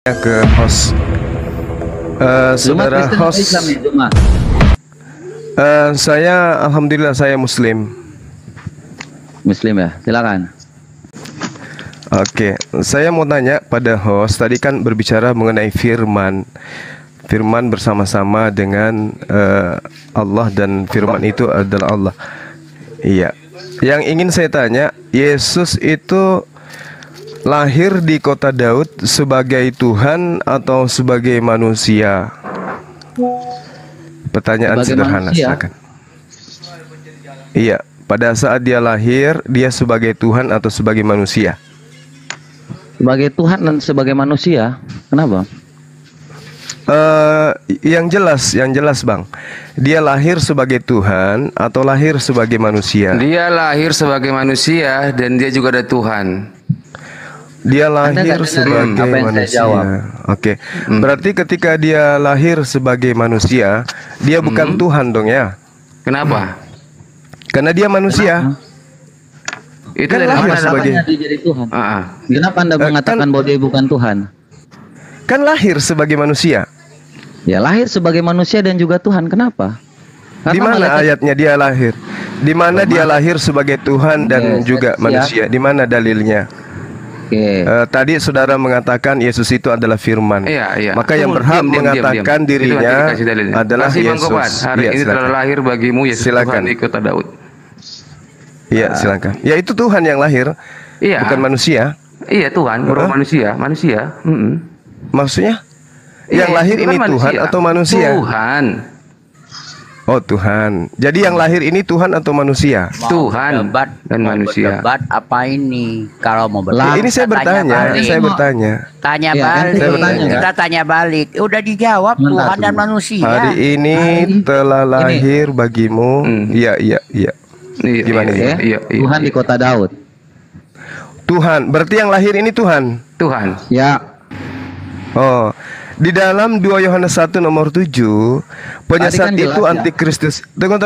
ke host. Saudara host, saya alhamdulillah saya Muslim. Muslim ya, silakan. Oke, saya mau tanya pada host. Tadi kan berbicara mengenai firman bersama-sama dengan Allah, dan firman itu adalah Allah. Iya. Yang ingin saya tanya, Yesus itu lahir di kota Daud sebagai Tuhan atau sebagai manusia? Pertanyaan Sebagai sederhana, manusia. silakan. Iya, pada saat dia lahir, dia sebagai Tuhan atau sebagai manusia? Sebagai Tuhan dan sebagai manusia. Kenapa? Yang jelas Bang, dia lahir sebagai Tuhan atau lahir sebagai manusia? Dia lahir sebagai manusia dan dia juga ada Tuhan. Dia Anda lahir nggak dengar sebagai apa yang saya manusia. jawab? Oke. Berarti ketika dia lahir sebagai manusia, dia bukan Tuhan dong ya? Kenapa? Karena dia manusia. Itu Kan dari lahir mana? sebagai- Kenapa dia jadi Tuhan? Kenapa Anda kan- mengatakan bahwa dia bukan Tuhan? Kan lahir sebagai manusia. Ya lahir sebagai manusia dan juga Tuhan. Kenapa? Di mana ayatnya dia lahir? Di mana dia lahir sebagai Tuhan dan juga siap. manusia? Di mana dalilnya? Oke. Tadi saudara mengatakan Yesus itu adalah firman. Iya. Maka yang Tunggu, berhak diam. mengatakan Itu nanti dirinya dikasih dalilnya. adalah Kasih Bang Yesus. Kobat. Hari Iya, ini silakan. telah lahir bagimu Yesus Silakan. Tuhan di kota Daud. Iya, silakan. Ya itu Tuhan yang lahir, Iya. bukan manusia. Iya Tuhan, bukan manusia. Maksudnya? Yang Iya, lahir itu ini kan Tuhan atau manusia? Tuhan. Oh Tuhan. Jadi yang lahir ini Tuhan atau manusia? Tuhan berdebat, dan mau manusia. berdebat apa ini? Kalau mau Lah, berdebat Ini saya kita bertanya, balik. saya bertanya. Tanya Ya, balik. saya bertanya, Kita tanya balik. Udah dijawab Bentar, Tuhan dan tunggu. manusia. Hari ini telah lahir bagimu. Iya. Iya, Gimana iya, Ya, iya. Tuhan di kota Daud. Tuhan. Berarti yang lahir ini Tuhan. Tuhan. Ya. Oh. Di dalam 2 Yohanes 1 nomor 7, penyesat Tadi kan jelas, itu ya. antikristus. Tunggu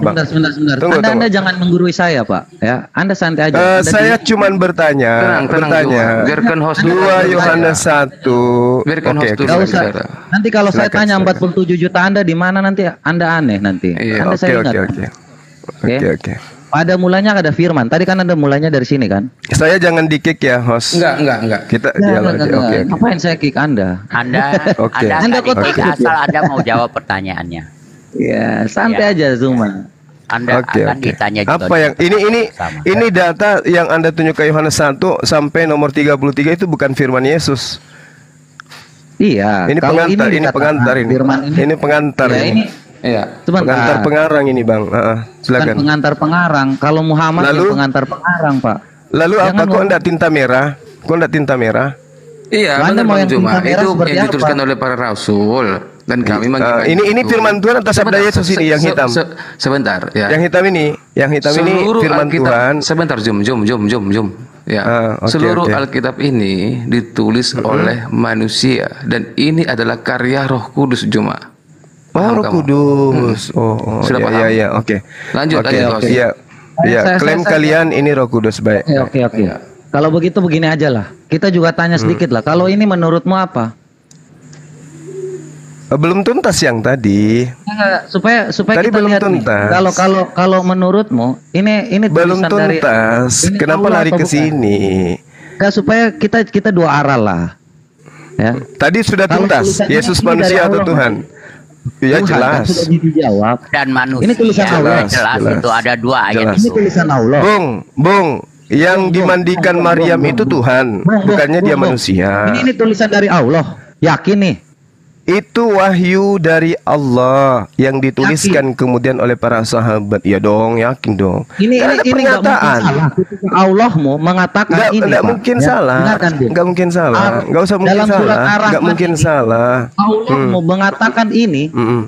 Bang. Sebentar. Tunggu. Anda jangan menggurui saya, Pak. Ya, Anda santai aja. Anda Saya cuman bertanya. Tenang, Cuma. Biarkan host 2 Yohanes 1. Biarkan host dulu. Nggak usah. bicara. Nanti kalau saya Silakan, tanya silakan. 47 juta Anda di mana, nanti Anda aneh nanti. Iya, Anda saya Oke. ingat. Oke. Pada mulanya ada firman. Tadi kan Anda mulanya dari sini kan? Saya jangan di-kick ya, host. Enggak. Kita dialog aja. Oke. Ngapain saya kick Anda? Anda, Oke. Anda Anda kok kritik takut asal Anda mau jawab pertanyaannya. Ya, santai aja Zuma. Anda Oke. akan ditanya juga. Apa yang sama. ini data yang Anda tunjukkan Yohanes 1 sampai nomor 33 itu bukan firman Yesus. Iya. Ini kalau pengantar, ini dikatakan pengantar ini. Firman Ini pengantar Ya, ini. ini Iya. Pengantar sebentar. pengarang ini, Bang. Bukan Silakan. pengantar pengarang. Kalau Muhammad Lalu? yang pengantar pengarang, Pak. Lalu Jangan apa kok ngomong. enggak tinta merah? Kok enggak tinta merah? Iya, Anda benar mau Bang yang Juma. tinta merah Itu seperti yang dituliskan apa? oleh para rasul dan kami Ini firman Tuhan atau sabda Yesus ini yang hitam? Sebentar, ya. Yang hitam ini Seluruh firman Alkitab, Tuhan. sebentar, Jum. Ya, Oke, seluruh oke. Alkitab ini ditulis oleh manusia dan ini adalah karya Roh Kudus, Juma. Oh, Paham Roh kamu? Kudus. Sudah paham? Ya, oke. Lanjut, Oke, lanjut. Iya. Iya, Saya- klaim saya- kalian ini Roh Kudus, baik. Oke. Kalau begitu begini aja lah. Kita juga tanya sedikit lah. Kalau ini menurutmu apa? Belum tuntas yang tadi. Supaya Tadi kita belum lihat nih. tuntas. Kalau menurutmu ini Belum tulisan dari tuntas. ini Kenapa Allah lari atau ke bukan? sini? Enggak, supaya kita dua arah lah. Ya. Tadi sudah Kalau tuntas. tulisannya Yesus ini manusia dari atau Allah, Tuhan? Iya, Tuhan, kan jelas. sudah dijawab. Dan manusia. Ini tulisan Allah. Jelas, Jelas. itu ada dua ayat Jelas. Ini itu. tulisan Allah. Bung, yang dimandikan Maryam itu Tuhan, bukannya dia manusia. Ini tulisan dari Allah. Yakin nih? Itu wahyu dari Allah yang dituliskan kemudian oleh para sahabat. Ya dong, yakin dong. Ini Karena nggak mungkin pernyataan. salah. Ketika Allahmu mengatakan ini, Nggak Pak. mungkin Ya, salah. dengarkan, Bung. Nggak mungkin salah. Nggak usah mungkin Dalam surat salah. Ar-Rahman Nggak mungkin ini, salah. Allahmu mengatakan ini.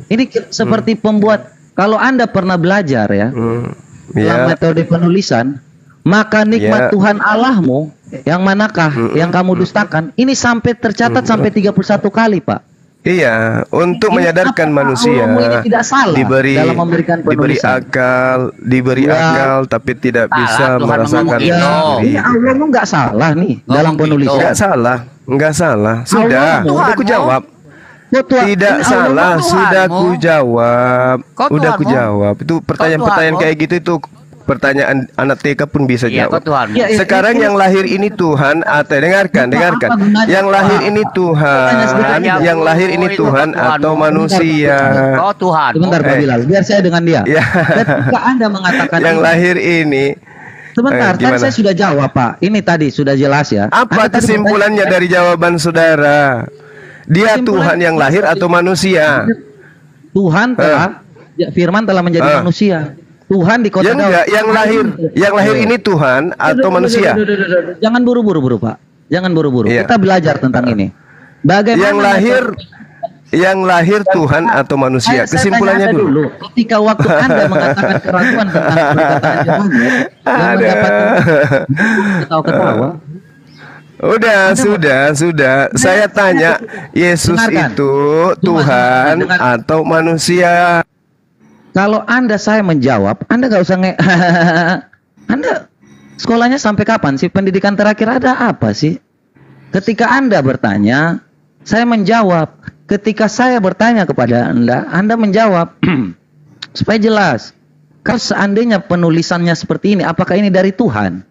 Ini seperti pembuat. Kalau Anda pernah belajar ya, dalam Ya. metode penulisan, maka nikmat Ya. Tuhan Allahmu yang manakah yang kamu dustakan? Ini sampai tercatat sampai 31 kali, Pak. Iya, untuk Ini menyadarkan apakah manusia Allahmu ini tidak salah dalam memberikan penulisan? diberi Ya. akal, tapi tidak Salah, bisa Tuhan merasakan ngomong gitu. sendiri. Ini Allahmu nggak salah nih dalam gitu. penulisan. Enggak salah. Sudah, Allahmu. udah aku jawab. Kok Tuhan- Tidak ini salah, Allahmu. sudah Tuhanmu. ku jawab. Kok Udah ku Tuhanmu? jawab. Itu pertanyaan-pertanyaan Tuhanmu? kayak gitu itu pertanyaan anak TK pun bisa Iya, jawab. kok Tuhan. Ya, Sekarang yang lahir ini Tuhan atau dengarkan. apa gunanya, Yang lahir Pak? ini Tuhan, yang lahir ini Tuhan atau manusia. Oh Tuhan. Sebentar Pak Bilal, biar saya dengan dia. Ya. Ketika Anda mengatakan Yang ini, lahir ini sebentar, tadi gimana? saya sudah jawab Pak. Ini tadi sudah jelas ya. Apa Anda tadi kesimpulannya bertanya, dari jawaban saudara? Dia Kesimpulan- Tuhan yang lahir atau manusia? Tuhan telah Firman telah menjadi manusia. Tuhan di kota Ya enggak, Daud. yang lahir ini Tuhan atau manusia? Jangan buru-buru Pak. Jangan buru-buru. Iya. Kita belajar tentang ini. Bagaimana Yang lahir Tuhan atau manusia? Saya Kesimpulannya tanya Anda dulu. Ketika waktu Anda mengatakan keraguan tentang perkataan Yohanes yang mendapat ketawa-ketawa. Sudah. Saya tanya, Yesus Dengarkan. itu Tuhan Dengarkan. atau manusia? Kalau saya menjawab, Anda nggak usah Anda sekolahnya sampai kapan sih? Pendidikan terakhir ada apa sih? Ketika Anda bertanya, saya menjawab. Ketika saya bertanya kepada Anda menjawab. Supaya jelas. Kalau seandainya penulisannya seperti ini, apakah ini dari Tuhan?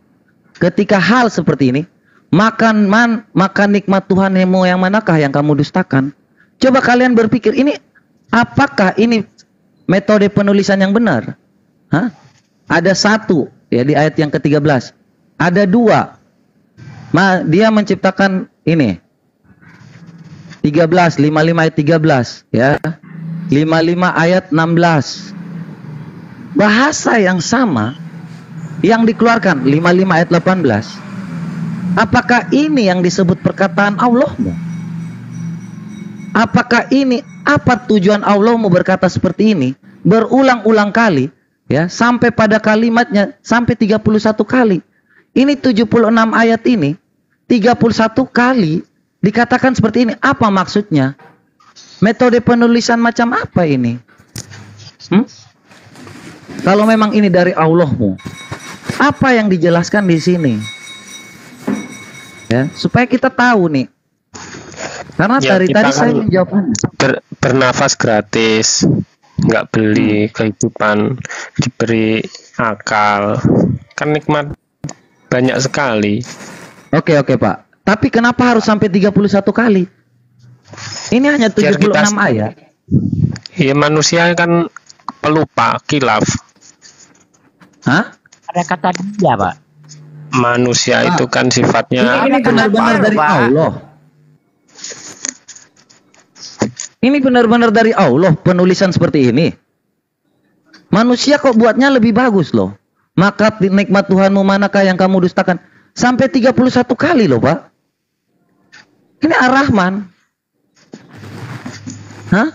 Ketika hal seperti ini, makan nikmat Tuhanmu yang manakah yang kamu dustakan? Coba kalian berpikir, apakah ini metode penulisan yang benar? Hah? Ada satu ya di ayat yang ke-13. Ada dua. Dia menciptakan ini. 55 ayat 13 ya. 55 ayat 16. Bahasa yang sama yang dikeluarkan 55 ayat 18. Apakah ini yang disebut perkataan Allahmu? Apakah ini apa tujuan Allahmu berkata seperti ini berulang-ulang kali ya sampai pada kalimatnya sampai 31 kali. Ini 76 ayat ini 31 kali dikatakan seperti ini. Apa maksudnya? Metode penulisan macam apa ini? Kalau memang ini dari Allahmu, apa yang dijelaskan di sini? Ya, supaya kita tahu nih. Karena Ya, dari kita tadi saya kan menjawab bernafas gratis, nggak beli kehidupan, diberi akal, kan nikmat banyak sekali. Oke Pak. Tapi kenapa harus sampai 31 kali? Ini hanya 76 ayat. Ya manusia kan pelupa, kilaf. Hah? Ada kata dia, Pak. Manusia itu kan sifatnya Ini benar-benar dari Pak. Allah. Ini benar-benar dari Allah penulisan seperti ini. Manusia kok buatnya lebih bagus loh. Maka nikmat Tuhanmu manakah yang kamu dustakan? Sampai 31 kali loh Pak. Ini Ar-Rahman. Hah?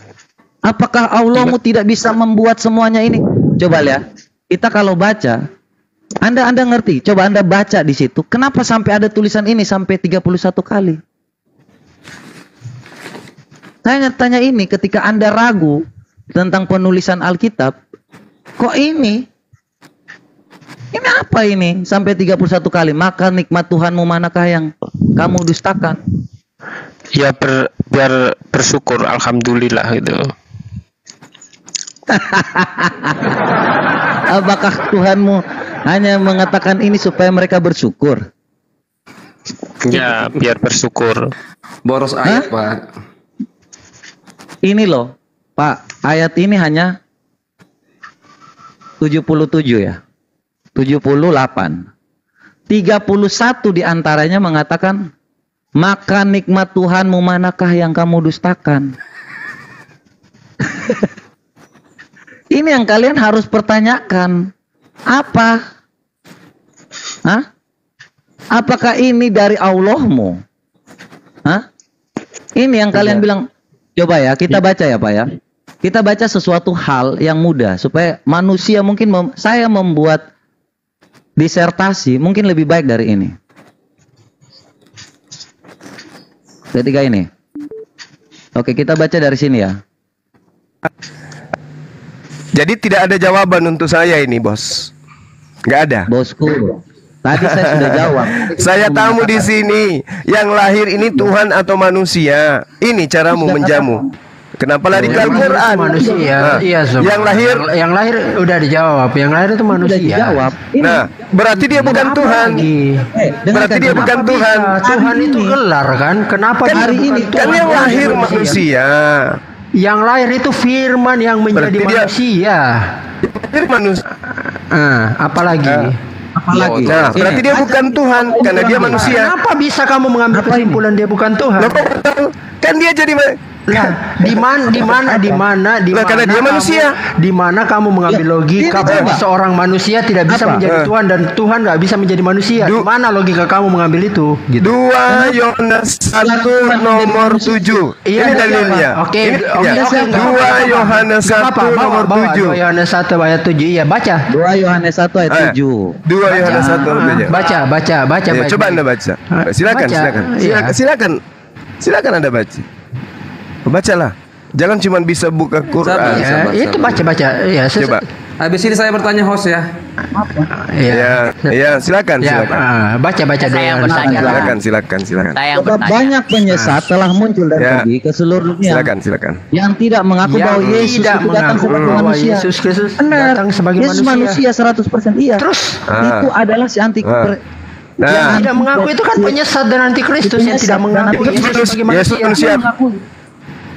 Apakah Allahmu tidak bisa membuat semuanya ini? Coba lihat. Kita kalau baca, Anda ngerti. Coba Anda baca di situ. Kenapa sampai ada tulisan ini sampai 31 kali? Saya tanya ini ketika Anda ragu tentang penulisan Alkitab. Kok ini? Ini apa ini? Sampai 31 kali. Maka nikmat Tuhanmu manakah yang kamu dustakan? ya biar bersyukur, alhamdulillah gitu. Apakah Tuhanmu hanya mengatakan ini supaya mereka bersyukur? Ya biar bersyukur. Boros ayat, Pak. Ini loh, Pak, ayat ini hanya 77 ya. 78. 31 diantaranya mengatakan, maka nikmat Tuhanmu manakah yang kamu dustakan? Ini yang kalian harus pertanyakan. Apa? Hah? Apakah ini dari Allahmu? Hah? Ini yang kalian bilang. Coba ya, kita baca ya Pak ya. Kita baca sesuatu hal yang mudah supaya manusia mungkin saya membuat disertasi mungkin lebih baik dari ini. Ketika ini. Oke, kita baca dari sini ya. Jadi tidak ada jawaban untuk saya ini, Bos. Nggak ada. Bosku, tadi saya sudah jawab. Saya tamu di sini. Yang lahir ini Tuhan atau manusia? Ini caramu menjamu. Kenapa lari ke Al-Quran? Manusia. Iya, Sob. Yang lahir, yang lahir udah dijawab. Yang lahir itu Sudah manusia. dijawab. Ini, nah, berarti dia bukan Apa Tuhan. lagi? Berarti dengarkan dia dulu. bukan Tuhan. Tuhan itu gelar kan? Kenapa Kan, dia bukan ini- kan Tuhan? yang Dia lahir manusia. Yang lahir itu firman yang menjadi Berarti dia- manusia. Lahir manusia. Apalagi? Apalagi? Nah, berarti dia bukan Tuhan karena dia manusia. Kenapa bisa kamu mengambil Apa ini? kesimpulan dia bukan Tuhan? Loh, kok tahu? Kan dia jadi Lah, di mana Lah, karena dia manusia. Di mana kamu mengambil Ya, logika ini bahwa coba. seorang manusia tidak bisa Apa? menjadi Tuhan dan Tuhan nggak bisa menjadi manusia? Di mana logika kamu mengambil itu? Gitu. 2 Yohanes 1 nomor 7. Iya, Ini dalilnya. Oke, Ini oke, dalilnya. oke, nggak 2 apa-apa. Yohanes Nggak 1 apa-apa, nomor bawa 7. Yohanes 1 ayat 7. Iya, baca. 2 Yohanes 1 ayat 7. 2 Yohanes 1 nomor 7. Baca. Ya, coba Anda baca. Silakan, Baca. silakan. Iya. Silakan Anda baca. Bacalah. Jangan cuma bisa buka Quran. Ya, Sabar, itu sabar. baca. Ya, Coba. Habis ini saya bertanya host ya. Ya, silakan, Ya, silakan. baca Saya yang doa. bertanya. Silakan. Saya yang Sebab bertanya. banyak penyesat telah muncul dari Ya. ke seluruh dunia Silakan. yang tidak mengaku bahwa Yesus tidak itu datang mengaku sebagai bahwa manusia. Yesus Kristus Benar. datang sebagai Yesus manusia 100%. Iya. Terus Itu adalah si anti Ah. Nah, yang tidak mengaku itu kan penyesat dan antikristus yang tidak mengaku dan Yesus sebagai Yesus manusia. manusia.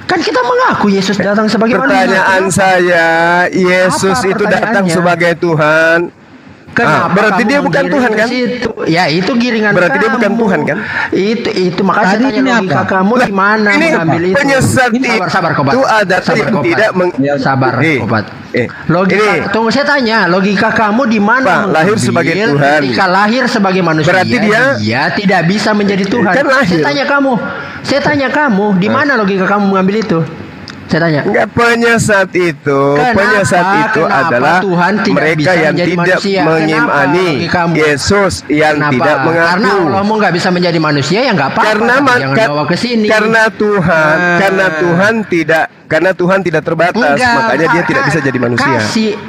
Kan kita mengaku Yesus datang sebagai Pertanyaan manusia. saya, Yesus Apa itu datang pertanyaannya? sebagai Tuhan. Kenapa berarti kamu dia bukan menggiring Tuhan ke kan? situ? Ya itu giringan Berarti dia kamu. bukan Tuhan kan? Itu makanya Tadi saya tanya ini logika apa? kamu di mana Ini mengambil itu. penyesat Sabar Kobat. itu ada Sabar, yang Kobat. tidak Sabar Eh, Kobat. eh, Logika, ini tunggu saya tanya, logika kamu di mana Pak, lahir mengambil sebagai Tuhan. Ketika lahir sebagai manusia, Berarti dia tidak bisa menjadi Tuhan. Kan lahir. Saya tanya kamu, di mana logika kamu mengambil itu? Saya tanya. enggak, penyesat itu, Kenapa adalah Tuhan tidak mereka bisa yang menjadi tidak manusia? mengimani Kenapa kamu? Yesus yang Kenapa? tidak mengaku. Karena Allahmu nggak bisa menjadi manusia ya nggak apa-apa. Jangan bawa ke sini. Karena Tuhan tidak terbatas, Enggak, makanya dia tidak bisa jadi manusia.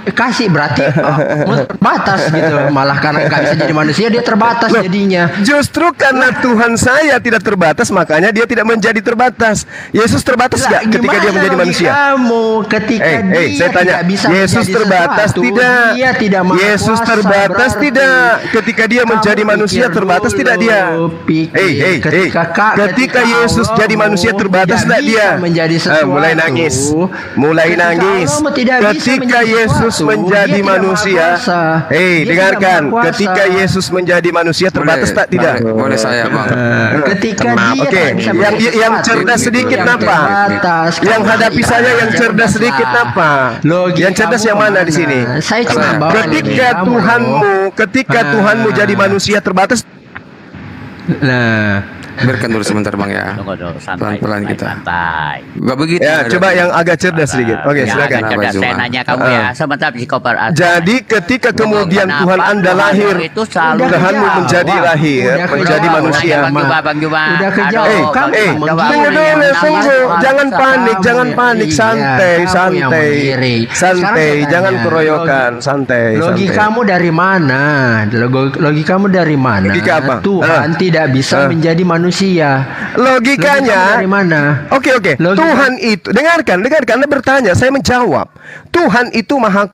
Kasih berarti terbatas gitu. Malah karena nggak bisa jadi manusia dia terbatas Loh, jadinya. Justru karena Tuhan saya tidak terbatas, makanya dia tidak menjadi terbatas. Yesus terbatas Lah, nggak ketika dia gimana menjadi manusia? Kamu ketika dia saya tanya, tidak bisa Yesus menjadi terbatas sesuatu, tidak? Dia tidak maha Yesus kuasa, terbatas berarti tidak? Ketika dia kamu menjadi manusia pikir terbatas dulu, tidak dia? pikir. Ketika Yesus Allahmu jadi manusia terbatas tidak tidak dia? bisa menjadi Mulai sesuatu, nangis. Mulai ketika nangis. Allahmu tidak bisa Ketika menjadi Yesus sesuatu, menjadi dia tidak manusia, maha kuasa. Dia dengarkan. tidak maha kuasa. Ketika Yesus menjadi manusia terbatas tak tidak? Boleh saya bang. Ketika dia Oke, tak bisa yang menjadi yang sesuatu, cerdas sedikit yang napa? terbatas. Yang Kamu hadapi tidak saya yang cerdas cerdas sedikit lah. napa? Logikamu Yang cerdas yang mana di sini? Saya cuma Saya. bawa Ketika logikamu. Tuhanmu, Tuhanmu jadi manusia terbatas, Nah, Biarkan dulu sebentar bang ya. Tunggu dulu, santai. Pelan-pelan kita. Santai. Gak begitu. ya coba yang agak cerdas sedikit. Oke, Yang silakan. agak cerdas. Saya Cuma. nanya kamu ya. Sebentar psikopat. Jadi ketika kemudian Kenapa Tuhan Anda Tuhan lahir, itu selalu Tuhanmu kejauh. menjadi lahir, Udah menjadi kejauh. manusia. Bang Juba, Bang Juba. Udah kejauh. Eh, Kamu eh, yang tunggu menggiring, dulu, yang tunggu. menambah Jangan kuasa panik, kamu. jangan panik, Iya, santai, kamu yang santai, menggiring. Sekarang santai, saya jangan tanya, keroyokan, santai, santai. Logikamu dari mana? Logikamu dari mana? Logika apa? Tuhan tidak bisa menjadi manusia. Logikanya, dari mana? Oke. Logika- Tuhan itu, dengarkan. Anda bertanya, saya menjawab. Tuhan itu maha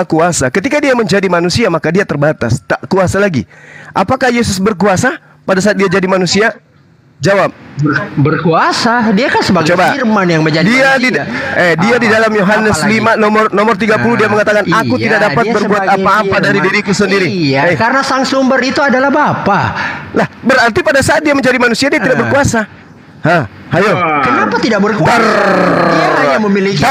kuasa. Ketika dia menjadi manusia, maka dia terbatas, tak kuasa lagi. Apakah Yesus berkuasa pada saat dia jadi manusia? Jawab. Berkuasa. Dia kan sebagai Coba. firman yang menjadi manusia. Dia di dalam Yohanes Apalagi? 5 nomor 30 dia mengatakan, aku Iya, tidak dapat dia berbuat sebagai apa-apa dari firman. diriku sendiri. Iya, karena sang sumber itu adalah Bapa. Lah, berarti pada saat dia menjadi manusia dia tidak berkuasa. Hah, ayo. Kenapa tidak berkuasa? Dia hanya memiliki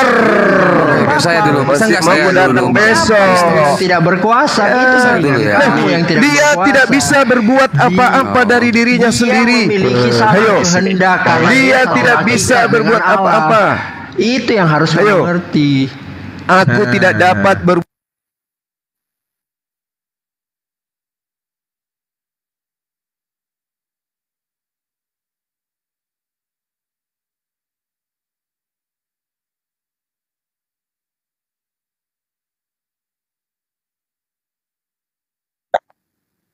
Saya dulu. Bisa Masih nggak saya mau dulu? datang besok. tidak berkuasa. Itu saya dulu ya. kamu yang tidak Dia berkuasa. tidak bisa berbuat apa-apa dari dirinya Dia sendiri. memiliki satu Ayo. kehendak. Karena Dia sama tidak kita bisa dengan berbuat Allah. apa-apa. Itu yang harus Ayo. mengerti. Aku tidak dapat berbuat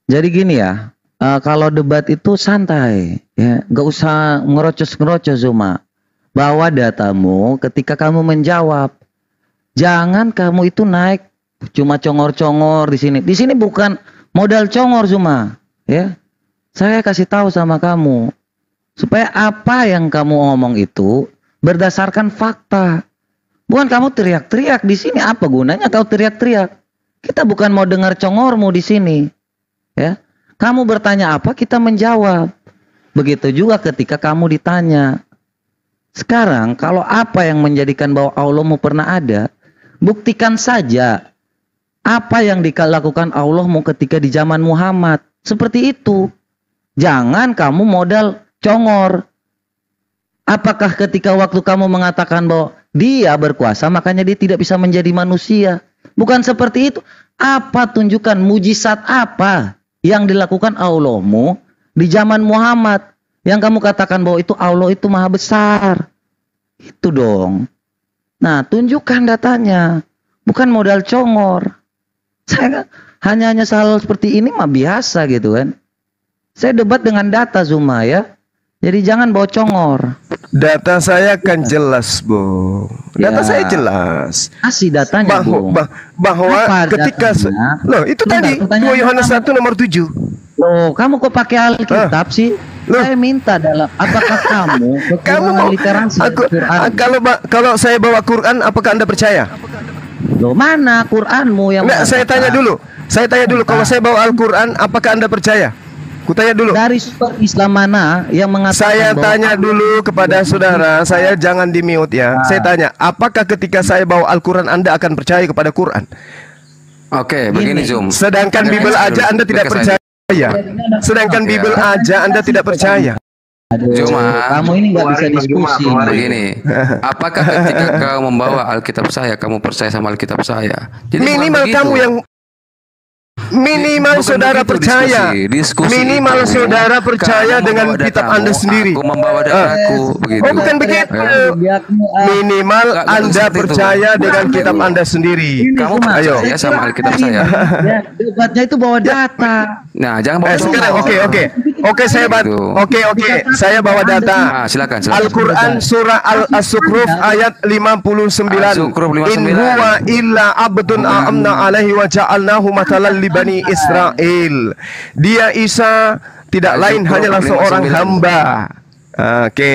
Jadi gini ya, kalau debat itu santai, ya, nggak usah ngerocos-ngerocos Zuma. Bawa datamu ketika kamu menjawab. Jangan kamu itu naik cuma congor-congor di sini. Di sini bukan modal congor Zuma, ya. Saya kasih tahu sama kamu supaya apa yang kamu ngomong itu berdasarkan fakta. Bukan kamu teriak-teriak di sini, apa gunanya kau teriak-teriak? Kita bukan mau dengar congormu di sini. Ya. Kamu bertanya apa, kita menjawab. Begitu juga ketika kamu ditanya. Sekarang kalau apa yang menjadikan bahwa Allahmu pernah ada, buktikan saja apa yang dilakukan Allahmu ketika di zaman Muhammad. Seperti itu. Jangan kamu modal congor. Apakah ketika waktu kamu mengatakan bahwa dia berkuasa makanya dia tidak bisa menjadi manusia? Bukan seperti itu. Apa tunjukkan mujizat apa yang dilakukan Allahmu di zaman Muhammad yang kamu katakan bahwa itu Allah itu maha besar? Itu dong. Nah, tunjukkan datanya. Bukan modal congor. Saya hanya hal seperti ini mah biasa gitu kan. Saya debat dengan data Zuma ya. Jadi jangan bawa congor. Data saya kan jelas, Bung. Data saya jelas. Kasih datanya, Bung. Bahwa Apa ketika datanya? loh itu Bentar, tadi 2 Yohanes 1 nomor 7. Loh, kamu kok pakai Alkitab sih? Loh. Saya minta dalam apakah kamu kekurangan literasi Quran? Kalau saya bawa Quran, apakah Anda percaya? Loh, mana Quranmu yang Enggak, saya tanya dulu. Kalau saya bawa Al-Qur'an, apakah Anda percaya? Kutanya dulu. Dari sumber Islam mana yang mengatakan Saya bahwa tanya dulu kepada saudara, saya jangan di mute ya. Saya tanya, apakah ketika saya bawa Al-Quran Anda akan percaya kepada Quran? Oke, begini Zoom. Sedangkan Bible aja Anda tidak percaya. Sedangkan Bible aja Anda tidak percaya. Aduh, Cuma kamu ini nggak bisa diskusi. begini, apakah ketika kau membawa Alkitab saya, kamu percaya sama Alkitab saya? Jadi Minimal bukan kamu begitu. yang Minimal Bukan saudara begitu percaya. diskusi Minimal itu. saudara percaya Kamu dengan membawa kitab datamu, Anda sendiri. Aku membawa dataku, begitu. Oh, bukan begitu. Minimal Nggak Anda seperti itu. percaya dengan kitab Anda sendiri. Kamu Ayo. percaya sama Alkitab saya? Ya, debatnya itu bawa data. Nah, jangan bawa Sekarang oke saya saya bawa data. Silakan. Al-Quran surah Al-Zukhruf ayat 59. Al-Zukhruf 59. In huwa illa abdun a'amna alaihi wa ja'alnahu matalan li bani Israel. Dia Isa tidak lain Al-Zukhruf hanyalah seorang 59. hamba. Oke.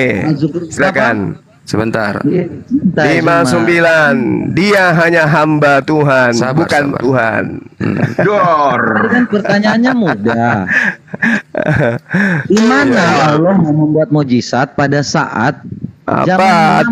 Silakan. Sebentar. 59. Dia hanya hamba Tuhan, bukan Sabar. Tuhan. Kan pertanyaannya mudah. Di mana Allah mau membuat mujizat pada saat Apa? zaman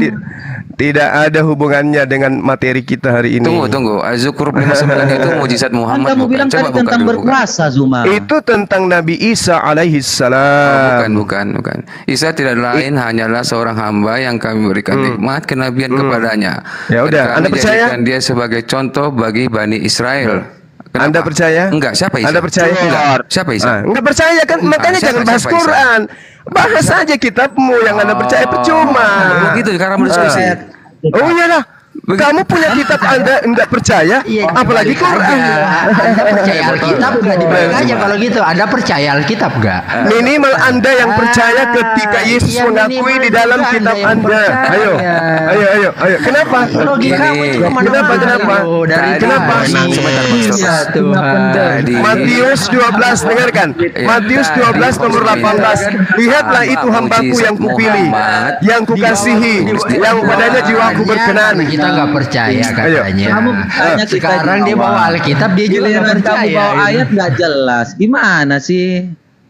Tidak ada hubungannya dengan materi kita hari ini. Tunggu. Az-Zukhruf 59 itu mujizat Kan Muhammad kamu bukan? bilang Coba tadi buka tentang dulu, berkuasa Zuma. Itu tentang Nabi Isa alaihi salam. Bukan. Isa tidak lain hanyalah seorang hamba yang kami berikan nikmat kenabian kepadanya. Ya Dan udah, kami Anda percaya? jadikan dia sebagai contoh bagi Bani Israel. Kenapa? Anda percaya? Enggak, siapa Isa? Anda percaya? Enggak. Siapa Isa? Enggak percaya kan? Makanya siapa- jangan bahas siapa Isa? Quran. Bahas saja kitabmu yang Anda percaya percuma. Begitu karena berdiskusi. Oh iyalah. Kamu punya kitab Anda enggak percaya, apalagi Quran. Anda percaya Alkitab nggak dibalik aja kalau gitu. Anda percaya Alkitab nggak? Minimal Anda yang percaya ketika Yesus iya, mengakui minimal di dalam juga kitab Anda yang Anda. percaya. Ayo. Kenapa? Logikamu itu kemana-mana. Kenapa? Dari Kenapa? Sebentar, Bang. Iya Tuhan. Tadi Matius 12 dengarkan. Matius 12 nomor 18. Lihatlah itu hambaku yang kupilih, yang kukasihi, yang padanya jiwaku berkenan. Kita nggak percaya katanya. Kamu tanya kita Sekarang di dia bawah. bawa Alkitab dia juga nggak Giliran kamu percaya. bawa gitu. ayat nggak jelas. Gimana sih?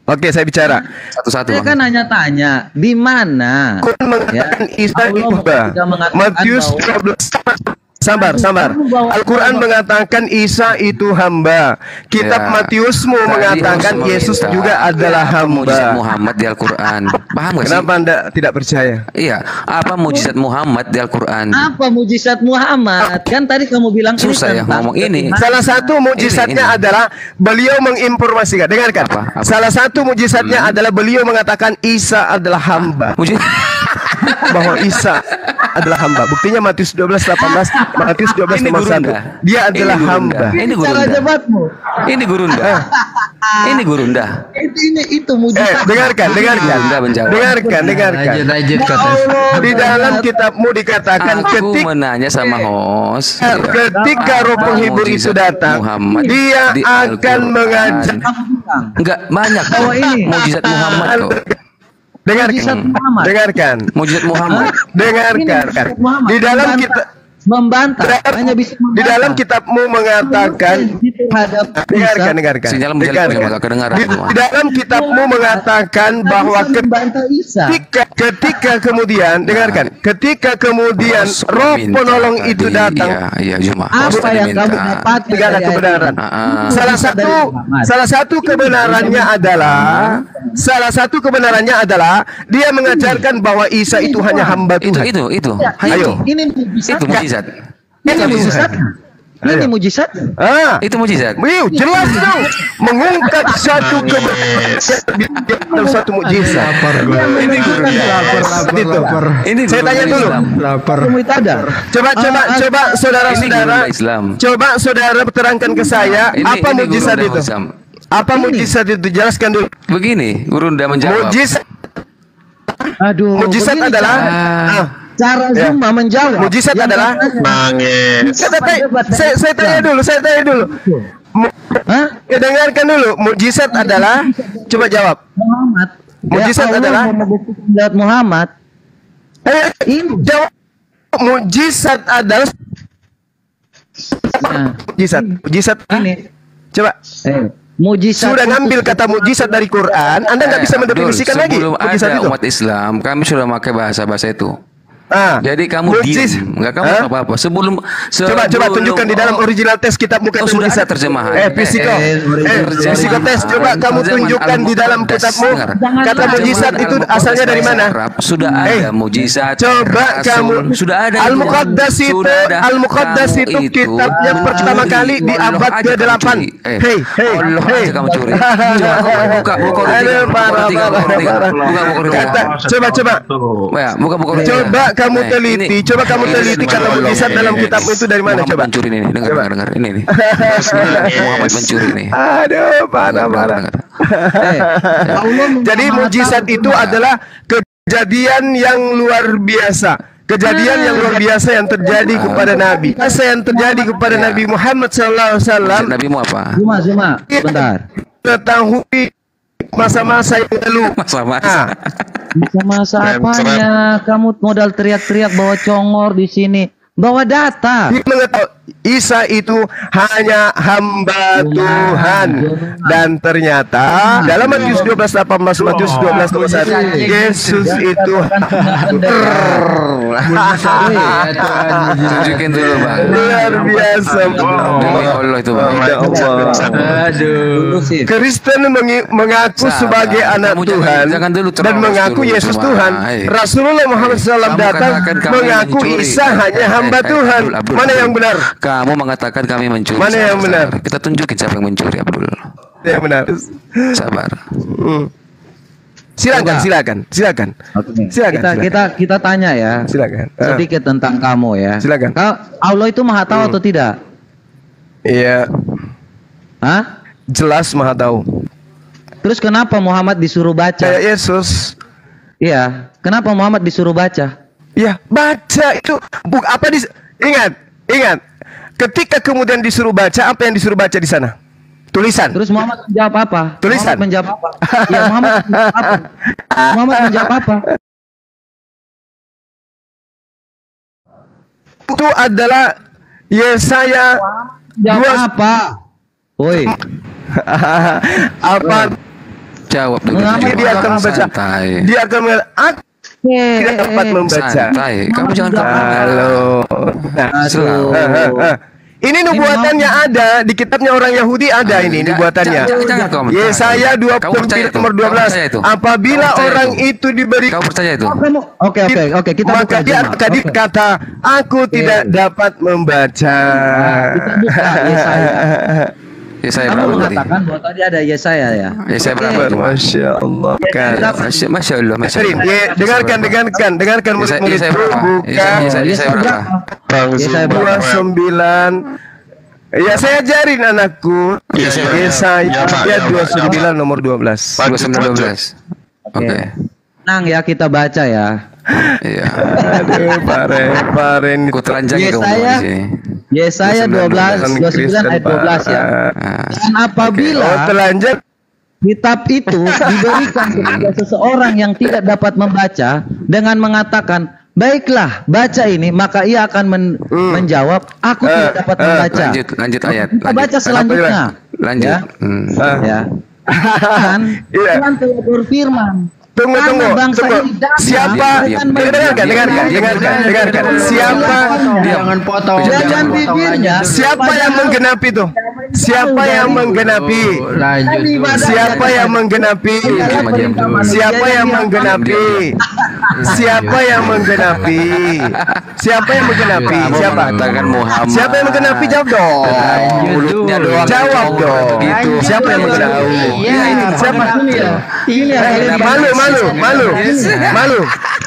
Oke, saya bicara. satu-satu. Saya Bang. kan hanya tanya di mana? Quran mengatakan Isa Allah hamba. ketika mengatakan Matius bahwa- 12. Sabar. Al-Quran mengatakan Isa itu hamba. Kitab Ya. Matiusmu Tadi mengatakan harus Yesus meminta juga adalah mujizat hamba. Muhammad di Al-Quran. Paham gak sih? Kenapa Anda tidak percaya? Iya, apa mujizat Muhammad di Al-Quran? Apa mujizat Muhammad? Kan tadi kamu bilang ini Susah ya tentang ngomong ini. bagaimana- Salah satu mujizatnya Ini. adalah beliau menginformasikan. Dengarkan. Apa? Salah satu mujizatnya adalah beliau mengatakan Isa adalah hamba. Mujizat. Bahwa Isa adalah hamba. Buktinya Matius 12:18, Matius 12 Ini nomor guru 1. Anda. Dia adalah Ini guru hamba. Anda. Ini guru Cara Anda. debatmu. Ini guru Anda. Ini Gurunda. Itu mujizat. Dengarkan. Gurunda menjawab. Dengarkan. Lanjut kata. Di dalam kitabmu dikatakan Aku menanya sama host. ketika roh penghibur itu datang, Muhammad dia di akan Al-Quran. mengajak. Enggak banyak Bahwa ini. mujizat Muhammad kok. Mujizat Muhammad. Mujizat Muhammad. Dengarkan. Di dalam kita membantah hanya bisa di dalam kitabmu mengatakan dengarkan. Sinyal agak kedengaran semua. Di dalam kitabmu mengatakan bahwa membantah Isa. ketika kemudian dengarkan, ketika kemudian roh penolong itu datang, Iya, Juma. Apa yang kamu dapat tidak ada kebenaran. Salah satu kebenarannya adalah dia mengajarkan bahwa Isa itu hanya hamba Tuhan. Itu. Ayo. Ini mujizat. Itu mujizat. Ini mujizat. Ini mujizat. Itu mujizat. Jelas dong. Mengungkap satu kebenaran dalam satu mujizat. Lapar. Ini Saya tanya dulu. Lapar. Kamu itu ada. Coba saudara-saudara. Ini Islam. Coba saudara terangkan ke saya apa mujizat Gurunda itu? Islam. Apa mujizat itu? Jelaskan dulu. Begini, Gurunda menjawab. Aduh. Mujizat begini adalah cara Zumba menjawab. Mujizat Yang adalah Bangis. saya tanya dulu. Hah? Dengarkan dulu. Mujizat adalah coba jawab. Muhammad. Mujizat Allah adalah membuktikan lewat Muhammad. Ini jawab. Mujizat adalah mujizat. ini. Coba. Mujizat. Sudah ngambil kata mujizat dari Quran, Anda nggak bisa mendefinisikan lagi Sebelum mujizat ada itu. umat Islam, kami sudah pakai bahasa itu. Jadi kamu Mujizat. diam, enggak kamu apa-apa. Coba tunjukkan di dalam original teks kitabmu kata sudah mujizat. ada terjemahan. Psikotes coba kamu tunjukkan di dalam kitabmu kata mujizat itu asalnya dari mana? Sudah ada mujizat. Coba kamu sudah ada Al-Muqaddas itu kitabnya pertama kali di abad ke-8. Allah aja kamu curi. Coba buka. Coba kamu teliti kata mujizat dalam kitab itu dari mana? Coba. Mencuri ini, dengar ini. Muhammad mencuri ini. Aduh, parah. Jadi mujizat itu adalah kejadian yang luar biasa. Kejadian yang luar biasa yang terjadi kepada Nabi. Yang terjadi kepada Nabi Muhammad SAW. Nabimu apa? Zuma, sebentar. Ketahui masa-masa yang lalu. Masa apanya? Kamu modal teriak-teriak bawa congor di sini. Bawa data. Dia mengetahui Isa itu hanya hamba Tuhan, dan ternyata dalam Matius 12:18, Matius 12:21, Yesus itu tunjukin dulu Bang. luar biasa. Demi Allah itu Bang. Aduh. Kristen mengaku sebagai anak Tuhan dan mengaku Yesus Tuhan. Rasulullah Muhammad SAW datang mengaku Isa hanya hamba Tuhan. Mana yang benar? Kamu mengatakan kami mencuri. Mana yang benar? Kita tunjukin siapa yang mencuri, Abdul. Yang benar. Sabar. Silakan. Kita tanya ya. Silakan. Sedikit tentang kamu ya. Silakan. Allah itu maha tahu atau tidak? Iya, Hah? jelas maha tahu. Terus kenapa Muhammad disuruh baca? Kayak Yesus. Iya. Kenapa Muhammad disuruh baca? Ya, baca itu ingat. Ketika kemudian disuruh baca, apa yang disuruh baca di sana? Tulisan. Terus Muhammad menjawab apa? Tulisan. Muhammad menjawab apa? Ya, Muhammad menjawab apa? Muhammad menjawab apa? Itu adalah Yesaya Jawab apa? Woi. apa? Jawab dengan Muhammad Dia akan membaca. santai. Dia akan mengatakan tidak dapat membaca. Santai. Kamu jangan Halo. Ini nubuatannya ada di kitabnya orang Yahudi, ada ini nubuatannya. Jangan komentar. Yesaya Kamu percaya 29 nomor 12. itu? Apabila Kamu percaya orang itu? itu diberi Kau percaya itu? Oke, kita maka buka dia Zuma. akan dikata, aku tidak dapat membaca. Kita buka Yesaya. Yesaya Kamu berapa tadi? mengatakan bahwa tadi ada Yesaya ya. Yesaya berapa? Masya Allah. Masya Allah. Dengarkan murid-murid. Yesaya berapa? Buka Yesaya berapa? Bang Yesaya Zuma. 29 Ya, saya ajarin anakku. Iya, silakan. Yesaya Ya, Pak. Ya, Pak. 29 nomor 12. 29:12. Oke. Tenang ya, kita baca ya. Iya. Aduh, paren Ku telanjangi kamu Yesaya. di sini. Yesaya 29 ayat 12 ya. Nah, Dan apabila Oh, telanjang. kitab itu diberikan kepada seseorang yang tidak dapat membaca dengan mengatakan, baiklah, baca ini, maka ia akan menjawab, aku tidak dapat membaca. lanjut ayat. Kita baca selanjutnya. Lanjut. Ya. Ya. Dan Iya. Tuhan telah berfirman, karena bangsa ini datang Siapa? dengan Dengarkan. Siapa? Jangan potong. Jangan bibirnya. Siapa yang menggenapi tuh? Siapa yang menggenapi? Lanjut. Siapa yang menggenapi? Siapa yang menggenapi? Siapa yang menggenapi? Siapa yang menggenapi? Siapa? Katakan Muhammad. Siapa yang menggenapi? Jawab dong. Mulutnya doang. Jawab dong. Gitu. Siapa yang menggenapi? Iya, Siapa? Ini ya. Malu.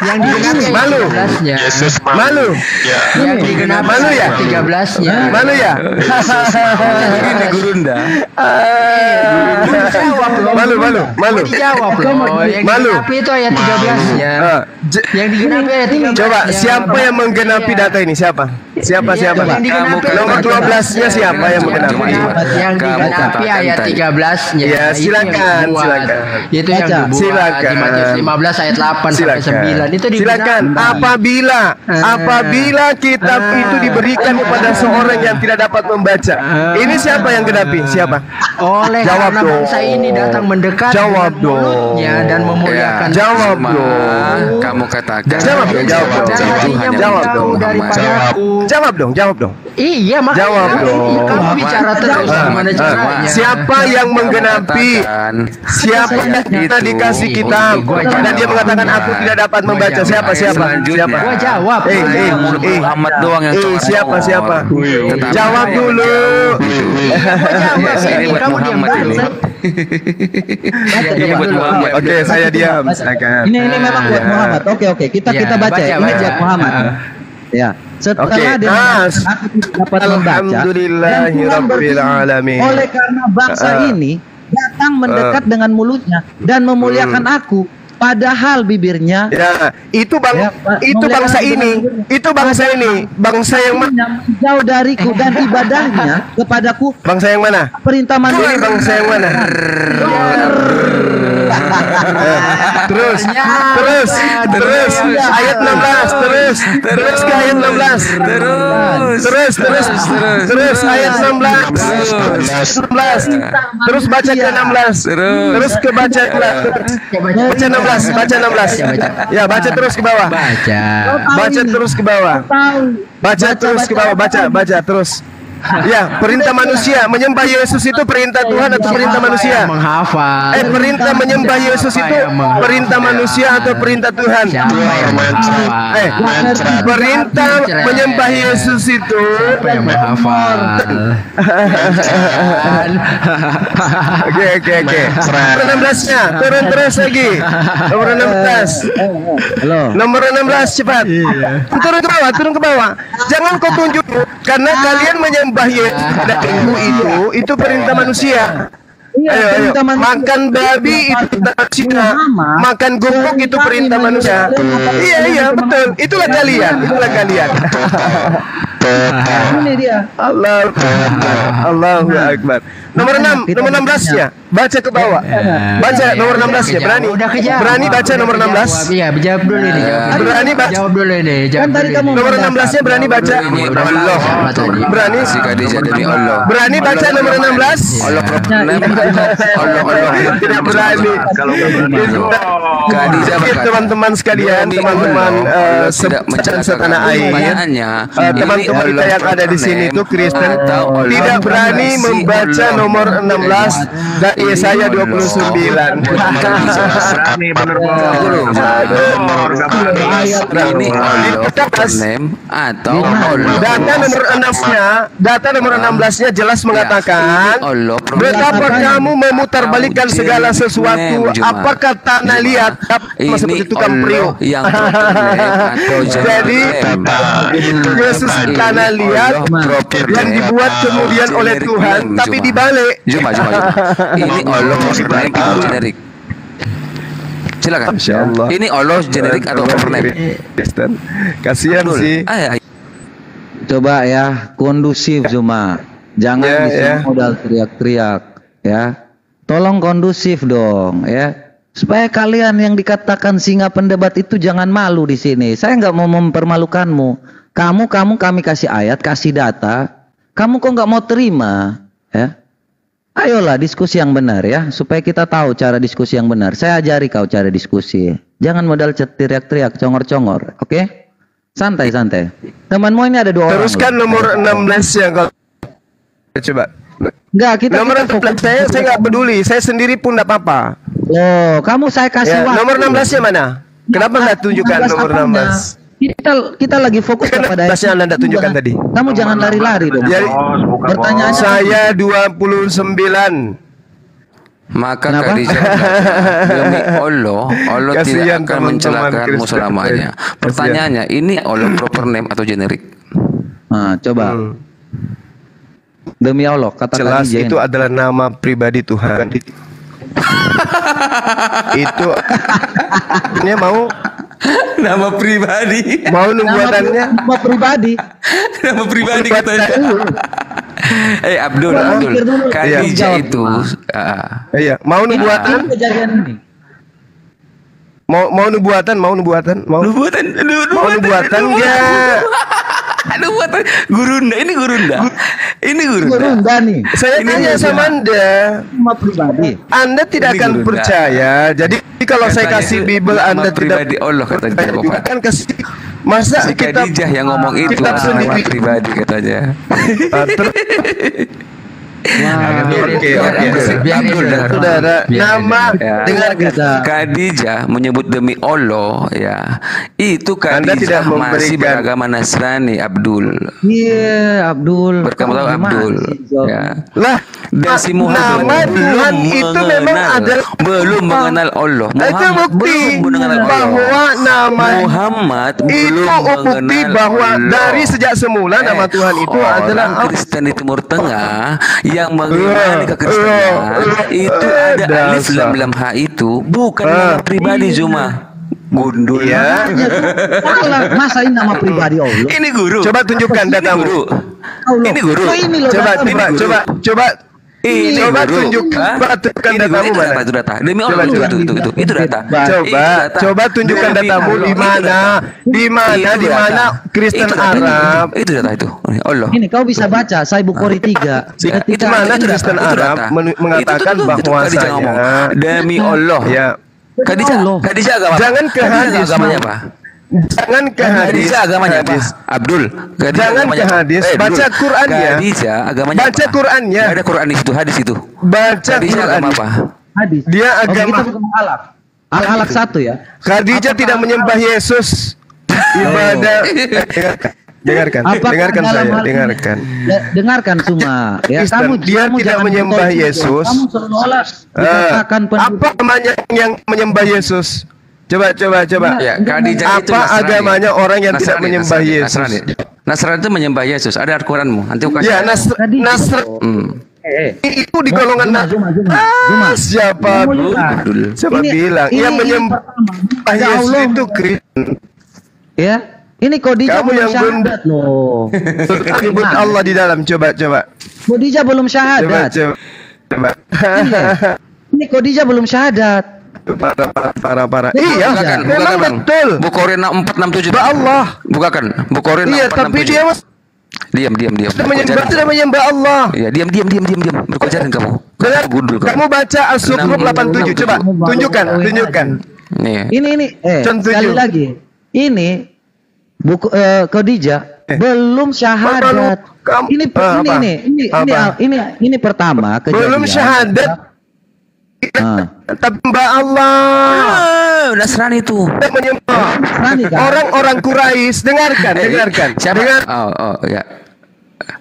Yang digenapi Malu. 13-nya. Yesus Malu. Ya. Yang digenapi Malu ya? 13-nya. Malu ya? Ini gurunda. Jawab loh. Malu. Dijawab loh. Yang Malu. digenapi itu ayat 13-nya. Yang digenapi ayat 13-nya. Coba siapa yang menggenapi data ini? Siapa? Siapa? Yang digenapi Nomor 12-nya siapa yang menggenapi? Yang digenapi ayat 13-nya. Ya, silakan. Itu yang Baca. dibuat Silakan. di Matius 15 ayat 8 sampai 9. Itu Silakan. Apabila kitab itu diberikan kepada seorang yang tidak dapat membaca, ini siapa yang genapi? Siapa? oleh Jawab karena dong. bangsa ini datang mendekat Jawab dengan mulutnya dan memuliakan Jawab Cuma dong. kamu katakan. Jawab yang dong. jawab dan Tuhan hatinya yang Jawab menjauh dong. daripadaku. Jawab dong. Iya, makanya Jawab dong. kamu bicara terus gimana caranya. Siapa yang menggenapi? Siapa yang kita dikasih kitab dan dia mengatakan aku tidak dapat membaca? Siapa? Gua jawab. Muhammad doang yang Siapa? Tetapi- Jawab dulu. Ini buat Kamu diam Muhammad dulu. ini. Ini buat Muhammad. Oke, saya diam. Silakan. Ini memang buat Ya. Muhammad. Oke, kita Ya, baca ya. Ini baca. buat Muhammad. Ya. Setelah Oke. dia mengatakan, aku tidak dapat membaca. Alhamdulillahi Dan Tuhan Rabbil berfirman, Alamin. oleh karena bangsa ini datang mendekat dengan mulutnya dan memuliakan aku, padahal bibirnya Ya, itu Ya, Pak. bangsa ini. Itu bangsa ini. Bangsa yang mana? jauh dariku dan ibadahnya kepadaku Bangsa yang mana? perintah Ini manusia. bangsa yang mana? Terus ayat 16 terus ke ayat 16 terus ayat 16 terus baca ke 16 terus ke baca 16 ya baca terus ke bawah baca terus ke bawah baca terus ya perintah manusia menyembah Yesus itu perintah Tuhan atau perintah manusia? Menghafal. Perintah menyembah Yesus itu perintah manusia atau perintah Tuhan? Siapa yang menghafal? Perintah menyembah Yesus itu Siapa yang menghafal? Oke. Nomor 16-nya, turun terus lagi. Nomor 16. Halo. Nomor 16 cepat. Turun ke bawah. Jangan kau tunjuk karena kalian menyembah Yesus pada itu perintah manusia. Ayo. perintah manusia. Makan babi itu perintah manusia. Makan guguk itu perintah manusia. Iya, betul. Itulah kalian. Ini dia. Allahu Akbar. Nomor 16-nya. Baca ke bawah. Baca nomor 16-nya. Berani. Udah kejawab. Berani baca nomor 16. Iya, jawab dulu ini. Berani baca. Jawab dulu ini. Kan tadi kamu Nomor 16-nya berani baca. Allah. Berani. Si Khadijah demi Allah. Berani baca nomor 16. Allah. Tidak berani. Khadijah berkata, Teman-teman sekalian, teman-teman setanah air, teman-teman kita yang ada di sini itu Kristen tidak berani membaca nomor 16 dan Yesaya 29. Berani bener ini atau Allah. Data nomor 16-nya jelas mengatakan betapa kamu memutarbalikkan segala sesuatu. Apakah tanah liat seperti tukang priuk? Yang Jadi Yesus Ana lihat yang dibuat kemudian oleh Tuhan, tapi dibalik. Cuma. Ini Allah proper name atau generik? Silakan. Masya Allah. Ini Allah generik atau proper name? Kristen. Kasihan sih. Coba ya, kondusif Zuma. Jangan Ya, disuruh ya. modal teriak-teriak ya. Tolong kondusif dong ya. Supaya kalian yang dikatakan singa pendebat itu jangan malu di sini. Saya nggak mau mempermalukanmu. Kami kasih ayat, kasih data. Kamu kok nggak mau terima ya? Ayolah diskusi yang benar ya. Supaya kita tahu cara diskusi yang benar. Saya ajari kau cara diskusi. Jangan modal teriak-teriak, congor-congor. Oke? Santai-santai. Temanmu ini ada 2 orang. Teruskan loh. nomor 16 yang kau coba. Enggak, kita Nomor fokus. 16 saya nggak peduli. Saya sendiri pun enggak apa-apa. Loh, kamu saya kasih Ya, waktu. nomor 16-nya mana? Kenapa enggak tunjukkan nomor 16? Kita lagi fokus Kenapa kepada 16-nya Anda enggak tunjukkan tadi? Kamu jangan lari-lari dong. Jadi, Pertanyaannya saya 29. Maka Kenapa? Khadijah mengatakan, demi Allah tidak Kasihan akan teman-teman mencelakakanmu Kristen. selamanya. Kasihan. Pertanyaannya, ini Allah proper name atau generik? Nah, coba. Demi Allah, kata Jelas Khadijah itu ini. adalah nama pribadi Tuhan. Itu ini mau Nama pribadi. nubuatannya Nama pribadi. Nama pribadi katanya. Abdul, Mikir dulu. Khadijah Iya. itu iya, mau nubuatan, Ini kejadian ini. mau nubuatan nubuatan enggak? nubuatan gurunda. Ini gurunda. Gurunda nih. Saya tanya sama Anda. Nama pribadi. Anda tidak Ini akan gurunda. percaya. Jadi kalau saya Katanya, kasih Bible nama Anda pribadi tidak Allah katanya percaya juga Bapak. kan kasih. Masa Si kita Khadijah yang ngomong itu kitab adalah nama sendiri. pribadi katanya. Oke. Abdul, dengar. Saudara, nama Ya. dengarkan. Khadijah menyebut demi Allah ya. Itu Anda tidak Khadijah masih memberikan- beragama Nasrani, Abdul. Iya, Abdul. Berkamu tahu Kamu Abdul gimana sih, Zul? ya. Lah, Dan si Muhammad nama Tuhan itu memang adalah belum mengenal Allah. Itu Muhammad bukti belum mengenal Allah. bahwa nama Muhammad itu belum bukti mengenal bahwa Allah. dari sejak semula nama Tuhan itu Orang adalah Kristen di Timur Tengah yang mengimani kekristenan itu ada alif dasar. lam ha itu bukan nama pribadi Zuma. Gundul. ya. Salah, masa ini nama pribadi Allah? Ini guru. Coba tunjukkan Ini datamu. guru. Allah. Ini guru. Oh, ini loh Coba datamu. coba Ini coba guru. tunjukkan Hah? tunjukkan Ini datamu guru, mana? itu data. Demi Coba, Allah coba. itu data. Coba tunjukkan Demi datamu Allah, di mana? Di mana? Itu Di data. mana Kristen Itu data. Arab? Itu data itu. Allah. Ini kau bisa baca Sahih Bukhari 3. Ya, Itu mana itu Kristen data, itu Arab data. mengatakan Itu bahwasanya Khadijah ngomong. Demi Allah. ya, Khadijah agama apa? Jangan ke Khadijah hadis. agamanya apa? jangan ke hadis. Khadijah agamanya apa? Hadis. Abdul. Khadijah Jangan agamanya ke apa? hadis, Abdul. baca Qur'annya. Khadijah agamanya Baca apa? Qur'annya. Nggak ada Quran di situ, hadis itu. Baca Khadijah Quran. agama apa? Hadis. Dia Oh, agama. begitu bukan Al-Alaq. Al-Alaq 1 ya. Khadijah tidak menyembah Yesus. Ibadah. Dengarkan, Apakah dengarkan dalam saya, hal ini- dengarkan. Dengarkan semua. Ya, Kristen, dia kamu tidak jangan menyembah bertolak. Yesus. Kamu seolah-olah dikatakan Apa namanya yang menyembah Yesus? Coba. Ya, Khadijah itu Apa Nasrani. agamanya orang yang tidak Nasrani, menyembah Nasrani, Yesus? Nasrani. Nasrani itu menyembah Yesus. Ada Al-Quranmu. Nanti aku kasih. Ya, Nasr itu di golongan Zuma. siapa? Kamu lihat. Siapa bilang? Ia menyembah Ya Yesus Allah. itu Kristen. Ya. Ini Khadijah Kamu belum yang syahadat loh. Sebut Allah di dalam. Coba. Khadijah belum syahadat. Coba. Ini Khadijah belum syahadat. Parah. Iya, Bukakan, memang Bang. betul. Bukhari 467. Mbak Allah. Bukakan. Bukhari Iya, tapi 467. dia Diam. tidak menyembah Allah. Iya, diam. Berkejaran kamu. Dengar, Gundul kamu baca Al-Zukhruf 87. Coba, tunjukkan. Nih. Ini Contoh sekali tujuh. lagi. Ini buku Khadijah belum syahadat. Kamu- apa? Apa? Ini pertama kejadian. Belum syahadat, Ah. tapi Mbak Allah Nasrani itu. tidak menyembah. Nasrani kan? Orang-orang Quraisy, dengarkan. Siapa? Dengar. Oh, ya.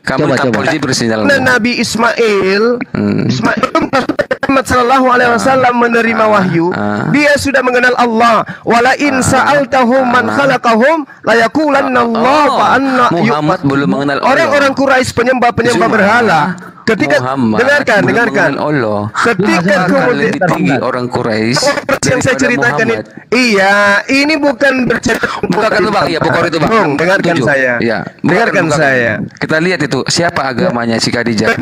Kamu Coba. polisi bersinyal. Nabi Ismail Muhammad sallallahu alaihi wasallam menerima wahyu, dia sudah mengenal Allah. Wala in sa'altahum man khalaqahum la yaqulanna Allah fa anna Muhammad belum mengenal Allah. Orang-orang Quraisy penyembah berhala. Ketika Muhammad dengarkan. Allah. Ketika lebih tinggi orang Quraisy yang saya ceritakan ini, ini bukan bercerita. Bukan itu Bang, iya Bukhari itu Bang. Bung, dengarkan Tujuh. saya. Iya, Dengarkan saya. Kita lihat itu siapa agamanya si Khadijah.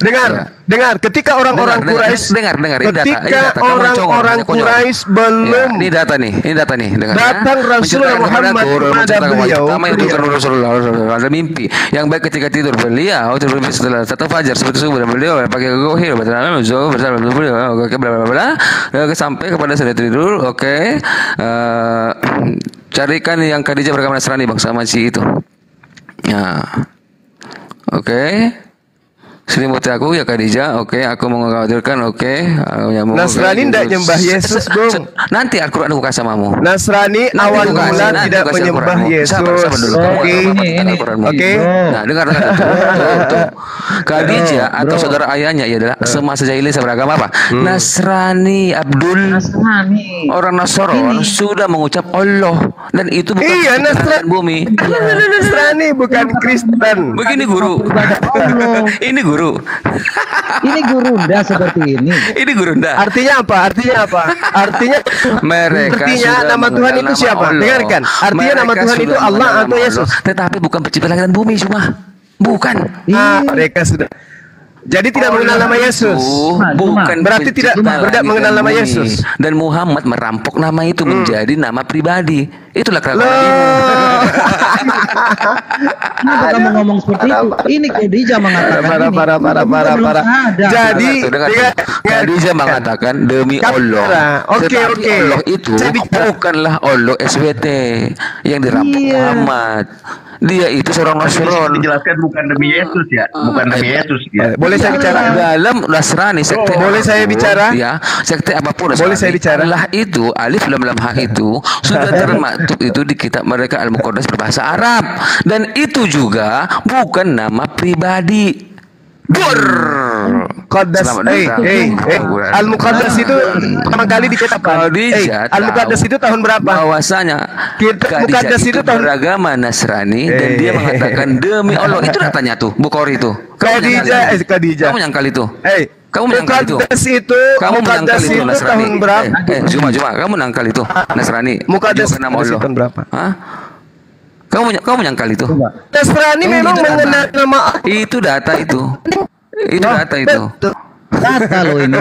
Dengar. Ketika orang-orang Quraisy, dengar. Ini data. ketika orang-orang Quraisy belum Ini data nih. Dengar. datang Rasulullah Muhammad kepada beliau. Pertama itu kan Rasulullah ada mimpi yang baik ketika tidur beliau terlebih setelah satu fajar seperti subuh dan beliau pakai gohir bersama beliau sampai kepada sudah tidur. Oke. Carikan yang Khadijah beragama Nasrani Bang sama si itu. Ya. Oke. Selimuti aku ya Khadijah, oke, aku mengkhawatirkan, oke. Nasrani tidak nyembah Yesus, Bung. Nanti Al-Quran buka samamu. Nasrani awal mula tidak menyembah Yesus. Oke. Nah, dengar tuh. Khadijah atau saudara ayahnya adalah semasa jahiliyah beragama apa? Nasrani. Abdul Nasrani. orang Nasoro sudah mengucap Allah dan itu bukan Nasrani bumi. Nasrani bukan Kristen. Begini guru. Ini guru. Ini gurunda seperti ini. Ini gurunda. Artinya apa? Artinya Mereka nama Tuhan itu siapa? Dengarkan. Artinya nama Tuhan itu Allah atau Yesus. Tetapi bukan pencipta langit dan bumi cuma. Bukan. Mereka sudah. Jadi tidak mengenal nama Yesus. Bukan. Berarti tidak mengenal nama Yesus. Dan Muhammad merampok nama itu menjadi nama pribadi. Itulah keraguan. Kenapa kamu ngomong seperti itu? Ini Khadijah mengatakan Para. Jadi Khadijah mengatakan demi Allah. Oke. Allah itu bukanlah Allah SWT yang dirampok Muhammad. Dia itu seorang Nasrani. Dijelaskan bukan demi Yesus ya, bukan demi Yesus ya. Boleh saya bicara? Dalam Nasrani sekte. Boleh saya bicara? Ya, sekte apapun. Boleh saya bicara? Allah itu alif lam lam ha itu sudah termaktub itu di kitab mereka Al-Muqaddas berbahasa Arab dan itu juga bukan nama pribadi. Qaddas. Al-Muqaddas itu pertama kali dicetak. Al-Muqaddas itu tahun berapa? Bahwasanya Muqaddas itu tahun beragama Nasrani dan dia mengatakan demi Allah. Itu datanya tuh Bukhari itu. Khadijah. Kamu nyangkal itu. Kamu menyangkal itu. Kamu menyangkal itu Nasrani. tahun berapa? Cuma kamu menyangkal itu Nasrani. Muqaddas nama Allah. tahun berapa? Hah? Kamu menyangkal itu. Nasrani memang mengenal nama Itu data itu. Itu data itu. Data loh ini.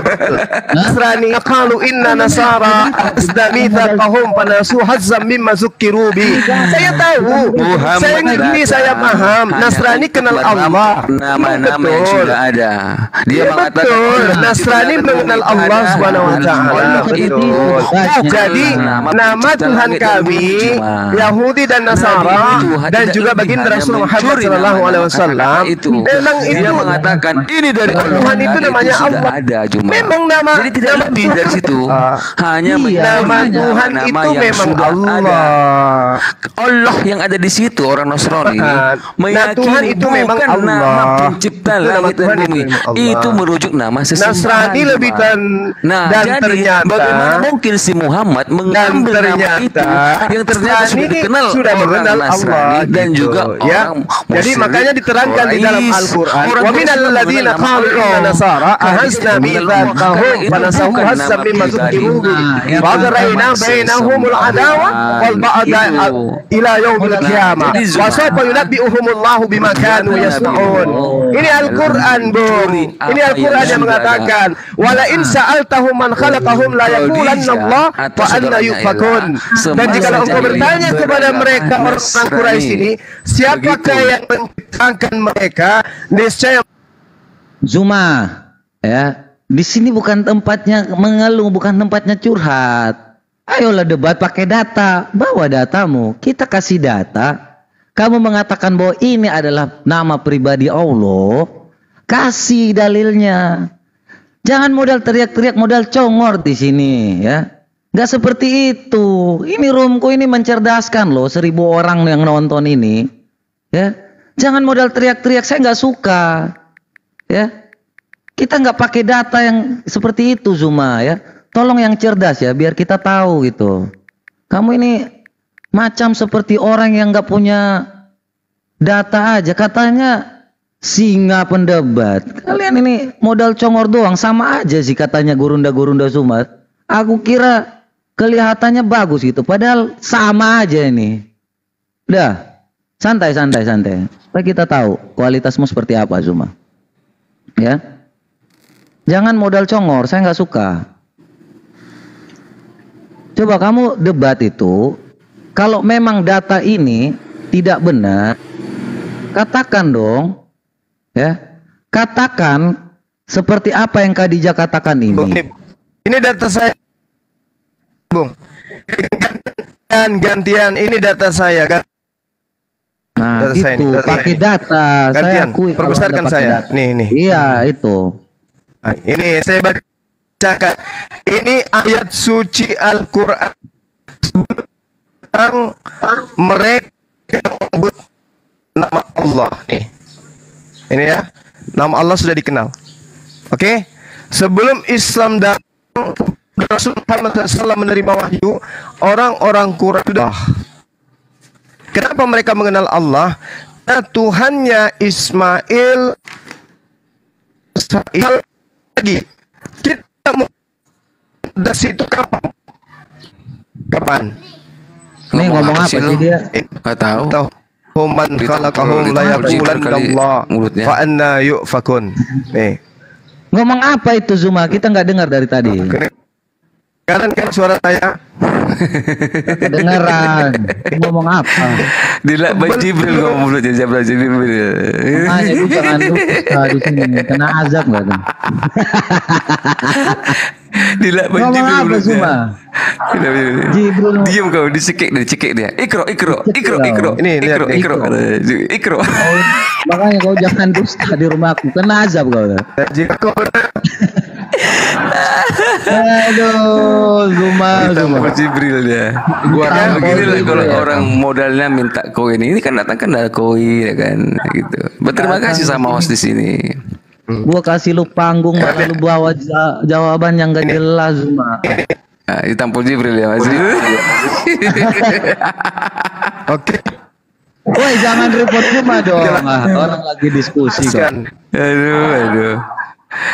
Nasrani qalu inna nasara astamithaqahum fanasu hazzam mimma zukkiru bi. Saya tahu. Saya ngerti, saya paham. Nasrani kenal Allah. Nama-nama yang sudah ada. Dia mengatakan Nasrani mengenal Allah Subhanahu wa taala. Betul. Jadi nama Tuhan kami Yahudi dan Nasara dan juga baginda Rasul Muhammad sallallahu alaihi wasallam memang itu dia mengatakan ini dari Tuhan itu namanya Allah. Ada cuma. Memang nama jadi tidak lebih dari situ. Hanya nama Tuhan itu memang Allah. Allah yang ada di situ orang Nasrani meyakini Tuhan itu memang Allah. Nama pencipta langit dan bumi. Itu merujuk nama sesembahan. Nasrani lebih dan jadi ternyata bagaimana mungkin si Muhammad mengambil nama itu yang ternyata sudah dikenal sudah mengenal Allah dan juga orang jadi makanya diterangkan di dalam Al-Qur'an wa minal ladzina qalu inna nasara ahazna mithaqahum fanasahu hazzam mimma zukiru bihi wa qara'na bainahumul adawa wal ba'da ila yaumil qiyamah wa sawfa yunabbi'uhumullahu bima kanu yasna'un. Ini Al-Qur'an, Bung. Ini Al-Qur'an yang mengatakan wala in sa'altahum man khalaqahum la yaqulanna Allah wa anna yufakun. Dan jika engkau bertanya kepada mereka orang Quraisy ini, siapakah yang menciptakan mereka? Niscaya Zuma, ya, di sini bukan tempatnya mengeluh, bukan tempatnya curhat. Ayolah debat pakai data, bawa datamu, kita kasih data. Kamu mengatakan bahwa ini adalah nama pribadi Allah, kasih dalilnya. Jangan modal teriak-teriak, modal congor di sini, ya. Nggak seperti itu. Ini roomku ini mencerdaskan loh, 1000 orang yang nonton ini, ya. Jangan modal teriak-teriak, saya nggak suka. Ya, kita nggak pakai data yang seperti itu, Zuma ya. Tolong yang cerdas ya, biar kita tahu gitu. Kamu ini macam seperti orang yang nggak punya data aja, katanya singa pendebat. Kalian ini modal congor doang, sama aja sih katanya gurunda-gurunda Zuma. Aku kira kelihatannya bagus gitu, padahal sama aja ini. Udah, santai. Supaya kita tahu kualitasmu seperti apa, Zuma. Ya, jangan modal congor, saya nggak suka. Coba kamu debat itu, kalau memang data ini tidak benar, katakan dong, ya, katakan seperti apa yang Khadijah katakan Bung, ini. ini data saya, Bung. Gantian, ini data saya kan. Nah, Data saya itu ini, data pakai saya. data. Saya Gantian, akui kalau perbesarkan Anda pakai saya. data. Nih. Iya, itu. Nah, ini saya bacakan. Ini ayat suci Al-Quran tentang mereka menyebut nama Allah nih. Ini ya, nama Allah sudah dikenal. Oke, sebelum Islam datang, Rasul Muhammad SAW menerima wahyu, orang-orang Quraisy sudah. Kenapa mereka mengenal Allah? Karena Tuhannya Ismail lagi. Kita mau dari situ kapan? Nih ngomong apa sih dia? Nggak tahu. Man khalaqahum la yaqulanallah mulutnya. fa anna yufakun. Nih. Ngomong apa itu Zuma? Kita nggak dengar dari tadi. Kanan kan suara saya. Kedengaran. Ngomong apa? Dila Baik Jibril ngomong mulutnya Jibril. Makanya itu jangan lupa di sini kena azab nggak tuh? Dila Baik Ngomong Jibril apa mulutnya. Zuma? Jibril. Diam kau, dicekik dia. Ikro. Ini, lihat nih. Ikro. Makanya kau jangan dusta di rumahku, kena azab kau. Jika kau Aduh, Zuma. Baik Jibril dia. Gua Kan tahu begini lah Jibril kalau ya. orang modalnya minta koin ini kan datang kan ada koin ya kan gitu. Berterima kasih sama host di sini. Gua kasih lu panggung, malah lu bawa jawaban yang gak jelas, Zuma. Nah, ditampol Jibril ya Mas. Oke. Woi, jangan repot Zuma dong. Orang lagi diskusi kok. Kan. Aduh.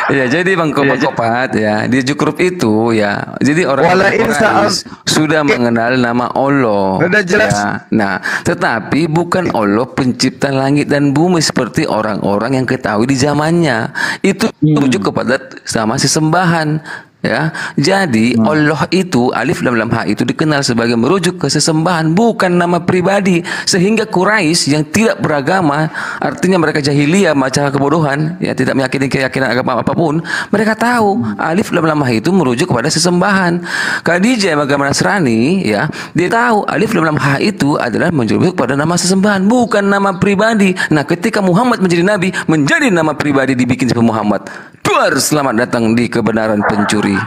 Ya jadi Bang Kopat ya di Jukruf itu ya. Jadi orang Walain Quraisy sudah mengenal nama Allah. Udah jelas. Ya. Nah, tetapi bukan Allah pencipta langit dan bumi seperti orang-orang yang ketahui di zamannya. Itu merujuk kepada sama sesembahan. Ya, jadi Allah itu alif lam lam ha itu dikenal sebagai merujuk ke sesembahan, bukan nama pribadi. Sehingga Quraisy yang tidak beragama, artinya mereka jahiliyah, macam kebodohan, ya tidak meyakini keyakinan agama apapun, mereka tahu alif lam lam ha itu merujuk kepada sesembahan. Khadijah yang agama Nasrani, ya, dia tahu alif lam lam ha itu adalah merujuk kepada nama sesembahan, bukan nama pribadi. Nah, ketika Muhammad menjadi nabi, menjadi nama pribadi dibikin sama Muhammad. Duar, selamat datang di kebenaran pencuri.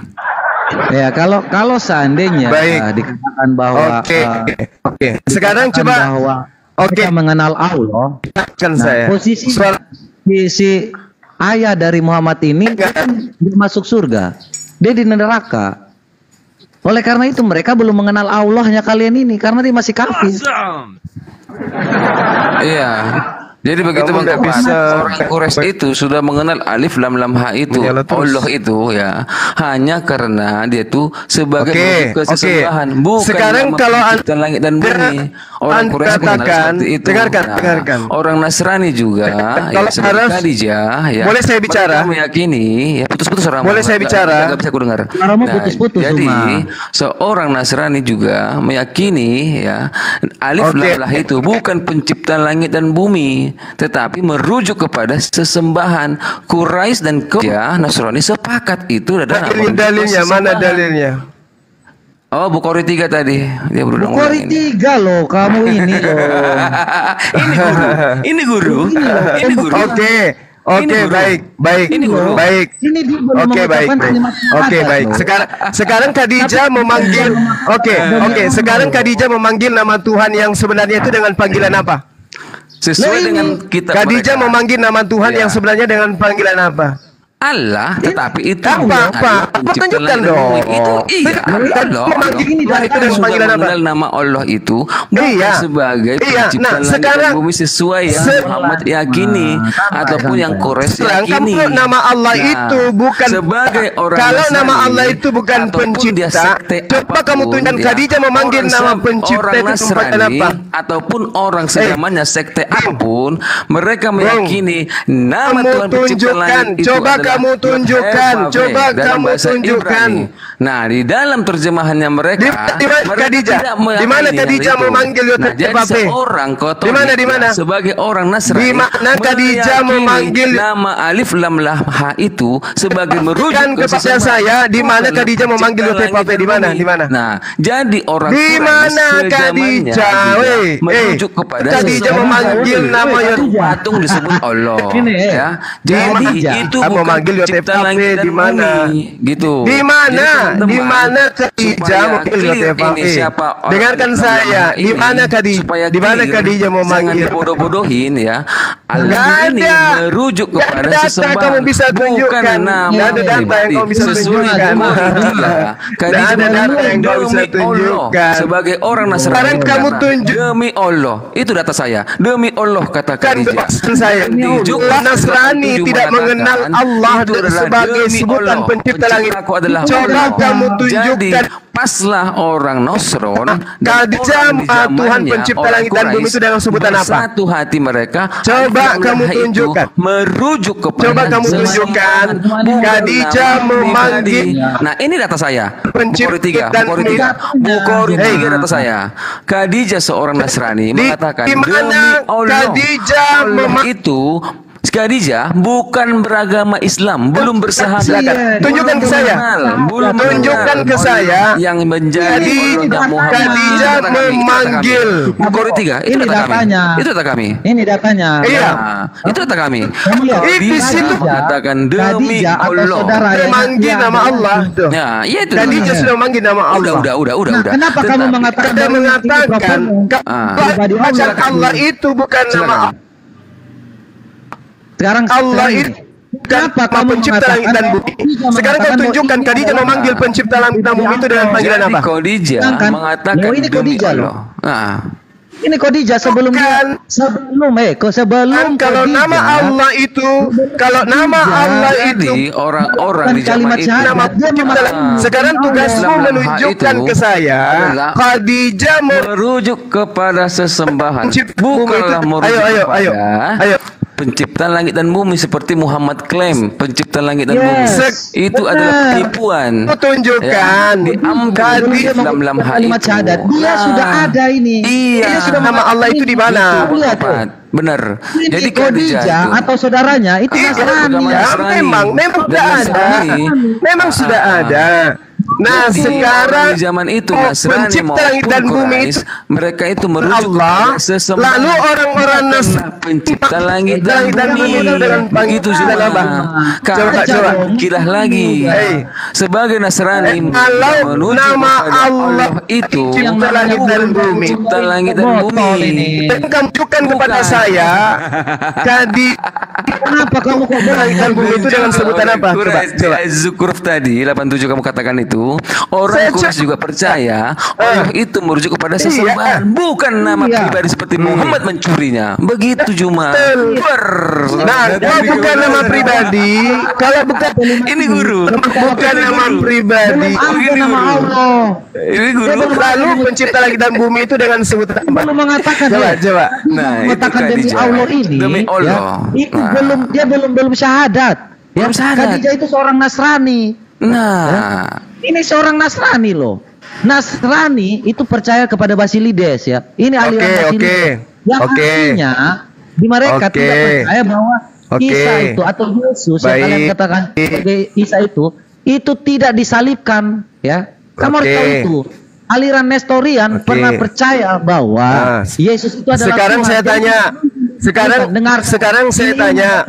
Ya, kalau seandainya Baik. dikatakan bahwa Oke. Sekarang coba bahwa Oke. kita mengenal Allah, kan nah, saya. posisi si ayah dari Muhammad ini kan dia masuk surga, dia di neraka. Oleh karena itu mereka belum mengenal Allahnya kalian ini karena dia masih kafir. Iya. Jadi begitu Kamu Bang nggak Kopat, bisa- orang Quraisy itu sudah mengenal alif lam lam ha itu Menyala terus. Allah itu ya hanya karena dia tuh sebagai Oke, merujuk ke sesembahan, bukan Sekarang nama kalau pencipta langit dan bumi. Orang Quraisy mengenal katakan, seperti itu. dengarkan. Orang Nasrani juga Kalau ya, seperti harus- Khadijah ya. Boleh saya bicara? Mereka meyakini ya putus-putus orang. Boleh saya bicara? Enggak bisa aku dengar. Suaramu putus-putus, Jadi Zuma. seorang Nasrani juga meyakini ya alif Oke. lam lah itu bukan pencipta langit dan bumi, tetapi merujuk kepada sesembahan. Quraisy dan Nasrani sepakat itu adalah nama Dalilnya mana sesembahan. dalilnya? Oh, Bukhari 3 tadi. Dia berulang Bukhari 3 loh, kamu ini loh. Ini guru. Ini guru. Oke. Ini guru. Baik. Ini guru. Baik. Ini dia belum Oke, baik. mengucapkan kalimat Oke, syahadat baik. loh. Sekarang Khadijah memanggil Oke. Sekarang Khadijah memanggil nama Tuhan yang sebenarnya itu dengan panggilan apa? Sesuai dengan kitab Khadijah mereka. memanggil nama Tuhan Iya. yang sebenarnya dengan panggilan apa? Allah, tetapi itu Apa? Tunjukkan dong. Itu iya, Allah. Memanggil ini dari Mereka itu sudah panggilan apa? mengenal nama Allah itu bukan Iya. sebagai Iya. pencipta Nah, langit sekarang- dan bumi sesuai yang Muhammad yakini ataupun yang Quraisy Sekarang yakini. kamu nama Allah Nah, itu bukan sebagai orang kalau Nasrani, nama Allah itu bukan ataupun dia pencipta, sekte coba kamu apapun, tunjukkan ya, Khadijah memanggil orang nama se- pencipta orang itu tempatnya Nasrani apa? ataupun orang sezamannya sekte apapun, mereka meyakini nama Kamu Tuhan pencipta tunjukkan, langit itu coba adalah kamu tunjukkan, Yahweh coba dalam kamu bahasa tunjukkan. Ibrani. Nah, di dalam terjemahannya mereka, Di mana mereka Khadijah? tidak Di mana meyakini Khadijah hal itu. memanggil Nah, Yosef jadi Pape? seorang Katolik Di mana, di mana? sebagai orang Nasrani, Di mana Khadijah meyakini memanggil- nama Alif Lam Lam Ha itu sebagai merujuk Kan ke kepada sesembahan saya, di mana Tuhan Khadijah memanggil pencipta Yosef langit Pape? dan Di mana? bumi. Di mana? Nah, jadi orang Di Quraisy mana sezamannya Khadijah? juga merujuk kepada Khadijah sesembahan memanggil nama Yosef. patung disebut Allah. Ini, Ya, Di jadi mana? itu Ah, bukan memanggil Yosef pencipta Pape, langit dan di mana? bumi, gitu. Di mana? Jadi, Di teman-teman, mana Khadijah supaya memanggil clear Yosef Pape? ini siapa orang Dengarkan yang saya. ini, Di mana Khadijah? supaya Di mana clear, Khadijah memanggil? Jangan dibodoh-bodohin ya. Allah Nggak ini ada. merujuk Nggak kepada ada data sesembahan. kamu bisa tunjukkan. Bukan nama Nggak ada data yang pribadi. kamu bisa Sesuai tunjukkan. dengan Khadijah. Nggak Khadijah ada data menyebut yang kamu bisa demi Allah. tunjukkan. Sebagai orang Nasrani Sekarang kamu berkata, tunjuk. demi Allah. Itu data saya. Demi Allah kata Kan Khadijah. pesan saya. Ditunjukkan Nasrani ketujuh tidak mengatakan, mengenal Allah itu adalah sebagai demi sebutan Allah. pencipta langit. Penciptaku adalah Coba Allah. kamu Jadi tunjukkan. paslah orang Nosron dan Khadijah, orang di Tuhan zamannya, pencipta orang langit dan bumi Quraisy, itu dengan sebutan apa? bersatu hati mereka. Coba Alif Lam kamu Lam itu tunjukkan. merujuk kepada Coba kamu sesembahan tunjukkan. bukan Khadijah nama memanggil pribadi. Nah, ini data saya. Pencipta Bukhari 3, dan Bukhari 3. Bukhari Hey. 3 data saya. Khadijah seorang Nasrani mengatakan di mana demi Allah. Khadijah Allah itu Khadijah bukan beragama Islam, belum bersahadat. Silakan. Tunjukkan ke saya. Belum Tunjukkan mengenal ke saya. yang menjadi Khadijah Muhammad. Khadijah Itu data kami, memanggil. Bukhari 3, itu Ini data kami. datanya. Itu data kami. Ini datanya. Iya. Nah, itu data kami. Kamu lihat, Di situ mengatakan demi Khadijah atau Allah. saudara yang Memanggil yang- nama Allah. Tuh. Ya, iya itu. Khadijah sudah memanggil nama Allah. Udah. Nah, kenapa kamu Tetapi- mengatakan Anda bahwa ini mengatakan Ah. pribadi Allah? bacaan Allah itu bukan nama Silakan. Sekarang Allah ini. itu bukan Kenapa nama kamu pencipta langit dan mengatakan bumi. Khadijah Sekarang kau mengatakan tunjukkan bahwa ini Khadijah adalah- memanggil pencipta langit dan bumi itu dengan panggilan Jadi apa? Khadijah Sedangkan, mengatakan loh, ini demi Khadijah loh. Allah. Nah, Ini Khadijah sebelum Bukan. sebelum Kalau Khadijah, nama Allah itu, kalau nama Allah itu jadi orang-orang bukan di zaman kalimat itu syahadat. nama Dia pencipta mengatakan- langit. Sekarang tugasmu Islam menunjukkan itu ke saya adalah Khadijah merujuk kepada sesembahan, Pencipta bumi bukanlah itu. merujuk Ayo. kepada pencipta langit dan bumi seperti Muhammad klaim pencipta langit dan bumi. Yes, Itu benar. adalah penipuan. tunjukkan Ya, diambil Khadijah Islam dalam hal kalimat itu. syahadat. Dia Nah, sudah ada ini. Iya. Dia sudah nama Allah itu di mana? Itu Lihat, tepat. Benar. Ini Jadi Khadijah itu atau saudaranya itu Iya, Nasrani. agama Ya, Nasrani. memang Dan sudah ada. Nasrani. Memang sudah ada. Nah, Jadi, sekarang orang di zaman itu oh, Nasrani pencipta langit dan maupun bumi Quraisy, itu mereka itu merujuk Allah. kepada sesembahan. Lalu orang-orang Bukanlah Nasrani pencipta langit dan bumi itu dengan begitu panggilan juga. apa? Coba Coba. kilah lagi. Hei. Sebagai Nasrani Kalau menuju nama kepada Allah itu pencipta langit dan bumi. pencipta langit dan Botol bumi. ini. Dan kamu tunjukkan kepada Bukan. saya Kenapa kamu kok langit dan bumi itu dengan sebutan apa? Coba. Zukruf tadi 87 kamu katakan itu orang Saya Quraisy juga percaya Allah itu merujuk kepada Iya. sesembahan bukan nama Iya. pribadi seperti Muhammad mencurinya begitu cuma Nah, kalau bukan nama pribadi, kalau bukan ini guru bukan nama pribadi, ada nama Allah. ini guru lalu pencipta langit dan bumi itu dengan sebutan apa? Belum mengatakan Coba, ya. coba. Nah, itu Mengatakan demi Khadijah. Allah ini Demi Allah. ya, itu Nah. belum syahadat. Belum syahadat. Khadijah itu seorang Nasrani. nah Ini seorang Nasrani loh. Nasrani itu percaya kepada Basilides ya. Ini aliran Oke, Basilides. Yang oke. artinya di mereka Oke. tidak percaya bahwa Oke. Isa itu atau Yesus yang Baik. kalian katakan sebagai Isa itu tidak disalibkan ya. Kamu harus Oke. tahu itu. Aliran Nestorian Oke. pernah percaya bahwa Nah, Yesus itu adalah sekarang Tuhan. saya Jadi, tanya, Sekarang saya tanya.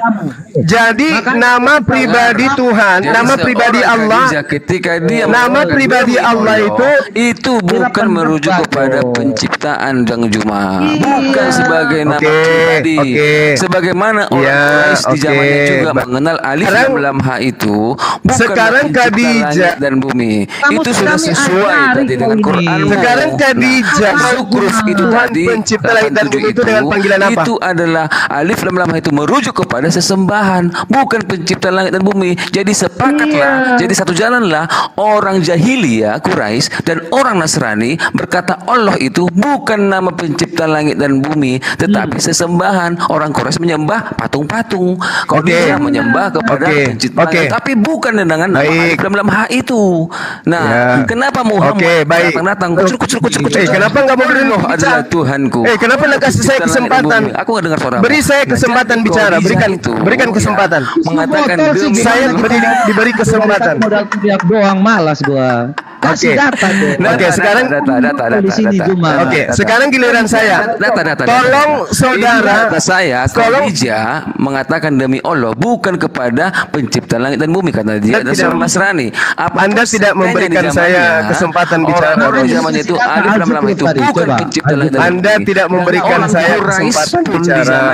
Jadi nama pribadi Tuhan, Jadi nama pribadi seorang Allah, Khadijah ketika dia nama melakukan pribadi demi Allah itu bukan merujuk kepada penciptaan dan Jumat, bukan sebagai nama pribadi. Sebagaimana orang Quraisy di zamannya juga mengenal alif lam lam ha itu bukan sekarang pencipta Khadijah langit dan bumi. Itu sudah sesuai tadi dengan Quran. Sekarang Khadijah Zukruf itu Tuhan tadi pencipta langit dan 87 bumi itu dengan panggilan apa? Itu adalah alif lam lam ha itu merujuk kepada sesembahan, bukan pencipta langit dan bumi. Jadi sepakatlah, jadi satu jalanlah orang jahiliyah Quraisy dan orang Nasrani berkata Allah itu bukan nama pencipta langit dan bumi, tetapi sesembahan. Orang Quraisy menyembah patung-patung, kalau dia menyembah kepada pencipta langit, tapi bukan dengan nama alif lam lam ha itu. Nah, kenapa Muhammad datang kucur. Kenapa nggak mau beri Allah adalah Tuhanku. Kenapa nggak kasih saya kesempatan? Aku nggak dengar suara. Beri saya kesempatan bicara. Berikan kesempatan. Mengatakan saya diberi kesempatan. Modal teriak doang, malas gua. Kasih data deh. Sekarang data di sini cuma. Sekarang giliran saya. Data. Tolong saudara. Saya Khadijah mengatakan demi Allah bukan kepada pencipta langit dan bumi karena dia adalah seorang Nasrani. Anda tidak memberikan saya kesempatan bicara. Orang zamannya itu alif lam lam itu bukan pencipta langit dan bumi. Anda tidak memberikan saya kesempatan bicara.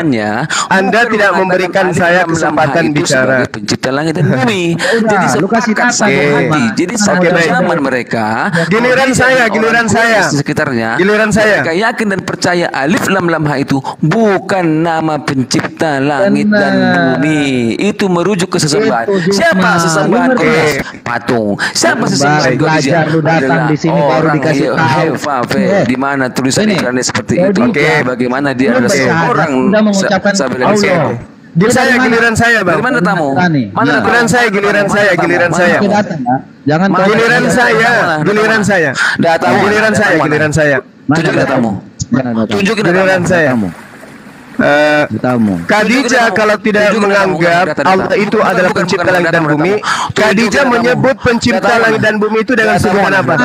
Anda tidak memberikan saya kesempatan bicara. Pencipta langit dan bumi. Jadi sepakat satu hati. Jadi satu zaman mereka. Giliran saya. Sekitarnya. Giliran saya. Mereka yakin dan percaya alif lam lam ha itu bukan nama pencipta langit dan bumi. Itu merujuk ke sesembahan. Siapa sesembahan Quraisy? Patung. Siapa sesembahan Khadijah? Lu datang di sini baru dikasih tahu. Di mana tulisan iklannya seperti itu? Bagaimana dia adalah seorang sahabat Allah. Giliran saya, Bang. Dari mana tamu? Giliran saya. Jangan Giliran saya. Giliran saya. Tunjukin datamu. Tunjukin Giliran saya. Khadijah kalau tidak menganggap Allah itu adalah pencipta langit dan bumi, Khadijah menyebut pencipta langit dan bumi itu dengan sebutan apa?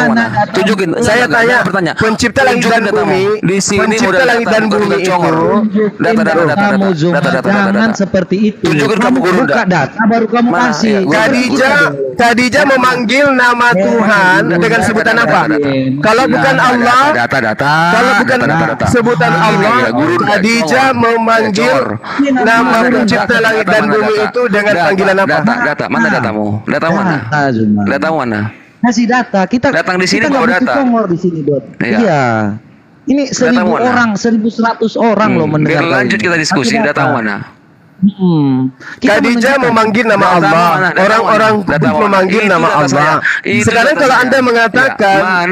Tunjukin. Saya tanya, pencipta langit dan bumi, pencipta langit dan bumi itu jangan seperti itu. Tunjukin kamu buka data baru kamu kasih. Khadijah memanggil nama Tuhan dengan sebutan apa? Kalau bukan Allah, kalau bukan sebutan Allah, Khadijah memanggil nama pencipta langit dan bumi itu dengan panggilan apa? Data. Mana datamu? Data mana? Data mana? Kasih data. Kita datang di sini kita bawa data. Di sini, Dot. Iya. Iya. Ini 1000 orang, 1100 orang loh mendengar. Biar lanjut kita diskusi. Data mana? Khadijah memanggil nama Allah. Orang-orang kudus memanggil nama Allah. Sekarang kalau Anda mengatakan,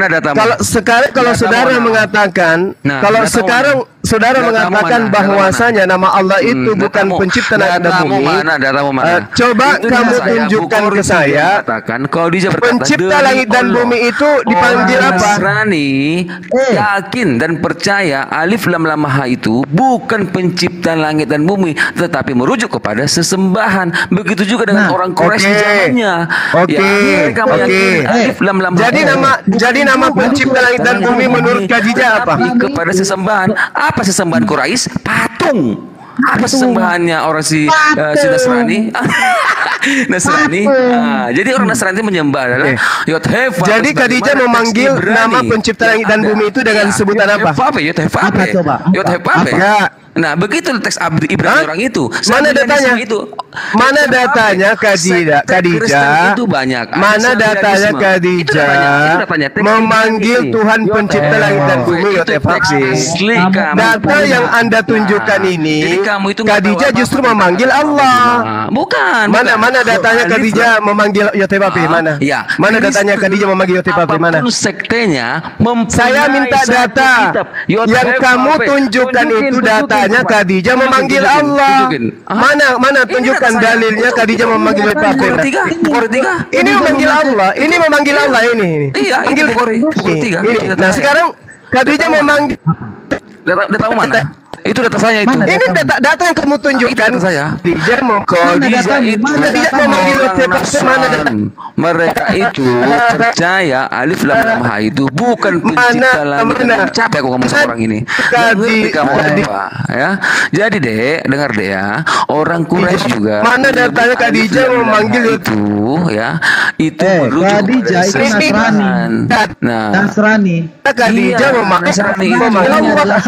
kalau saudara mengatakan, saudara mengatakan bahwasanya nama Allah itu bukan pencipta langit dan bumi. Coba kamu tunjukkan ke saya pencipta langit dan bumi itu dipanggil apa? Nasrani yakin dan percaya alif lam lam ha itu bukan pencipta langit dan bumi, tetapi merujuk kepada sesembahan. Begitu juga dengan orang Quraisy di zamannya. Alif lam lam ha. Jadi nama pencipta langit dan bumi menurut Khadijah apa? Kepada sesembahan. Apa sesembahan Quraisy? Patung. Apa sesembahannya orang si Nasrani? Jadi orang Nasrani menyembah adalah Yothefa. Jadi Khadijah memanggil nama pencipta langit dan bumi itu dengan sebutan apa? Yothefa. Nah, begitu teks Ibrani orang itu. Mana datanya? Mana datanya Khadijah? Itu banyak. Mana datanya Khadijah memanggil Tuhan pencipta langit dan bumi Yothefa? Data yang Anda tunjukkan ini, Khadijah justru memanggil Allah. Bukan. Mana datanya Khadijah memanggil Yothefa? Mana? Mana datanya Khadijah memanggil Yothefa? Mana? Sektenya saya minta data. Yang kamu tunjukkan itu datanya Khadijah memanggil Allah. Mana tunjukkan dalilnya Khadijah memanggil Yothefa? Ini memanggil Allah. Ini memanggil Allah ini. Iya, Nah, sekarang Khadijah memanggil. Data mana? Itu data saya itu. Mana Ini data yang kamu tunjukkan. Itu data saya. Khadijah mau Khadijah itu Khadijah mau manggil orang Yotefafe, mana data? Nasran. Mereka itu percaya alif lam lam ha itu bukan pencipta langit dan bumi. Capek aku ngomong sama orang ini. Ngerti kamu apa ya? Jadi dek, dengar deh ya. Orang Quraisy juga. Mana datanya Khadijah mau manggil itu ya? Itu merujuk Khadijah kepada itu Nasrani. sesembahan. Nah, Nasrani. Khadijah iya, mau manggil Nasrani. Allah.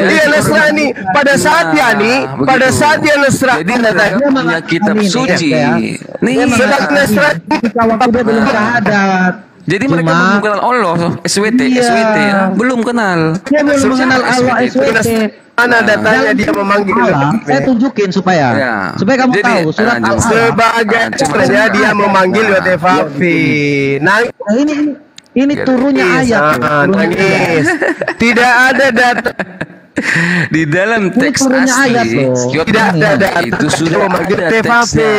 Iya Nasrani. Pada saat Nah, Yani, begitu. pada saat dia Nasrani, Jadi mereka punya kitab Ini, suci. ya. Nih, sedang Nasrani. Waktu dia belum syahadat. jadi mereka Cuma- belum kenal Allah, SWT, Iya. SWT ya. Belum kenal. Dia belum mengenal Allah SWT. SWT. Mana datanya dia memanggil Allah, saya tunjukin supaya Ya. supaya kamu Jadi, tahu surat lanjut. Al-Alaq. sebagai sebenarnya dia memanggil Yotefafe. Nah, Nah, ini turunnya ayat. Turunnya ayat. nangis. Tidak ada data. Di dalam Ini teks turunnya ayat asli loh. Yop, Tidak ada data. itu sudah Memanggil ada Yotefafe. teksnya.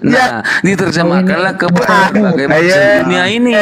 Ya. Nah, diterjemahkanlah ke berbagai macam Ayo. dunia ini.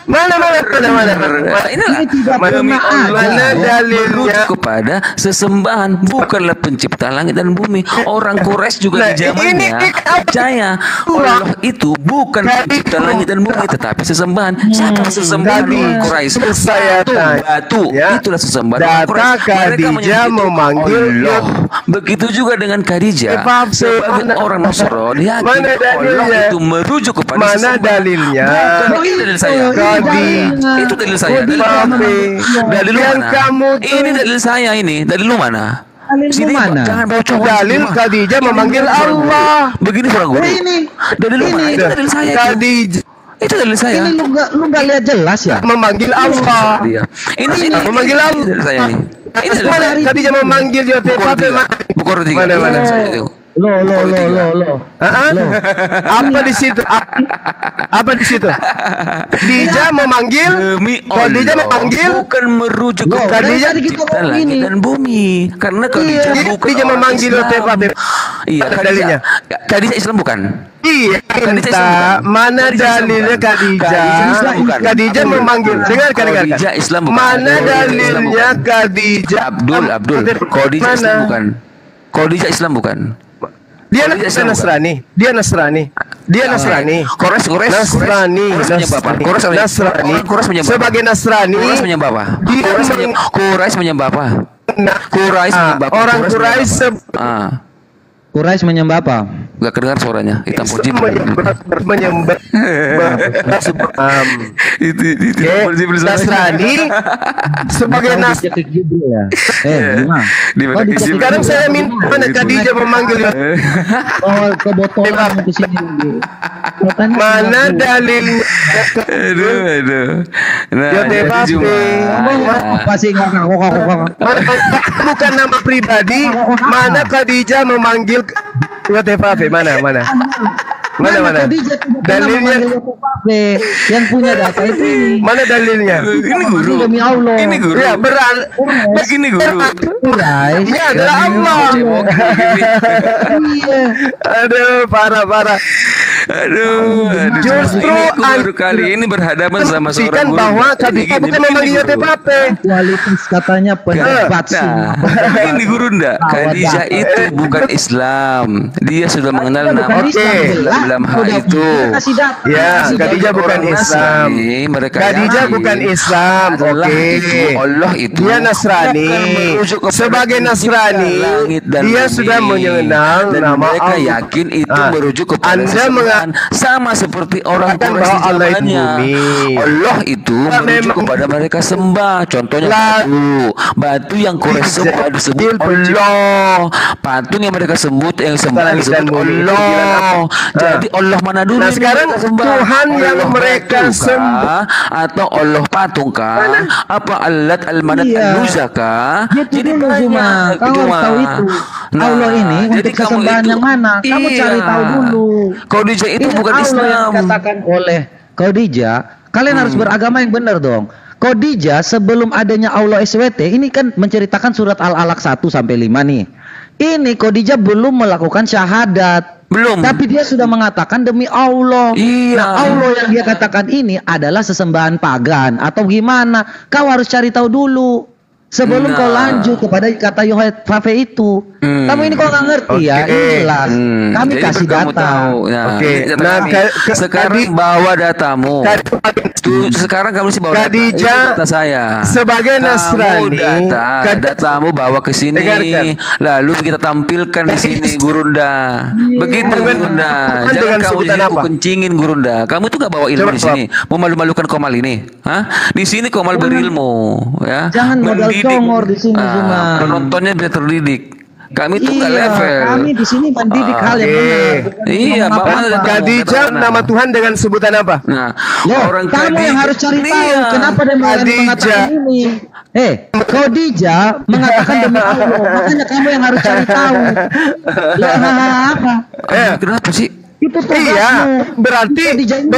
Mana. Nah, inilah Ini tidak demi pernah Allah ada. Mana dalilnya? merujuk kepada sesembahan, bukanlah pencipta langit dan bumi. Orang Quraisy juga Nah, di zamannya ini percaya Allah itu bukan pencipta langit dan bumi, tetapi sesembahan. Siapa sesembahan Tadi orang Quraisy? saya tanya, Batu. ya. Itulah sesembahan Data orang Quraisy. Mereka Khadijah menyebut itu memanggil Allah. Begitu juga dengan Khadijah. Yotefafe. Sebagai Mana- orang Nasrani yakin Mana dalilnya? Allah itu merujuk kepada Mana sesembahan. dalilnya? Bukan, ini dalil saya. Khadijah. Itu dalil saya. Yotefafe. Dalil lu Yang mana? kamu tuh- Ini dalil saya ini. Dalil lu mana? Dalil lu Sini, mana? Jangan bocor. Dalil Khadijah memanggil Allah. Begini para guru. Ini. Dalil lu mana? Itu dalil saya. Itu. Khadijah Itu dalil saya. Ini lu nggak lihat jelas ya? memanggil Allah. Iya. Ini Memanggil Allah. dalil saya ini. Ini dalil Mana saya. Khadijah memanggil Yotefafe? Bukor tiga. Mana, mana? Dalil saya itu. Lo. Apa di situ? Apa di situ? Khadijah memanggil. Demi Khadijah Allah, memanggil. bukan merujuk Loh, kepada dari tadi kita pencipta ngomong langit ini. dan bumi. Karena Khadijah Iya, bukan Khadijah orang memanggil Islam. Yotefafe. Iya, Ada Khadijah. dalilnya? Khadijah Islam bukan? Iya, Khadijah Islam entah bukan? mana Khadijah Islam dalilnya bukan? Khadijah. Khadijah Islam bukan? Khadijah memanggil. Dengarkan. Khadijah Islam bukan? Mana Khadijah Islam dalilnya bukan? Khadijah? Abdul. Khadijah Islam Mana? bukan? Khadijah Islam bukan? Dia Khadijah Islam Nasrani. Dia Nasrani. Dia Nasrani. Kores. Nasrani. Kores menyembah apa? Kores Nasrani. Orang Kores menyembah apa? Sebagai Nasrani. Kores menyembah apa? Dia Kores menyembah apa? Quraisy menyembah apa? orang Quraisy Quraisy menyembah apa? Quraisy menyembah apa? Gak kedengar suaranya. Hitam putih. menyembah Itu Nasrani sebagai Kau Nas. dicekik juga ya. Gimana? Di mana Kau dicekik kecil. Sekarang saya minta mana Khadijah memanggil Oh, kebotolan ke sini. Katanya mana dalilnya? Aduh. Nah, Yotefafe. jadi cuma apa sih ngokok? Bukan nama pribadi. Mana Khadijah memanggil Yotefafe? Mana? Khadijah tidak pernah Dalilnya memanggil Yotefafe. Yang punya data itu ini. mana dalilnya? ini guru. Demi Allah. Ini guru. Ya beran. Begini guru. Quraisy. Ini adalah Allah. Iya. Aduh, parah. Aduh. Justru ini baru kali ini berhadapan sama seorang Buktikan guru. bahwa Khadijah bukan memanggil Yotefafe. Kualitas katanya pendapat Nah, ini guru ndak? Khadijah itu bukan Islam. Dia sudah mengenal nama dalam hal itu. Ya, Khadijah bukan Islam. Mereka Khadijah yakin bukan Islam. adalah Oke. itu, Allah itu Dia Nasrani. bukan merujuk kepada Sebagai pencipta Nasrani, langit dan dia bumi. sudah mengenal Dan nama mereka Allah. yakin itu Ah, merujuk kepada Anda sesembahan. Sama seperti orang Mengatakan Quraisy bahwa Allah itu zamannya. bumi. Allah itu Nah, merujuk memang- kepada mereka sembah. Contohnya Lah. batu yang Quraisy sembah disebut Bil- Allah. Patung yang mereka sembah Langit disebut dan bumi. Allah. Jadi Allah mana dulu Nah, yang sekarang mereka sembah? Tuhan yang Allah mereka batu kah? sembah. Atau Allah patung kah? Apa Allat Al-Manat Iya. Al-Luza kah? Itu dulu Juma. Kau harus tahu itu. Nah, Allah ini jadi untuk kamu kesembahan itu- yang mana? Kamu Iya. cari tahu dulu. Khadijah itu Ini bukan Allah Islam. yang dikatakan oleh Khadijah. Kalian harus beragama yang benar dong. Khadijah sebelum adanya Allah SWT ini kan menceritakan surat Al-Alaq 1 sampai 5 nih. Ini Khadijah belum melakukan syahadat. Belum. Tapi dia sudah mengatakan demi Allah. Iya. Nah, Allah yang dia katakan ini adalah sesembahan pagan atau gimana? Kau harus cari tahu dulu. Sebelum kau lanjut kepada kata Yohafe itu, kamu ini kok nggak ngerti ya? Ini jelas. Kami Jadi kasih kamu data. tahu. Nah, Oke. data Nah, kami. Sekarang bawa datamu. Sekarang kamu sih bawa data. Khadijah Itu data saya. sebagai Kamu Nasrani, datamu bawa ke sini. Dengarkan. Lalu kita tampilkan di sini Gurunda. Begitu Gurunda. Jangan dengan kamu di sebutan sini apa? ku kencingin Gurunda. Kamu tuh gak bawa ilmu Coba, di sini. Mau malu-malukan Komal ini? Hah? Di sini Komal berilmu, ya. Jangan modal Mendidik. congor di sini cuma. Penontonnya bisa terdidik. Kami tuh gak Iya, level. kami di sini mendidik hal yang Oke. benar. Iya, Ngomong Bapak apa-apa. Khadijah nama Tuhan dengan sebutan apa? Nah, Loh, orang kamu yang Khadijah- harus cari tahu Iya. kenapa dia Khadijah. mengatakan ini. Khadijah mengatakan demi Allah, makanya kamu yang harus cari tahu. Lah apa? Kenapa sih? Itu tugasmu. Iya, berarti Khadijah ini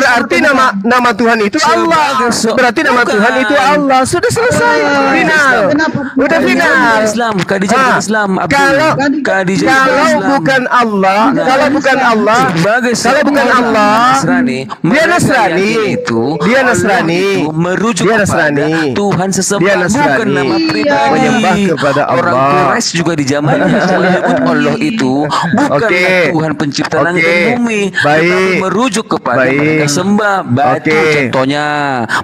nama Tuhan itu Allah. Berarti nama Bukan. Tuhan itu Allah. Sudah selesai. Final. Kenapa? Udah final. Islam, Khadijah Ah, bukan Islam. Abdul. Kalau Khadijah kalau bukan Islam. bukan Allah, Nah, kalau bukan Allah, sebagai kalau bukan seorang Allah, Nasrani, dia mereka Nasrani. yakin itu Dia Allah Nasrani. itu merujuk Dia kepada Nasrani. Tuhan sesembah, Dia bukan Nasrani. nama Iya. pribadi. Menyembah kepada Orang Allah. Quraisy juga di zamannya menyebut Allah itu bukanlah Oke. Tuhan pencipta Oke. langit dan bumi, Baik. tetapi merujuk kepada Baik. mereka sembah batu Oke. contohnya,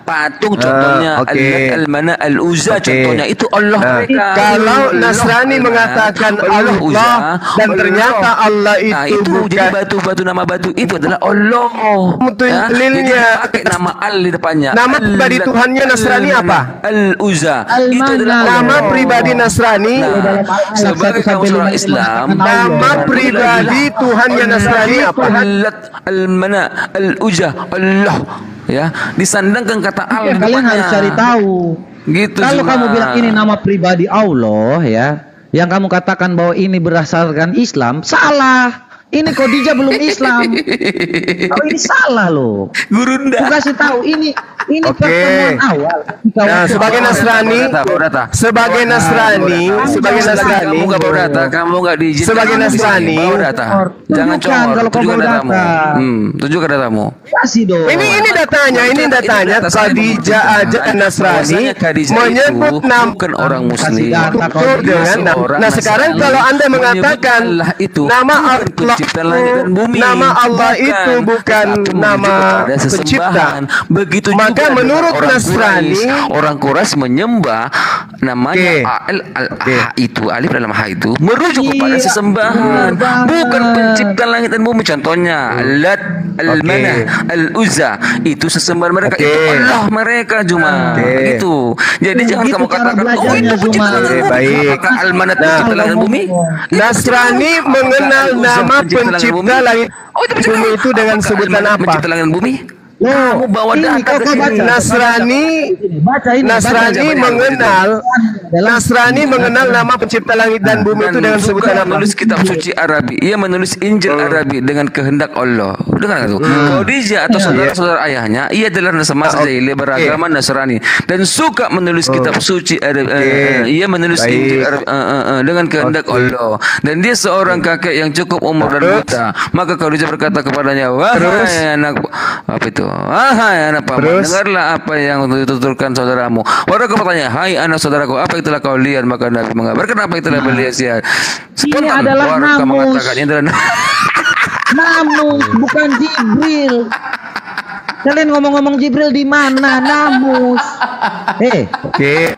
patung contohnya, Oke. Al-Lat, Al-Mana, Al-Uzza Oke. contohnya itu Allah Nah, mereka. kalau Allah Nasrani Al-Mana, mengatakan Allah Uzza, Allah dan Allah. ternyata Allah Nah, itu jadi bukan batu-batu nama batu itu adalah Allah. Betul, Ya, lilnya. jadi pakai nama Al di depannya. Nama pribadi Al-Lat, Tuhannya Nasrani apa? Al-Uzza. Al-Mana. Itu adalah nama Allah. pribadi Nasrani. Nah, sebagai kamu seorang Islam, Nama pribadi Tuhannya Nasrani apa? Al-Lat, Al-Mana, Al-Uzza, Allah. Ya, disandangkan kata Al Ya, di kalian depannya. harus cari tahu. Gitu Kalau cuma. kamu bilang ini nama pribadi Allah ya, yang kamu katakan bahwa ini berdasarkan Islam, salah. Ini Khadijah belum Islam. Oh, ini salah loh. Gurunda. Aku kasih tahu ini Oke. pertemuan awal. Nah, sebagai Nasrani, sebagai Nasrani, sebagai Nasrani, Kamu nggak bawa data, kamu nggak diizinkan. Sebagai Kamu di sini, Nasrani. bawa data. Jangan Tunjukkan congor. kalau kamu Tunjukkan bawa datamu. data. Tunjukkan datamu. Kasih dong. ini datanya, ini datanya. data saya Khadijah aja membuktikan Nasrani bahwasanya Khadijah menyebut itu nama bukan orang Muslim. Kasih data kau. Betul dengan Seorang nah sekarang Nasrani kalau Anda menyebut mengatakan Allah itu nama bukan Allah pencipta langit dan bumi. nama Allah itu bukan Tetapi merujuk nama kepada pencipta. sesembahan. Begitu Maka juga dengan menurut orang Nasrani, orang Quraisy menyembah namanya Oke. Al-Ha itu alif dalam ha itu merujuk kepada Iya, sesembahan, benar banget. bukan pencipta langit dan bumi. Contohnya Lat, Al-Mana, Al-Uzza itu sesembahan mereka, Oke. itu Allah mereka cuma Oke. gitu. Jadi jangan Gitu kamu cara katakan belajarnya, itu pencipta Zuma. langit dan Oke, bumi. baik. Apakah Al-Mana itu pencipta langit dan bumi? Nasrani mengenal nama pencipta langit bumi itu dengan sebutan apa? Pencipta langit dan bumi? Loh, Kamu bawa ini data kau ke sini. baca. Nasrani Baca ini. Nasrani baca, baca. mengenal Nasrani mengenal nama pencipta langit dan bumi itu dengan sebutan apa? menulis kitab suci Arabi. Ia menulis Injil Arabi dengan kehendak Allah. Dengar nggak tuh? Khadijah atau saudara-saudara ayahnya, ia adalah semasa jahiliyah beragama Nasrani dan suka menulis kitab suci Arabi. Ia menulis Baik. Injil Arabi dengan kehendak Allah. Dan dia seorang kakek yang cukup umur dan buta. Maka Khadijah berkata kepadanya, wahai anak apa itu? Wahai anak paman, Terus? dengarlah apa yang dituturkan saudaramu. Orang bertanya, hai anak saudaraku, apa itulah kau lihat? Maka Nabi mengabarkan apa itulah beliau lihat. Spontan adalah warga namus. mengatakan ini adalah Namus bukan Jibril. Kalian ngomong-ngomong Jibril di mana? Namus. Oke.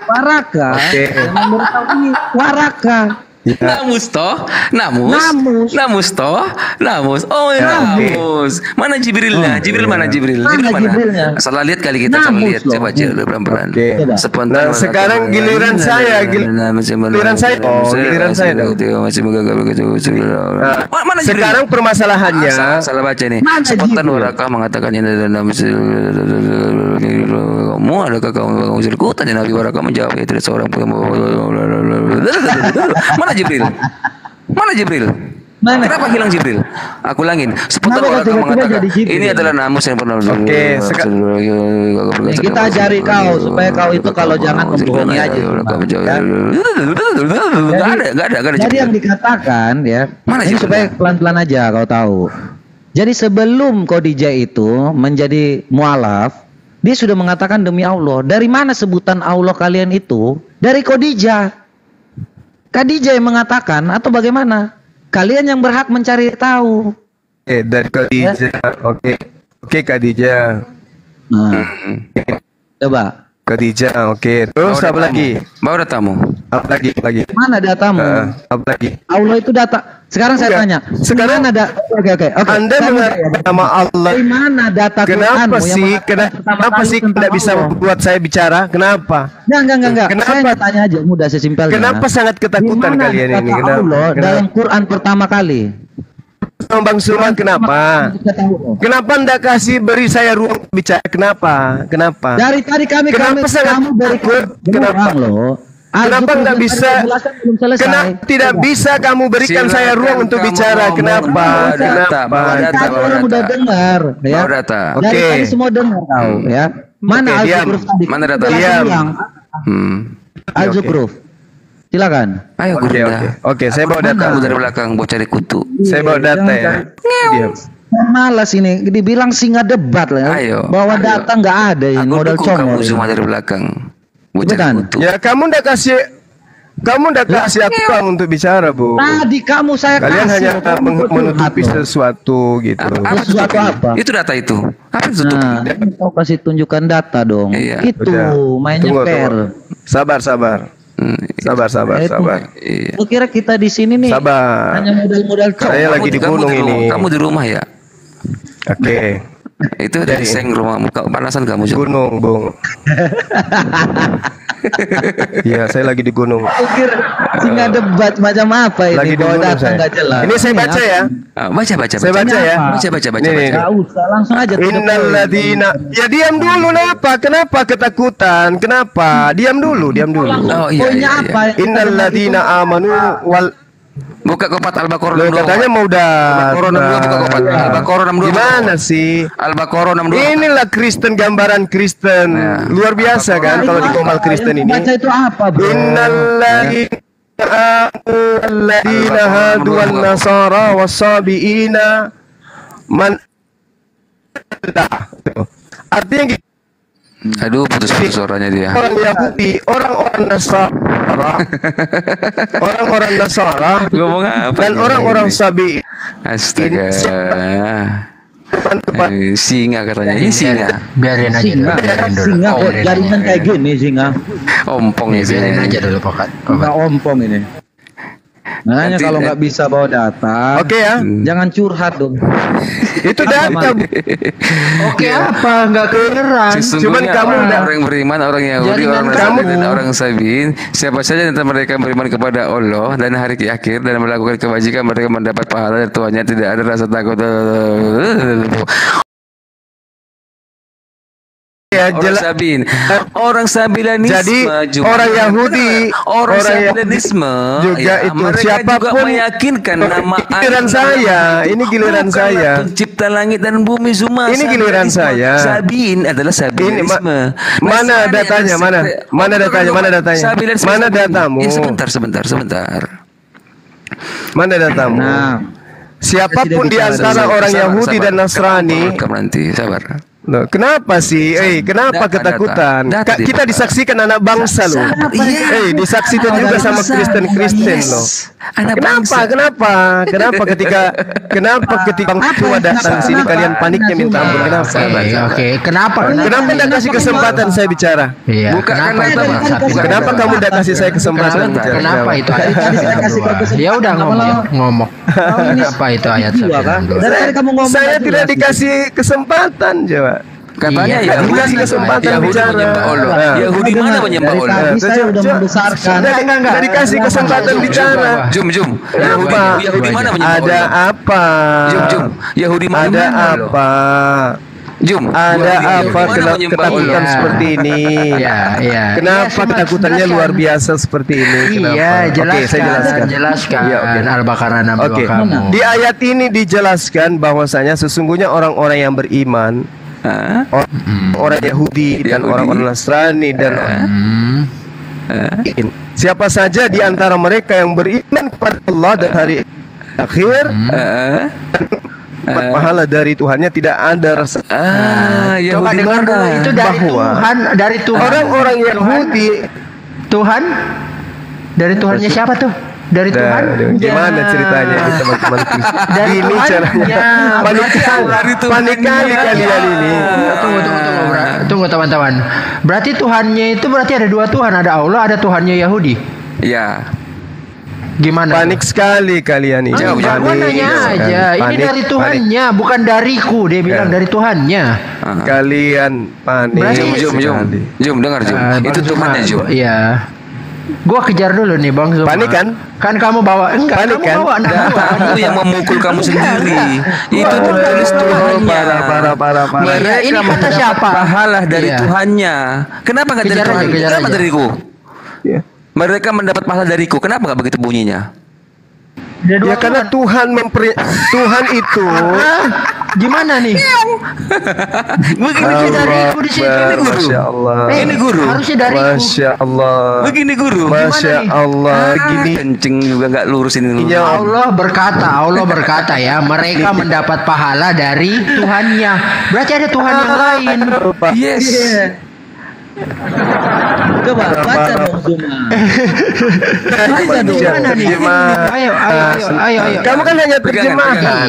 Waraka. Oke. Yang memberitahu ini Waraka. namus toh, namus, Namus. namus toh, namus. Oh ya, namus. Mana Jibrilnya? Jibril mana Jibril? Mana Jibril mana? Jibrilnya? Salah lihat kali kita, salah Namus lihat. loh. Coba aja pelan-pelan. Oke. Spontan. Nah, sekarang giliran saya, giliran saya. Oh, giliran saya dong. Masih Nah, mana Jibril? sekarang permasalahannya Salah baca nih. Mana Spontan Jibril? Waraka mengatakan ini adalah nama kamu, adakah kamu usilku? Tanya Nabi Waraka menjawab, ya tidak seorang pun. Mana Jibril? Mana Jibril? Mana? Kenapa hilang Jibril? Aku ulangin. Spontan Kenapa Waraka tiba-tiba mengatakan jadi Jibril? ini adalah namus yang pernah. Oke, Ya, kita ajari kau supaya kau itu kalau jangan membohongi aja. Gak ada Jadi Jibril. yang dikatakan ya, Mana ini Jibril? supaya pelan-pelan aja kau tahu. Jadi sebelum Khadijah itu menjadi mualaf, Dia sudah mengatakan demi Allah. Dari mana sebutan Allah kalian itu? Dari Khadijah. Khadijah yang mengatakan atau bagaimana? Kalian yang berhak mencari tahu. Oke, dari Khadijah. Oke, Khadijah. Nah, coba. Khadijah, oke. Terus apa lagi? Bawa datamu. Apa lagi? Mana datamu? Apa lagi? Allah itu data. Sekarang saya Enggak. tanya. Sekarang ada. Oke. Anda Saya mau mengatakan tanya. nama Allah. Dari mana data Kenapa Quranmu yang sih? mengatakan pertama Kenapa kali sih tentang tidak bisa Allah? membuat saya bicara? Kenapa? Enggak. Kenapa? Saya tanya aja, mudah sesimpelnya. Kenapa sangat ketakutan Di mana kalian data ini? Kenapa? Allah dalam Quran pertama kali? Bang Sulman, kenapa? Kenapa Anda kasih beri saya ruang bicara? Kenapa? Dari tadi Kenapa sangat kamu dari takut? Kenapa? loh. Kenapa nggak bisa? Kenapa tidak bisa kamu berikan Silakan saya ruang untuk kamu bicara? ngomong. Kenapa? Bawa data, bawa Dari data, tadi bawa orang data. udah dengar ya. Bawa data. Dari Oke. tadi semua dengar tahu ya. Mana Oke, diam. Al-Zukruf tadi? Mana data? Udah langsung Diam. bilang. Al-Zukruf. Silakan. Ayo Oke, Gurunda. Oke, saya bawa data. Kamu dari belakang mau cari kutu. Saya bawa data ya. Diam. Malas ini dibilang singa debat lah. Ayo, Bawa ayo. data nggak ada ini Aku modal dukung kamu comor. semua dari belakang. Mau cari Cepetan. kutu. Ya, kamu udah kasih aku ruang untuk bicara, Bu. Tadi kamu saya Kalian kasih. hanya kamu menutupi curhat loh. sesuatu gitu. Apa Sesuatu tutupin? apa? Itu data itu. Apa itu tutup? Nah, kau kasih tunjukkan data dong. Iya. Itu Udah. mainnya Tunggu, fair. Sabar. Sabar. Iya. Lu kira kita di sini nih Sabar. hanya modal-modal cowok. Saya lagi di gunung ini. Kamu di rumah ya? Oke. Itu dari seng rumahmu. Panasan kamu juga. Gunung, Bung. Iya, saya lagi di gunung. Lu kira singa debat macam apa ini? Lagi di Bawa gunung data saya. nggak jelas. Ini saya baca ya. Baca. Saya baca ya. Baca. Nih. Nggak usah, langsung aja. to the point. Innalladzina. Ya diam dulu, kenapa ketakutan? Kenapa? Diam dulu. Oh iya. Poinnya apa? Innalladzina amanu wal Buka kopat Al-Baqarah Loh, 62. katanya mau Al-Baqarah 62 buka kopat. Al-Baqarah 62. Gimana sih? Al-Baqarah 62. Inilah Kristen, gambaran Kristen. Ya. Luar biasa kan kalau di Komal Kristen ini. Baca itu apa, bro? Innalladzina hadu wan nasara wasabiina man. Artinya gini, Aduh, putus suaranya dia. orang Yahudi, orang-orang Nasara, orang-orang Nasara, Ngomong apa? dan orang-orang Sabi. Astaga. Singa katanya. Ini singa. Biarin aja dulu. Biarin dulu. Singa kok Biarin jaringan aja. kayak gini singa. Ompong Nih, ya biarin singa. aja dulu Pokat. Nggak ompong ini. Makanya Nanti- kalau nggak bisa bawa data, Oke ya, jangan curhat dong. itu data. Oke apa? Nggak kedengeran. Sesungguhnya Cuman kamu orang, udah- orang beriman, orang Yahudi, Jaringan orang kamu. Nasrani, dan orang Sabiin, siapa saja antara mereka beriman kepada Allah dan hari akhir dan melakukan kebajikan, mereka mendapat pahala dari Tuhannya, tidak ada rasa takut. Ya, Orang jelas. Sabiin, orang Sabilanisme Jadi, juga, orang Yahudi, orang orang Sabilanisme juga itu, mereka juga siapapun. meyakinkan nama Giliran Allah saya, itu ini giliran bukanlah saya. pencipta langit dan bumi Zuma. Ini giliran saya. Sabiin adalah Sabilanisme. Mana Nasrani datanya? adalah Mana datanya? Mana datanya? Sabilanisme, Mana Sabiin. datamu? Ya, sebentar. Mana datamu? Nah, Siapapun di Presiden antara bicara orang Sabar, Yahudi sabar. dan Nasrani. Kamu nanti sabar. Loh, kenapa sih? Kenapa Data, ketakutan? data. Data Kita dibuka. disaksikan anak bangsa loh. Iya. Disaksikan juga sama Kristen loh. Anak Kenapa? Kenapa ketika Bang Tua datang sini kalian paniknya minta ampun? Kenapa? Oke. Kenapa? Kenapa tidak kasih kesempatan saya bicara? Iya. Bukan Kenapa karena itu itu, Bang Sapi? Kenapa kamu tidak kasih saya kesempatan Kenapa, bicara? kenapa itu ayat Ya udah ngomong. Apa itu ayat jiwa kan? 92? Dari tadi kamu ngomong Saya nggak tidak jelas. dikasih kesempatan, coba. Katanya Iya, ya dikasih kesempatan Yahudi bicara. menyembah Allah. Nah. Yahudi mana menyembah Dari Allah? tadi saya udah membesarkan. Tidak dikasih kesempatan bicara. Jum. Apa? Yahudi mana menyembah Ada Allah? apa? Jum. Yahudi mana Ada menyembah Allah? apa? Jum. Ada Yahudi apa mana menyembah ketakutan Allah? seperti ini? Iya. Kenapa ketakutannya luar biasa seperti ini? Iya, Kenapa? Oke, saya jelaskan. Jelaskan. Iya, oke. Al-Baqarah 62 Oke, kamu. di ayat ini dijelaskan bahwasanya sesungguhnya orang-orang yang beriman, Hah? orang Yahudi dan Yahudi. orang-orang Nasrani dan siapa saja di antara mereka yang beriman kepada Allah dan hari akhir dapat pahala dari Tuhannya, tidak ada rasa. Coba Yahudi dengar mana? dulu, itu dari Bahwa Tuhan, dari Tuhan. Orang-orang Yahudi Tuhan, dari Tuhannya siapa tuh? Dari Tuhan. gimana ceritanya ini teman-teman? Dari Ini Tuhan. caranya. Panik kali kalian ini. Tunggu teman-teman. Berarti Tuhannya itu berarti ada dua Tuhan, ada Allah, ada Tuhannya Yahudi. Ya. Gimana? Panik sekali kalian ini. Jauh, jauh. Gua nanya aja. Ini dari Tuhannya, bukan dariku. Dia bilang dari Tuhannya. Kalian panik. Berarti- Jum, dengar Jum. Itu Tuhannya Jum. Iya. Gua kejar dulu nih Bang Zuma. Panik kan? Kan kamu bawa enggak? Panik Kamu kan? bawa anak gua. Kamu yang memukul kamu sendiri. Itu Wah, tertulis Tuhannya. parah. Ya, ini Mereka kata mendapat siapa? pahala dari Iya. Tuhannya. Kenapa nggak dari Kejar aja, Tuhan? kejar Kenapa aja. dariku? Ya. Mereka mendapat pahala dariku. Kenapa nggak begitu bunyinya? Ya karena Tuhan Tuhan itu Gimana nih? Begini Dariku di situ. Akbar, Masya Allah. Ini guru. Harusnya dariku. Masya Allah. Begini guru. Masya nih? Allah. Gini kenceng juga nggak lurus ini. Iya. Allah berkata ya, mereka mendapat pahala dari Tuhannya. Berarti ada Tuhan yang lain. Yes. Coba baca dong Zuma. Baca dong. Gimana nih? Gimana? Ayo. Kamu kan hanya terjemahan.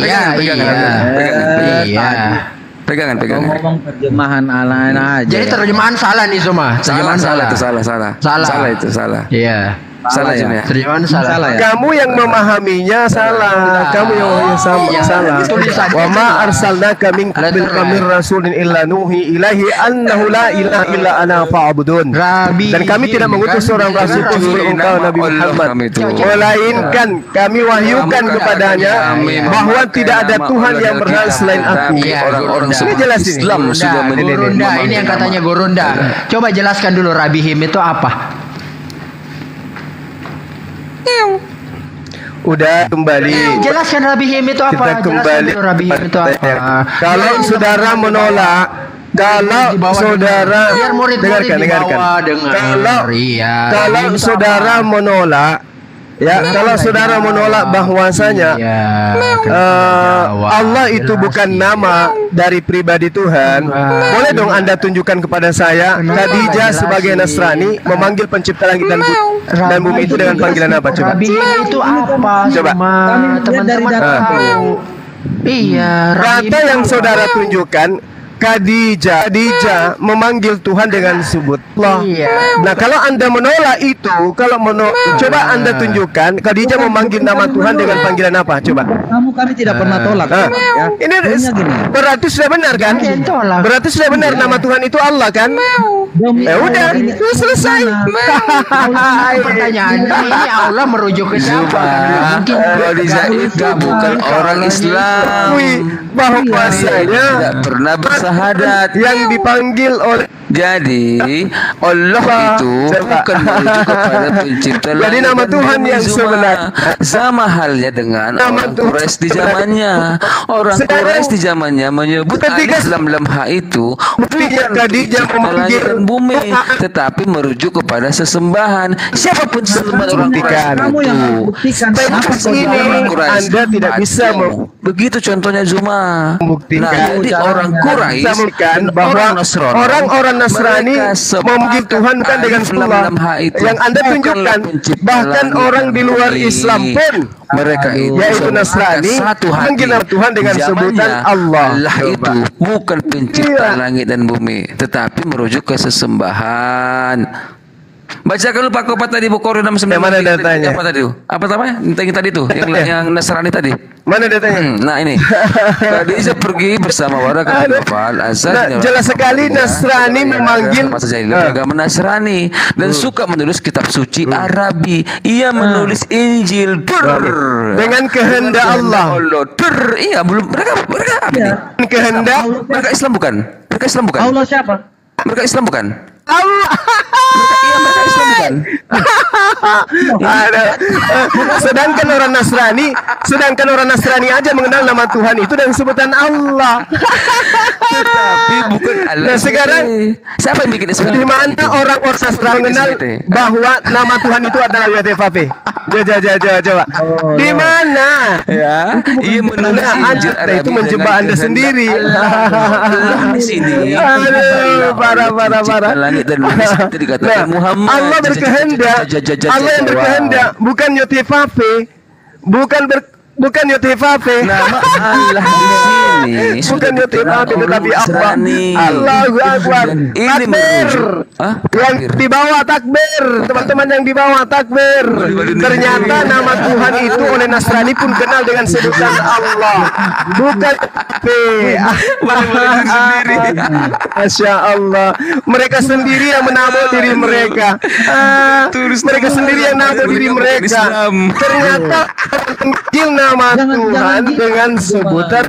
Iya. Pegangan. Ngomong terjemahan ala aja. Jadi terjemahan salah nih Zuma. Terjemahan Salah itu salah. Salah itu salah. Iya. Salah Jum ya. Terjemahan salah. ya. Kamu yang memahaminya salah. Kamu yang salah. Tulisannya Wa ma salah. arsalnaka min qablika min rasulin illa nuhi ilaihi annahu la ilaha illa ana fa'budun. Dan kami tidak mengutus seorang rasul pun sebelum engkau Nabi Muhammad. Melainkan kami wahyukan kepadanya bahwa tidak ada Tuhan yang berhak selain aku. Orang-orang Ini jelas ini. Islam sudah Gurunda, ini yang katanya Gurunda. Coba jelaskan dulu Rabihim itu apa? Udah kembali. Jelaskan Rabihim itu apa? Kita kembali. Jelaskan dulu Rabihim itu apa? Kalau saudara menolak, kalau saudara biar murid-murid dibawa dengar. Kalau saudara menolak, ya, kalau saudara menolak bahwasanya Allah itu bukan nama dari pribadi Tuhan, boleh dong Anda tunjukkan kepada saya Khadijah sebagai Nasrani memanggil pencipta langit dan bumi itu dengan panggilan apa? Coba. Rabihim itu apa? Coba. Teman-teman tahu. Iya, Kata yang saudara tunjukkan Khadijah memanggil Tuhan dengan sebut Allah. Iya. Nah, kalau Anda menolak itu, coba Anda tunjukkan Khadijah memanggil nama Tuhan dengan panggilan apa? Coba. Kami tidak pernah tolak. Nah, Ya. ini Pokoknya gini. berarti sudah benar kan? Tolak. Berarti sudah benar nama Tuhan itu Allah kan? Ya udah, itu selesai. Pertanyaannya ini Allah merujuk ke siapa? Mungkin Khadijah itu bukan orang Islam. Bahwasanya Tidak pernah bersahadat. yang dipanggil oleh Jadi Allah itu bukan merujuk kepada pencipta Jadi langit nama dan Tuhan bumi yang semua. sebenarnya. Sama halnya dengan Nama orang Tuhan Quraisy di zamannya. Orang Sekarang, Quraisy di zamannya menyebut ketika- alif lam lam ha itu Ketika bukan Khadijah pencipta langit memanggil- dan bumi, tetapi merujuk kepada sesembahan. Siapapun sesembahan orang Buktikan. Quraisy Kamu yang itu. buktikan Sampai apa di sini Orang Quraisy Anda tidak bisa begitu contohnya Zuma. Membuktikan. Nah, jadi orang Quraisy membuktikan dan bahwa orang Nasrani, orang-orang Nasrani mereka memanggil Tuhan bukan dengan alif lam Allah. lam ha itu Yang Anda bukanlah tunjukkan pencipta bahkan langit orang dan di luar bumi. Islam pun Mereka itu yaitu sepakat Nasrani satu hati. memanggil nama Tuhan dengan Zamannya, sebutan Allah. Allah itu bukan pencipta Iya. langit dan bumi, tetapi merujuk ke sesembahan. Bacakan lu Pak Kopat tadi Bukhari 69. Yang mana datanya? Apa tadi tuh? Apa namanya? Yang tadi tuh, yang Nasrani tadi. Mana datanya? Nah ini Khadijah pergi bersama warga Kafal Jelas sekali Nasrani memanggil agama Nasrani dan suka menulis kitab suci Arabi. Ia menulis Injil dengan kehendak Allah. Iya belum mereka apa ini? Kehendak Mereka Islam bukan? Mereka Islam bukan? Allah siapa? Mereka Islam bukan? Allah. Iya mereka Islam bukan? Ada. Sedangkan orang Nasrani aja mengenal nama Tuhan itu dan sebutan Allah. Tapi bukan Allah. Nah, sekarang siapa yang bikin Islam? di mana orang Nasrani mengenal bahwa nama Tuhan itu adalah YTFP? Coba. Di mana? Ya, ia menulis Nah, Injil Anda Arabi itu menjebak dengan Anda kehendak sendiri. Allah di sini. Aduh, parah. Pencipta langit dan bumi seperti dikatakan Muhammad. Allah berkehendak. Allah yang berkehendak, bukan Yotefafe. Bukan Yotefafe. Nama Allah di sini Bukan Yotefafe tetapi Allah. Nasrani. Allahu Akbar. Dan ini Takbir. merujuk. Hah? Yang Takbir. di bawah takbir, teman-teman yang di bawah takbir. Ternyata nama Tuhan itu oleh Nasrani pun kenal dengan sebutan Allah, bukan P. Masya Allah, mereka sendiri yang menabur diri mereka. Mereka sendiri yang nabur diri mereka. Ternyata menggil nama Tuhan dengan sebutan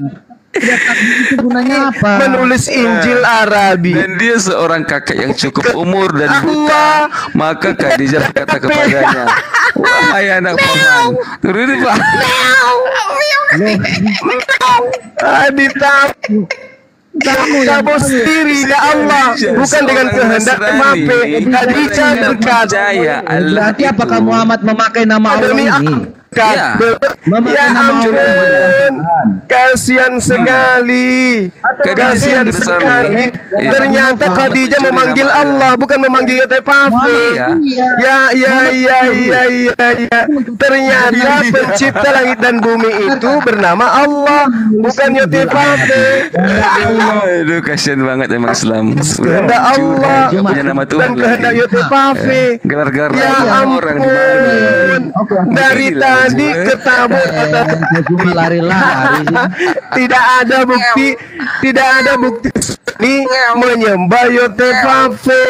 Itu gunanya apa? menulis Injil Arabi. Dan dia seorang kakek yang cukup umur dan buta. Allah. Maka Khadijah berkata kepadanya, wahai anak paman, turunin Pak. Kamu sendiri ya Allah, bukan dengan kehendak Mape. Khadijah berkata, Berarti apakah Muhammad memakai nama Allah demi ini? Ya. Ya ampun, kasihan sekali, kasihan sekali. Ternyata Khadijah memanggil Allah, bukan memanggil Yotefafe. Ya. Ternyata pencipta langit dan bumi itu bernama Allah, bukan Yotefafe. Aduh, kasihan banget emang Islam. Kehendak Allah Punya nama Tuhan dan kehendak Yotefafe. Gelar-gelar Ya orang di mana? ampun, dari tadi ketabur Cuma lari-lari. tidak ada bukti ini menyembah Yotefafe.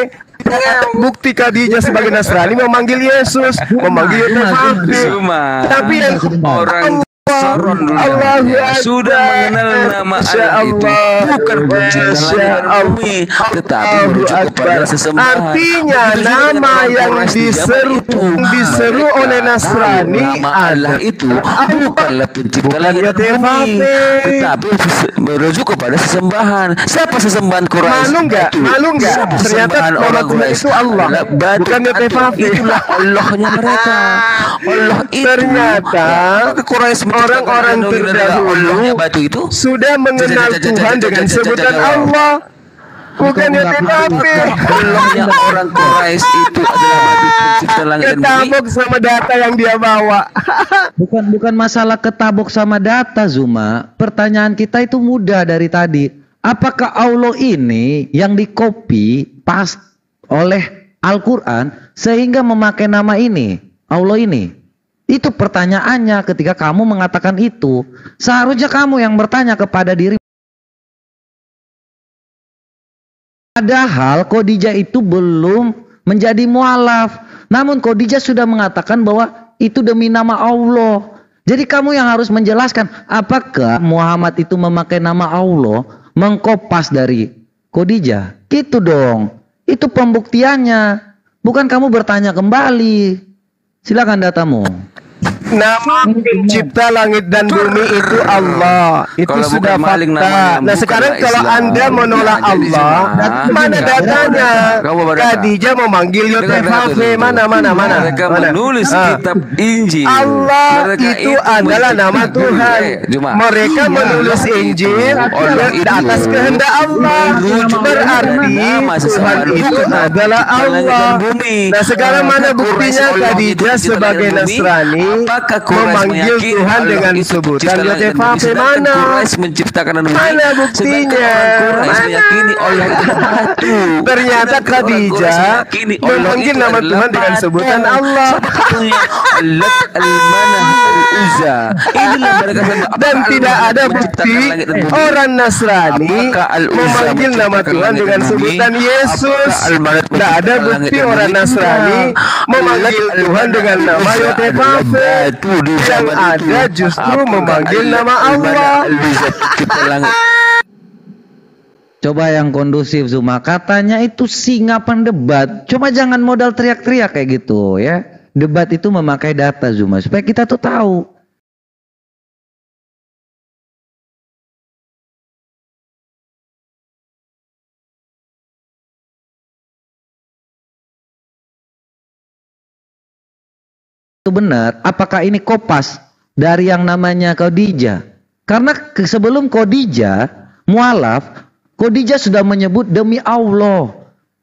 Bukti Khadijah sebagai Nasrani memanggil Yesus, memanggil Yotefafe. Cuma Tapi yang orang Soron dulu Allahu sudah Akbar. mengenal nama Masya Allah itu Allah. bukan pencipta langit dan bumi, tetapi merujuk kepada sesembahan. Artinya Begitu juga dengan nama orang yang Quraisy di zaman diseru Mereka oleh Nasrani tahu nama Allah itu bukanlah pencipta langit dan bumi, Yotefafe. tetapi merujuk kepada sesembahan. Siapa sesembahan Quraisy? Malu nggak? Ternyata Sesembahan nama orang Tuhan Quraisy itu Allah, adalah batu bukan Yotefafe. Itulah Allahnya mereka. Allah itu Ternyata Quraisy orang-orang terdahulu batu itu sudah mengenal Tuhan dengan sebutan Allah, bukan Yotefafe. Allahnya orang Quraisy itu adalah batu pencipta langit dan bumi. Ketabok sama data yang dia bawa. Bukan masalah ketabok sama data, Zuma. Pertanyaan kita itu mudah dari tadi. Apakah Allah ini yang dikopi pas oleh Al-Quran sehingga memakai nama ini, Allah ini? Itu pertanyaannya ketika kamu mengatakan itu. Seharusnya kamu yang bertanya kepada diri. Padahal Khadijah itu belum menjadi mualaf. Namun Khadijah sudah mengatakan bahwa itu demi nama Allah. Jadi kamu yang harus menjelaskan apakah Muhammad itu memakai nama Allah mengkopas dari Khadijah. Gitu dong. Itu pembuktiannya. Bukan kamu bertanya kembali. Silakan datamu. Nama pencipta langit dan bumi itu Allah. Itu Kalau sudah bukan maling fakta. namanya, Nah sekarang bukanlah kalau Islam. Anda menolak Nah, jadi Allah, Jemaah, mana datanya? Kamu baca. Khadijah memanggil Yotefafe. Mana? Mereka menulis kitab Injil. Allah Mereka itu adalah nama Tuhan. Mereka menulis Injil di atas kehendak Allah. Berarti Tuhan itu adalah Allah. Nah sekarang mana buktinya Khadijah sebagai Nasrani memanggil Tuhan dengan sebutan Yotefafe? Mana? Quraisy menciptakan dan Mana buktinya? Meyakini Allah itu batu. Ternyata Khadijah memanggil nama Tuhan dengan sebutan Allah. Allah al-Manah al-Uzza. Inilah mereka sembah. Dan tidak ada bukti orang Nasrani memanggil nama Tuhan dengan sebutan Yesus. Tidak ada bukti orang Nasrani memanggil Tuhan dengan nama Yotefafe. Yang ada justru memanggil nama Allah. Coba yang kondusif, Zuma. Katanya itu singa pendebat. Cuma jangan modal teriak-teriak kayak gitu ya. Debat itu memakai data, Zuma, supaya kita tuh tahu. benar, apakah ini kopas dari yang namanya Khadijah? Karena sebelum Khadijah mualaf, Khadijah sudah menyebut demi Allah.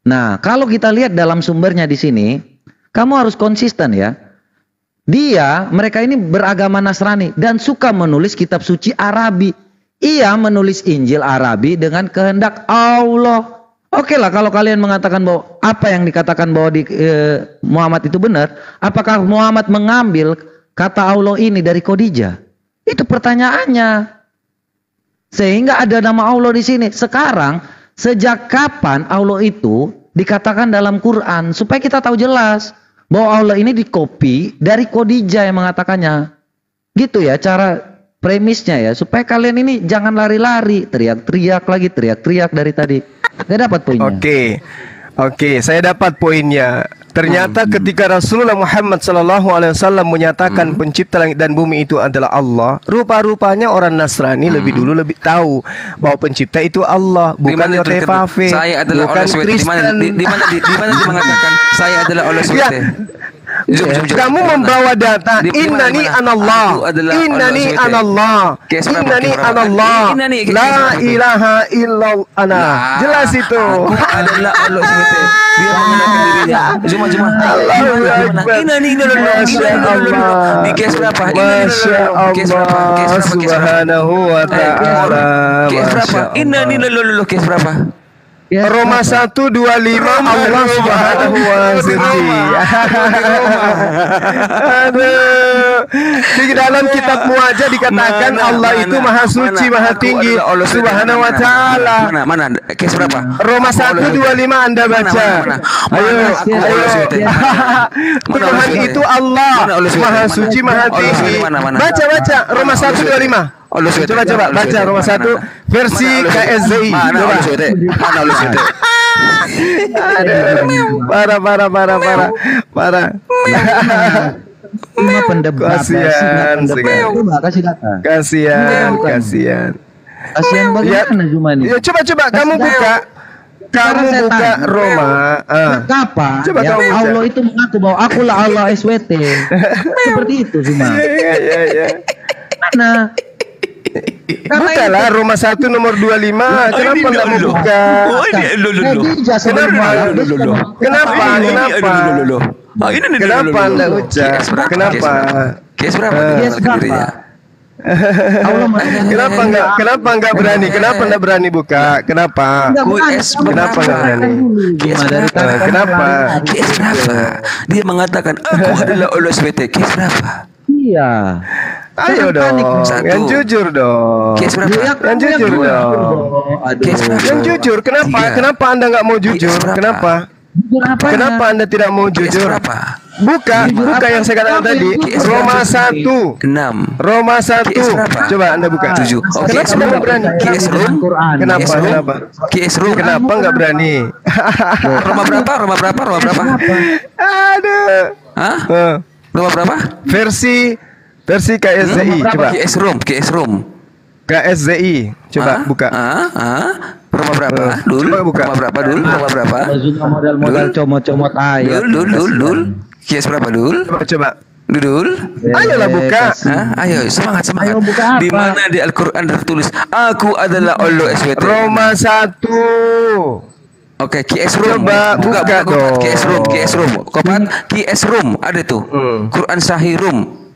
Nah, kalau kita lihat dalam sumbernya di sini, kamu harus konsisten ya. Mereka ini beragama Nasrani dan suka menulis kitab suci Arabi. Ia menulis Injil Arabi dengan kehendak Allah. Oke lah, kalau kalian mengatakan bahwa apa yang dikatakan bahwa Muhammad itu benar, apakah Muhammad mengambil kata Allah ini dari Khadijah? Itu pertanyaannya. Sehingga ada nama Allah di sini. Sekarang, sejak kapan Allah itu dikatakan dalam Quran? Supaya kita tahu jelas bahwa Allah ini dikopi dari Khadijah yang mengatakannya. Gitu ya cara premisnya ya, supaya kalian ini jangan lari-lari, teriak-teriak dari tadi. Gak dapat poinnya. Oke, saya dapat poinnya. Ternyata ketika Rasulullah Muhammad SAW menyatakan pencipta langit dan bumi itu adalah Allah, rupa-rupanya orang Nasrani lebih dulu lebih tahu bahwa pencipta itu Allah, bukan Yotefave, bukan Kristen. Di mana dia mengatakan saya adalah Allah SWT? Kamu membawa data innani anallah, innani anallah, innani anallah, la ilaha illallah ana. Jelas itu. Aku adalah Allah SWT. Dia mengenalkan dirinya. Cuma innani Allah. Di case berapa? Masya Allah subhanahu wa ta'ala. Case berapa? Innani lulu case berapa? Roma 1:25 Allah Subhanahu wa ta'ala. Aduh. Di dalam kitab Mu'ajah dikatakan Allah itu maha suci, maha tinggi Subhanahu wa ta'ala. Mana? Case berapa? Roma 1:25 Anda baca. Ayo. Tuhan itu Allah, maha suci, maha tinggi. Baca Roma 1:25. Coba baca Roma 1 versi KSZI. Coba. Parah. Cuma pendebat. Kasihan. Kasihan bagaimana cuma ini? Ya coba kamu buka. Kamu buka Roma. Kapan? Coba Ya, kamu baca. Allah itu mengaku bahwa akulah Allah SWT. Seperti itu cuma. Iya. Mana? Bukalah Roma 1 nomor 25. Kenapa enggak mau buka? Kenapa? Kenapa enggak baca? Kenapa? Case berapa? Kenapa enggak berani? Kenapa enggak berani buka? Kenapa? Kenapa enggak berani? Kenapa? Case berapa? Dia mengatakan aku adalah Allah SWT. Case berapa? Iya. Ayo dong, yang jujur dong. Case berapa? Yang jujur dong. Case berapa? Yang jujur. Kenapa? Kenapa Anda nggak mau jujur? Kenapa? Kenapa Anda tidak mau Case jujur? berapa? Buka yang saya katakan tadi. Roma 1. 6. Roma 1. Coba Anda buka. 7. Kenapa nggak berani? Kenapa? Case room. Kenapa nggak berani? Roma berapa? Aduh. Hah? Roma berapa? Versi KSZI. Coba. KSZI. Coba buka. Roma berapa? Dul. Coba buka. Roma berapa? Dul. Roma berapa? Modal comot-comot ayat. Dul. Case berapa dul? Coba. Dul. Ayolah buka. Ayo semangat. Ayo buka apa? Di mana di Al-Qur'an tertulis aku adalah Allah SWT? Roma 1. Oke, QS Room. Coba buka dong. QS Room. Kopat QS Room ada tuh. Quran Sahih Room.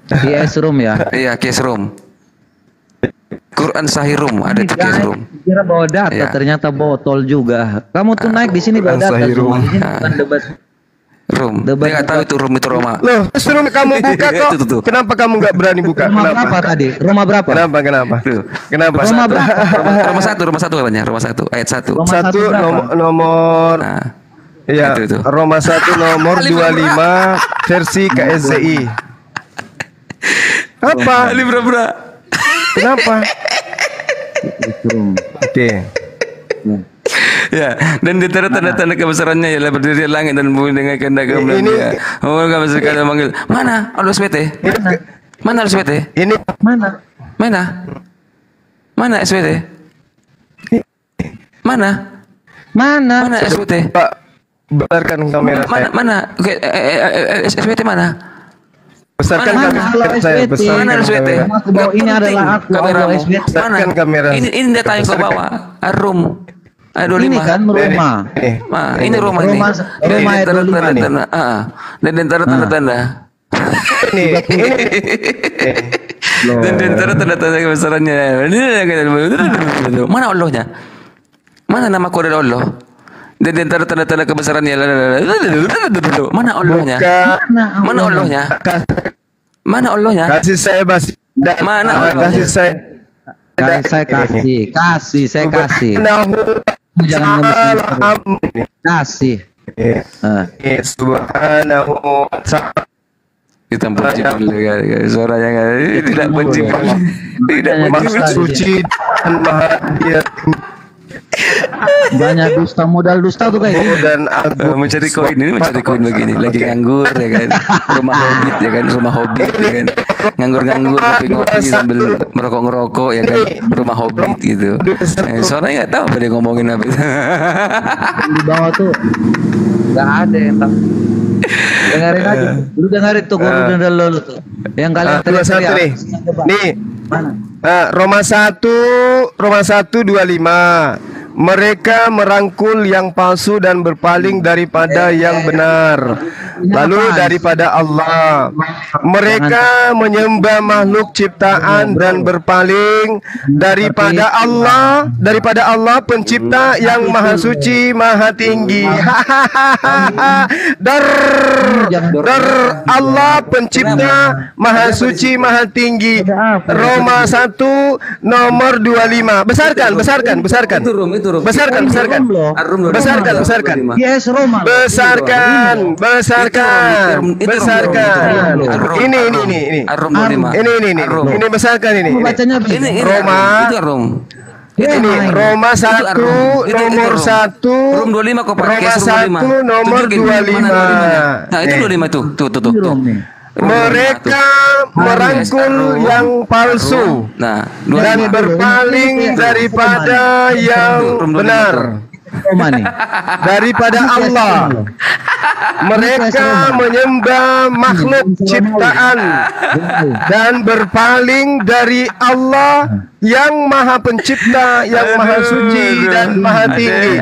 QS Room ya. Iya, QS Room. Quran Sahih Room ada tuh QS Room. Kira bawa data, Iya. ternyata botol juga. Kamu tuh naik di sini bawa data Sahih semua. Room. Di sini bukan debat. Room. Debat- Dia nggak tahu itu Room itu Roma. Loh, suruh kamu buka kok. Tuh. Kenapa kamu nggak berani buka? Roma berapa tadi? Roma berapa? Kenapa? Tuh. Kenapa? Roma berapa? Roma 1 katanya. Roma 1 ayat 1. Roma Satu berapa? nomor Nah, ya itu. Roma 1 nomor 25 versi KSZI. Apa? Ali berapa? Kenapa? QS Room. Oke. Ya, dan di antara tanda-tanda kebesarannya ialah berdiri di langit dan bumi dengan kehendak kemuliaan Ini- Dia. Oh, enggak bisa kalian manggil. Mana Allah SWT? Mana Allah SWT? Ini Mana? Mana SWT? Mana Mana? SWT? Pak Besarkan kamera saya. Mana? Oke, SWT mana? Besarkan Mana? kamera saya. SBT? Besarkan Mana SWT? kamera. Aku bawa ini adalah aku kameramu. Allah SBT. Besarkan kamera. Ini data yang kau bawa. Room. A25. Ini kan rumah. Ini rumah ini. Rumah Ini A25 nih. tanda-tanda. Dan tanda-tanda. Ini. Dan tanda-tanda kebesarannya. Mana Allahnya? Mana nama kau dari Allah? Dan tanda-tanda kebesarannya. Mana Allahnya? Mana Allahnya? Mana Allahnya? Kasih saya basi. Mana Allah? Kasih saya. Saya kasih. Jangan ngemis. Kasih. Subhanahu wa ta'ala. Kita puji dulu kan. Suaranya kan tidak puji. Tidak Maha suci dan maha dia Banyak dusta, modal dusta tuh kayak gitu. dan agung. Mencari koin begini lagi nganggur ya kan, rumah hobbit ya kan, nganggur ngopi sambil merokok ya kan, rumah hobbit gitu. Suaranya nggak tahu apa dia ngomongin apa itu. Di bawah tuh nggak ada yang tahu. Dengerin aja, lu dengerin tuh guru dan lu tuh yang kalian Satu nih. Nih. Mana? Roma 1:25. Mereka merangkul yang palsu dan berpaling daripada yang benar, lalu daripada Allah. Mereka menyembah makhluk ciptaan dan berpaling daripada Allah pencipta yang maha suci, maha tinggi. Dar Allah pencipta maha suci, maha tinggi. Roma 1 nomor 25. Besarkan. Itu rum. Besarkan. Yes, Roma. Besarkan. Ini. Arum 25. Ini besarkan ini. Bacanya Ini Roma. itu Arum. Ini Roma 1 nomor 1. Rum 25 kok pakai Roma 1 nomor 25. Nah, itu 25 tuh. Mereka merangkul yang palsu Nah, dan berpaling daripada yang benar, Roma nih. daripada Allah. Mereka menyembah makhluk ciptaan dan berpaling dari Allah yang maha pencipta, yang maha suci dan maha tinggi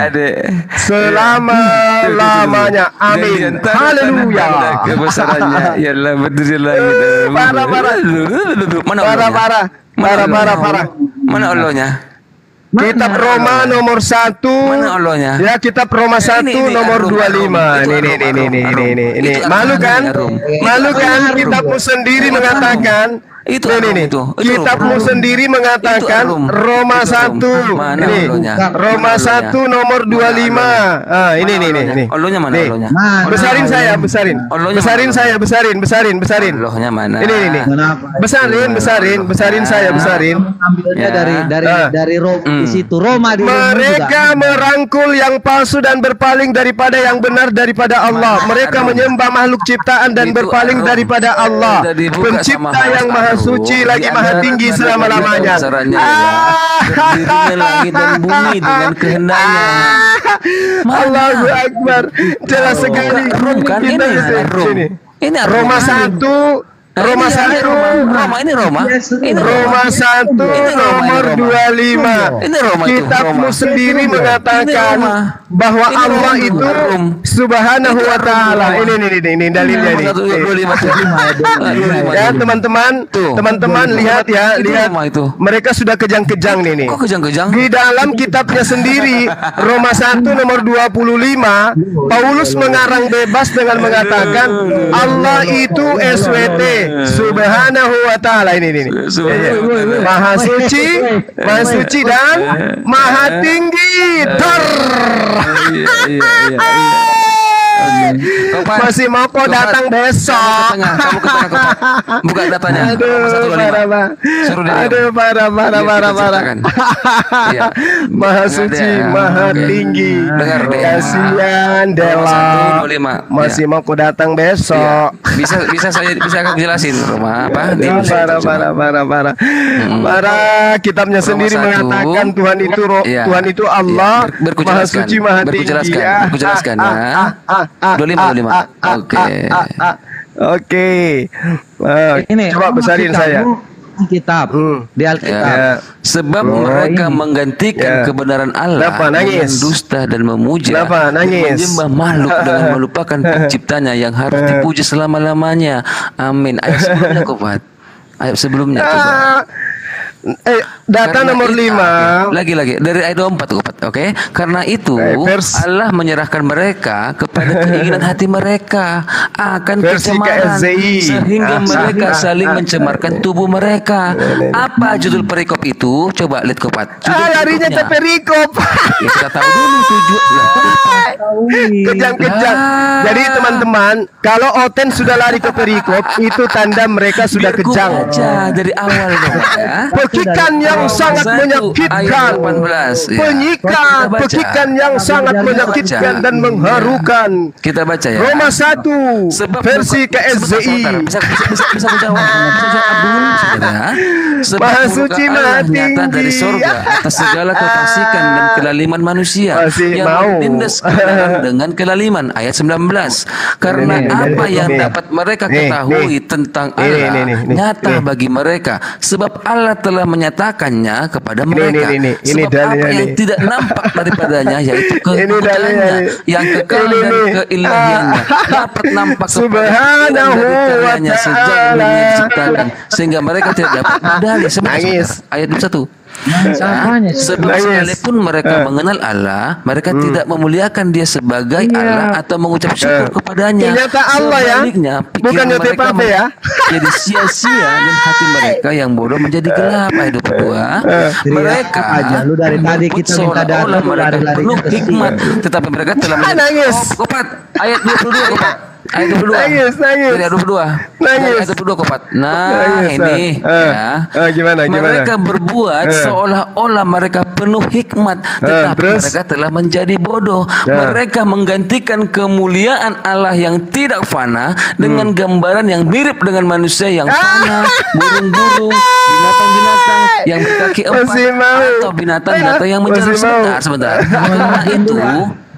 selama-lamanya. Amin. Haleluya. Kebesarannya ialah berdiri langit. Parah. Mana Allahnya? Kitab Roma nomor 1. Mana Allahnya? Ya, kitab Roma 1 nomor 25. Ini. Malu kan? Kitabmu sendiri mengatakan. Itu Kitabmu sendiri mengatakan Roma 1. Ini Roma 1 nomor 25. Ini. Allahnya mana Allahnya? Besarin saya. Allahnya mana? Ini. Besarin saya. Ambilnya dari Roma di situ. Roma di Mereka merangkul yang palsu dan berpaling daripada yang benar, daripada Allah. Mereka menyembah makhluk ciptaan dan berpaling daripada Allah, pencipta yang maha suci lagi maha tinggi selama-lamanya. Berdirinya langit dan bumi dengan kehendaknya. Allahu Akbar. Jelas sekali. Kan ini Roma 1 Roma 1 Roma ini Roma. Roma 1 nomor 25. Ini Roma itu. Kitabmu sendiri mengatakan bahwa Allah itu Subhanahu wa ta'ala. Ini dalilnya nih. Ya, teman-teman lihat ya, mereka sudah kejang-kejang nih. Kok kejang-kejang? Di dalam kitabnya sendiri Roma 1 nomor 25, Paulus mengarang bebas dengan mengatakan Allah itu SWT, Subhanahu wa ta'ala. Ini. Maha suci dan maha tinggi. Kopat. Masih mau kok datang besok. Kamu ke tengah Kopat. Buka datanya. Aduh, 125. parah. Suruh dia. Aduh, parah. Biar kita ciptakan. Iya. Maha Dengar suci, dia. maha Oke. tinggi. Dengar dia. Kasihan Dela. 125. Masih Ya. mau kok datang Iya. besok. Bisa aku jelasin rumah apa? Ya, parah. Kitabnya Roma sendiri 1. mengatakan Tuhan itu Iya. Tuhan itu Allah, Iya, berku Maha jelaskan. suci, maha Berku tinggi. jelaskan. Ya. Berku jelaskan, ya. 25. Oke. Oke. Ini Coba Allah besarin maksud saya. kamu di kitab, di Alkitab. Ya. Sebab Oh, mereka ini. menggantikan Ya. kebenaran Allah Kenapa dengan nangis? dusta dan memuja, Kenapa nangis? menyembah makhluk dengan melupakan penciptanya yang harus dipuji selama-lamanya. Amin. Ayat sebelumnya Kopat. Ayat sebelumnya coba. Data Karena nomor itu- 5. Lagi dari ayat 24 Kopat. Oke. Karena itu Allah menyerahkan mereka kepada keinginan hati mereka akan Versi kecemaran KSZI. sehingga mereka saling mencemarkan tubuh mereka. Apa judul perikop itu? Coba lihat Kopat. Judul Larinya ke perikopnya. perikop. Ya, kita tahu dulu tujuan. Kejang-kejang. Lah. Jadi teman-teman, kalau Oten sudah lari ke perikop, itu tanda mereka sudah Biar gua kejang. baca dari awal Kopat ya. Pekikan yang sangat 1 menyakitkan. ayat 18 ya. Penyikat, Kita baca. pekikan yang sangat menyakitkan dan mengharukan. Kita baca ya. Roma 1 versi KSZI. Sebentar. Bisa aku jawab. Bisa jawab Abdul sebentar ya. Sebab Maha murka suci, Allah maha nyata tinggi. dari sorga atas segala kefasikan dan kelaliman manusia Masih yang mau. menindas kebenaran dengan kelaliman. Ayat 19. Karena Ini, apa ini, yang ini. dapat mereka Nih, ketahui nih. tentang Ini, Allah nih. nyata Nih. bagi mereka, sebab Allah telah menyatakannya kepada mereka. ini. Ini Sebab dalilnya, apa yang nih. tidak nampak daripadanya yaitu Ini kebudaannya dalilnya, nih. yang kekal Ini, dan nih. keilahiannya dapat nampak kepada Subhanahu pikiran dari wa karyanya sejak ta'ala. dunia diciptakan sehingga mereka tidak dapat berdalih. Nangis. Ayat 21. Apanya sih? Sebab Nangis. sekalipun mereka mengenal Allah, mereka tidak memuliakan Dia sebagai Allah atau mengucap syukur kepadanya. Ternyata Allah ya. Sebaliknya, Bukan pikiran Yote mereka Pape ya. jadi sia-sia dan hati mereka yang bodoh menjadi gelap. Ayat 22. Mereka aja, lu dari tadi menyebut kita minta data, seolah-olah lu mereka lari-lari penuh ke hikmat, tetapi mereka telah Nangis. Kopat. Ayat 22 Kopat. Ayat 22. Nangis. Dari ayat 22. Nangis. Dari ayat 22 Kopat. Nah, Nangis, ini ya. Gimana? Mereka berbuat seolah-olah mereka penuh hikmat, tetapi terus? mereka telah menjadi bodoh. Mereka menggantikan kemuliaan Allah yang tidak fana dengan gambaran yang mirip dengan manusia yang fana, burung-burung, binatang-binatang yang berkaki empat, Masih mau. atau binatang-binatang yang Masih menjalar. mau. Sebentar. Karena itu.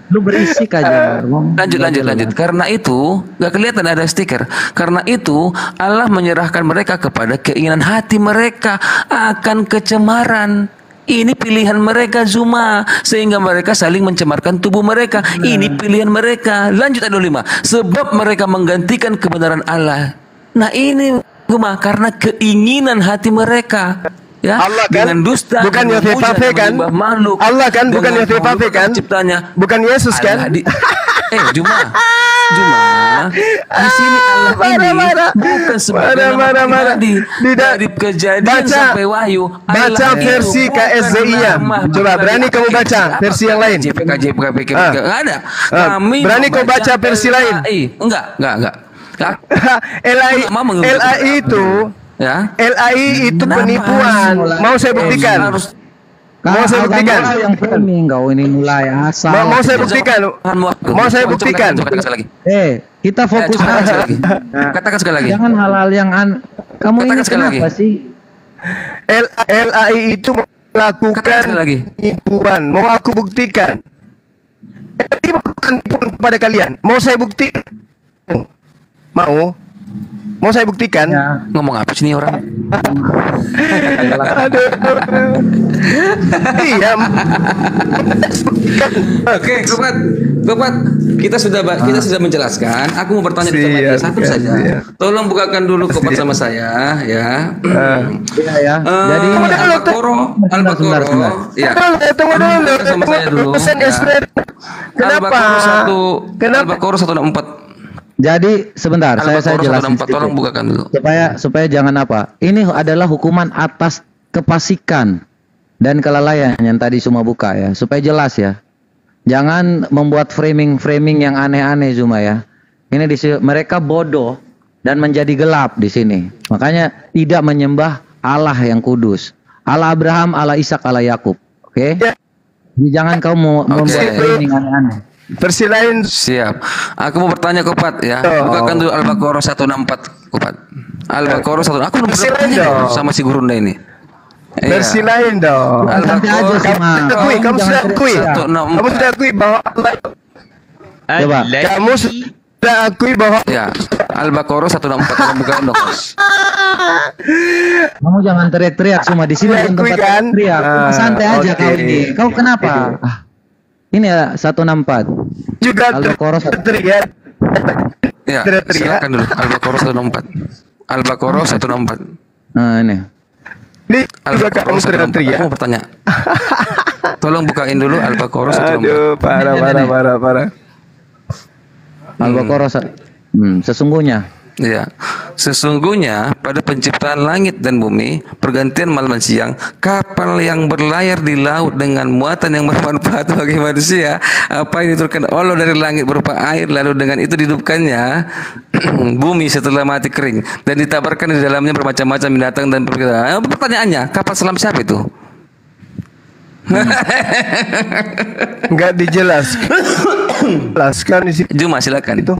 Lu berisik aja. Lanjut. Karena itu, gak kelihatan ada stiker. Karena itu, Allah menyerahkan mereka kepada keinginan hati mereka akan kecemaran. Ini pilihan mereka Zuma, sehingga mereka saling mencemarkan tubuh mereka. Ini pilihan mereka. Lanjut ayat 25. Sebab mereka menggantikan kebenaran Allah. Nah ini Zuma, karena keinginan hati mereka. Ya, Allah kan? dengan dusta, Bukan dengan Yote memuja, Pape dan kan? menyembah makhluk, Allah kan? Bukan dengan Yote Pape melupakan kan? penciptanya. Bukan Yesus kan? Allah Juma, di sini Allah ini Marah. bukan sebagai Marah. nama pribadi. Tidak. Dari kejadian Baca. sampai wahyu. Baca Allah itu versi bukan KSZI-nya. nama Coba, pribadi. berani kamu baca Apa? versi yang lain. JPK, Ah. nggak ada. Ah, Kami berani kau membaca baca versi lain? LAI. Enggak. LAI Nggak mau mengikuti. LAI itu Ya. LAI itu Kenapa penipuan. harus Mau saya buktikan. Harus Mau saya buktikan. Yang framing kau ini mulai asal. Mau saya buktikan. Mau saya buktikan. Coba katakan sekali lagi. Kita fokus Katakan sekali aja. lagi. Katakan sekali lagi. Jangan hal-hal yang kamu Katakan ini sekali lagi. kenapa sih? LAI itu melakukan Katakan sekali lagi. penipuan. Mau aku buktikan. LAI melakukan penipuan kepada kalian. Mau saya buktikan? Mau saya buktikan? Ya. Ngomong apa sih nih orang? Aduh. Iya. Oke, Kopat, kita sudah menjelaskan. Aku mau bertanya sama dia satu saja. Tolong bukakan dulu Kopat sama saya, ya. Iya ya. Jadi ini Al-Baqarah, Sebentar. ya. Tunggu dulu. Sama saya dulu. Pesan ya. SP. Kenapa? Al-Baqarah 164. Jadi sebentar, saya Al-Baqarah jelasin 164. Tolong sedikit. bukakan dulu. supaya jangan apa. Ini adalah hukuman atas kefasikan dan kelalaian yang tadi semua buka ya, supaya jelas ya. Jangan membuat framing-framing yang aneh-aneh Zuma ya. Ini mereka bodoh dan menjadi gelap di sini. Makanya tidak menyembah Allah yang kudus. Allah Abraham, Allah Ishak, Allah Yakub. Oke? Jadi jangan kau membuat framing aneh-aneh. Versi lain. Siap. Aku mau bertanya Kupat ya. Bukakan dulu Al-Baqarah 164 Kupat. Al-Baqarah 1. Aku belum Versi lain bertanya dong. sama si Gurunda ini. Versi lain dong. Santai aja Zuma. Kamu sudah akui. Jangan Kamu sudah akui bahwa Allah. Coba. Kamu sudah akui bahwa Ya, Al-Baqarah 164 kamu bukain dong. Kamu jangan teriak-teriak Zuma di sini bukan Akui tempat kan? teriak. Cuma santai aja Oke. kau ini. Kau kenapa? Ini ya 164. juga Al-Baqarah teriak. Ya, Teriak-teriak. silakan dulu Al-Baqarah 164. Al-Baqarah 164. Nah, ini. Ini juga kamu Al-Baqarah 164. teriak. Aku mau bertanya. Tolong bukain dulu Al-Baqarah 164. Aduh, parah. Al-Baqarah sesungguhnya. Ya, sesungguhnya pada penciptaan langit dan bumi, pergantian malam dan siang, kapal yang berlayar di laut dengan muatan yang bermanfaat bagi manusia, apa yang diturunkan Allah dari langit berupa air, lalu dengan itu dihidupkannya bumi setelah mati kering dan ditabarkan di dalamnya bermacam-macam binatang dan pertanyaannya, kapal selam siapa itu? Enggak dijelaskan. Jelaskan di situ. Juma silakan. Itu.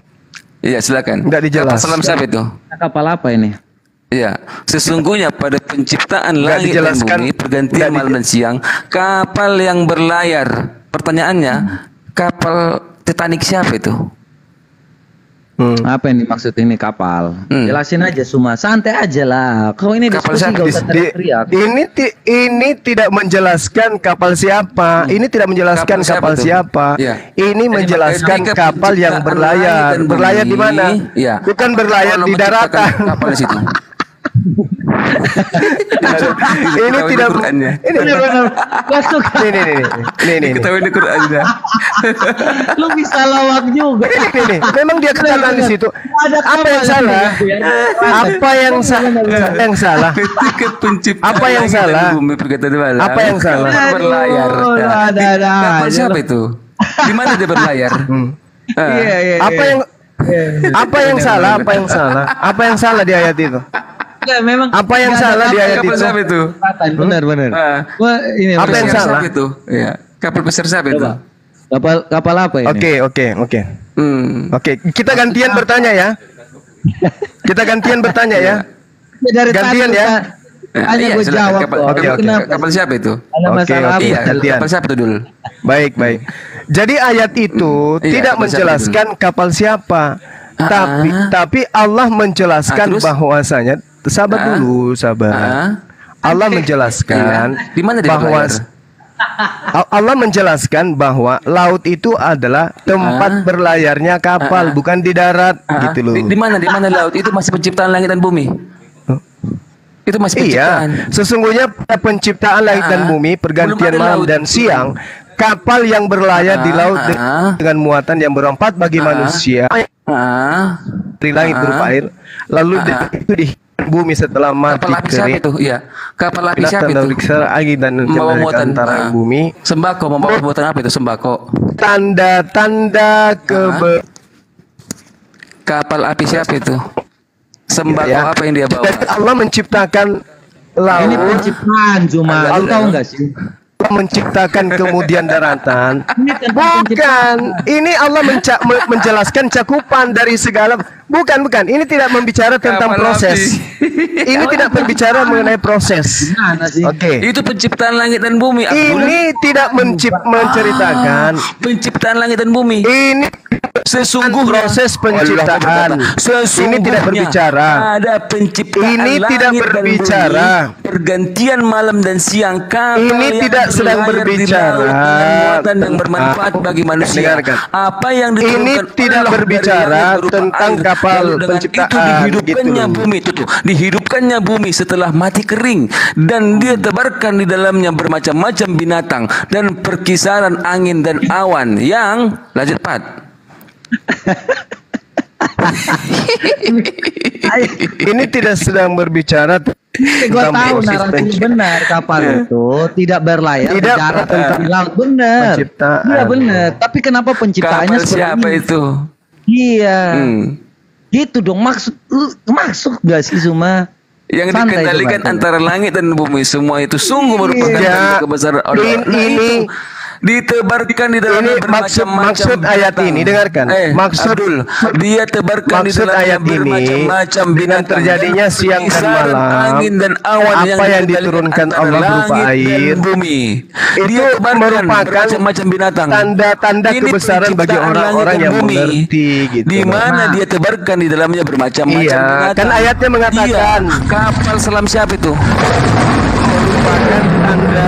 Iya silakan. Nggak dijelaskan. Kapal selam siapa itu? Kapal apa ini? Iya, sesungguhnya pada penciptaan Nggak langit dan dijelaskan. bumi, pergantian malam dan siang, kapal yang berlayar. Pertanyaannya, kapal Titanic siapa itu? Apa yang dimaksud ini kapal? Jelasin aja Suma, santai aja lah. Kau ini Kapal diskusi siapa? gak usah teriak-teriak. Ini tidak menjelaskan kapal siapa. Ini tidak menjelaskan Kapal siapa kapal tuh? siapa. Iya. Ini Jadi, menjelaskan ketika kapal yang penciptaan berlayar. langit dan Berlayar di bumi, mana? iya. Bukan berlayar Allah di daratan. menciptakan kapal di situ. Ini tidak. Qurannya. Ini Benar-benar masuk. Ini. Ketahui di Qurannya. Lu bisa lawak juga. Ini. Memang dia katakan di situ. Apa yang salah? Apa yang salah? Ketika penciptaan Apa yang langit dan salah? bumi berkata di malam, Apa yang salah? kapal berlayar. Aduh, Ya. ada Kapal aja siapa lu. itu? Di mana dia berlayar? Iya. Apa yang salah? Apa yang salah di ayat itu? Enggak, memang Apa yang salah di ayat Kapal itu? siapa itu? Benar. Ah. Wah, ini Apa yang Pesiar salah? siapa itu? Iya. Kapal pesiar siapa itu? Kapal apa ini? Oke. Hmm. Oke, kita gantian bertanya ya. Kita gantian bertanya ya. Dari Gantian tadi ya. Hanya Iya, gue silakan. jawab Kapal, kok. kapal- Oke. Kenapa? kapal siapa itu? Ada masalah apa? Iya, gantian. kapal siapa itu dulu? Baik. Jadi ayat itu Iya, tidak kapal siapa menjelaskan kapal siapa. Tapi Allah menjelaskan Terus? bahwasanya sabar dulu, sabar. Allah menjelaskan Iya. Di mana dia bahwa berlayar? Allah menjelaskan bahwa laut itu adalah tempat berlayarnya kapal, bukan di darat, gitu loh. Di mana laut itu masih penciptaan langit dan bumi? Itu masih penciptaan. Iya, sesungguhnya pada penciptaan langit dan bumi, pergantian Belum ada malam laut. dan siang, kapal yang berlayar di laut dengan muatan yang bermanfaat bagi manusia Ah, dari langit berupa air, lalu itu di bumi setelah mati kapal api siapa kering. itu? Iya. Kapal api siapa Binatang itu? beriksa angin dan Membawa muatan antara bumi. Sembako membawa muatan apa itu sembako? Tanda-tanda Kapal api siapa itu? Sembako Ya. apa yang dia bawa? Dan Allah menciptakan laut. Ini penciptaan cuma. Lu tahu enggak sih? Allah menciptakan kemudian daratan. Ini tentang Bukan. Ini Allah menjelaskan cakupan dari segala. Bukan. Ini tidak membicara tentang Kapal proses. Ini tidak berbicara mengenai proses. Gimana sih? Oke. Itu penciptaan langit dan bumi. Abdul. Ini tidak menceritakan. Penciptaan langit dan bumi. Ini Sesungguhnya proses penciptaan. Ini tidak berbicara. ada penciptaan Ini langit tidak dan berbicara. bumi, pergantian malam dan siang, kapal Ini yang tidak sedang berlayar di berbicara laut dengan muatan yang bermanfaat bagi manusia. Dengarkan. Apa yang Ini diturunkan tidak Allah berbicara dari langit berupa tentang air, kapal lalu dengan penciptaan, itu dihidupkannya gitu. bumi itu tuh, dihidupkannya bumi setelah mati kering dan dia tebarkan di dalamnya bermacam-macam binatang dan perkisaran angin dan awan yang lanjut Pat. ini tidak sedang berbicara Gue tentang tahu proses narasinya benar, kapal itu tidak berlayar Tidak, di darat tentang laut, benar. penciptaan. Iya benar. Tapi kenapa penciptaannya Kapal seperti siapa ini? itu? Iya. Hmm. Gitu dong, maksud gak sih Suma? Yang Santai dikendalikan coba. antara langit dan bumi, semua itu sungguh merupakan Iya. kebesaran Allah. Ini ditebarkan di dalamnya ini maksud bermacam-macam ayat binatang. ini, dengarkan. Maksud Abdul, dia tebarkan di maksud dalamnya ayat ini bermacam-macam dengan binatang. terjadinya siang dan Kisaran malam, angin dan awan apa yang dikendalikan diturunkan antara Allah berupa langit air, dan bumi. itu Dia tebarkan merupakan bermacam-macam binatang. tanda-tanda Ini kebesaran bagi penciptaan orang-orang langit dan yang bumi. mengerti gitu. Di mana Nah. dia tebarkan di dalamnya bermacam-macam Iya, binatang. kan ayatnya mengatakan. Iya, kapal selam siapa itu? Merupakan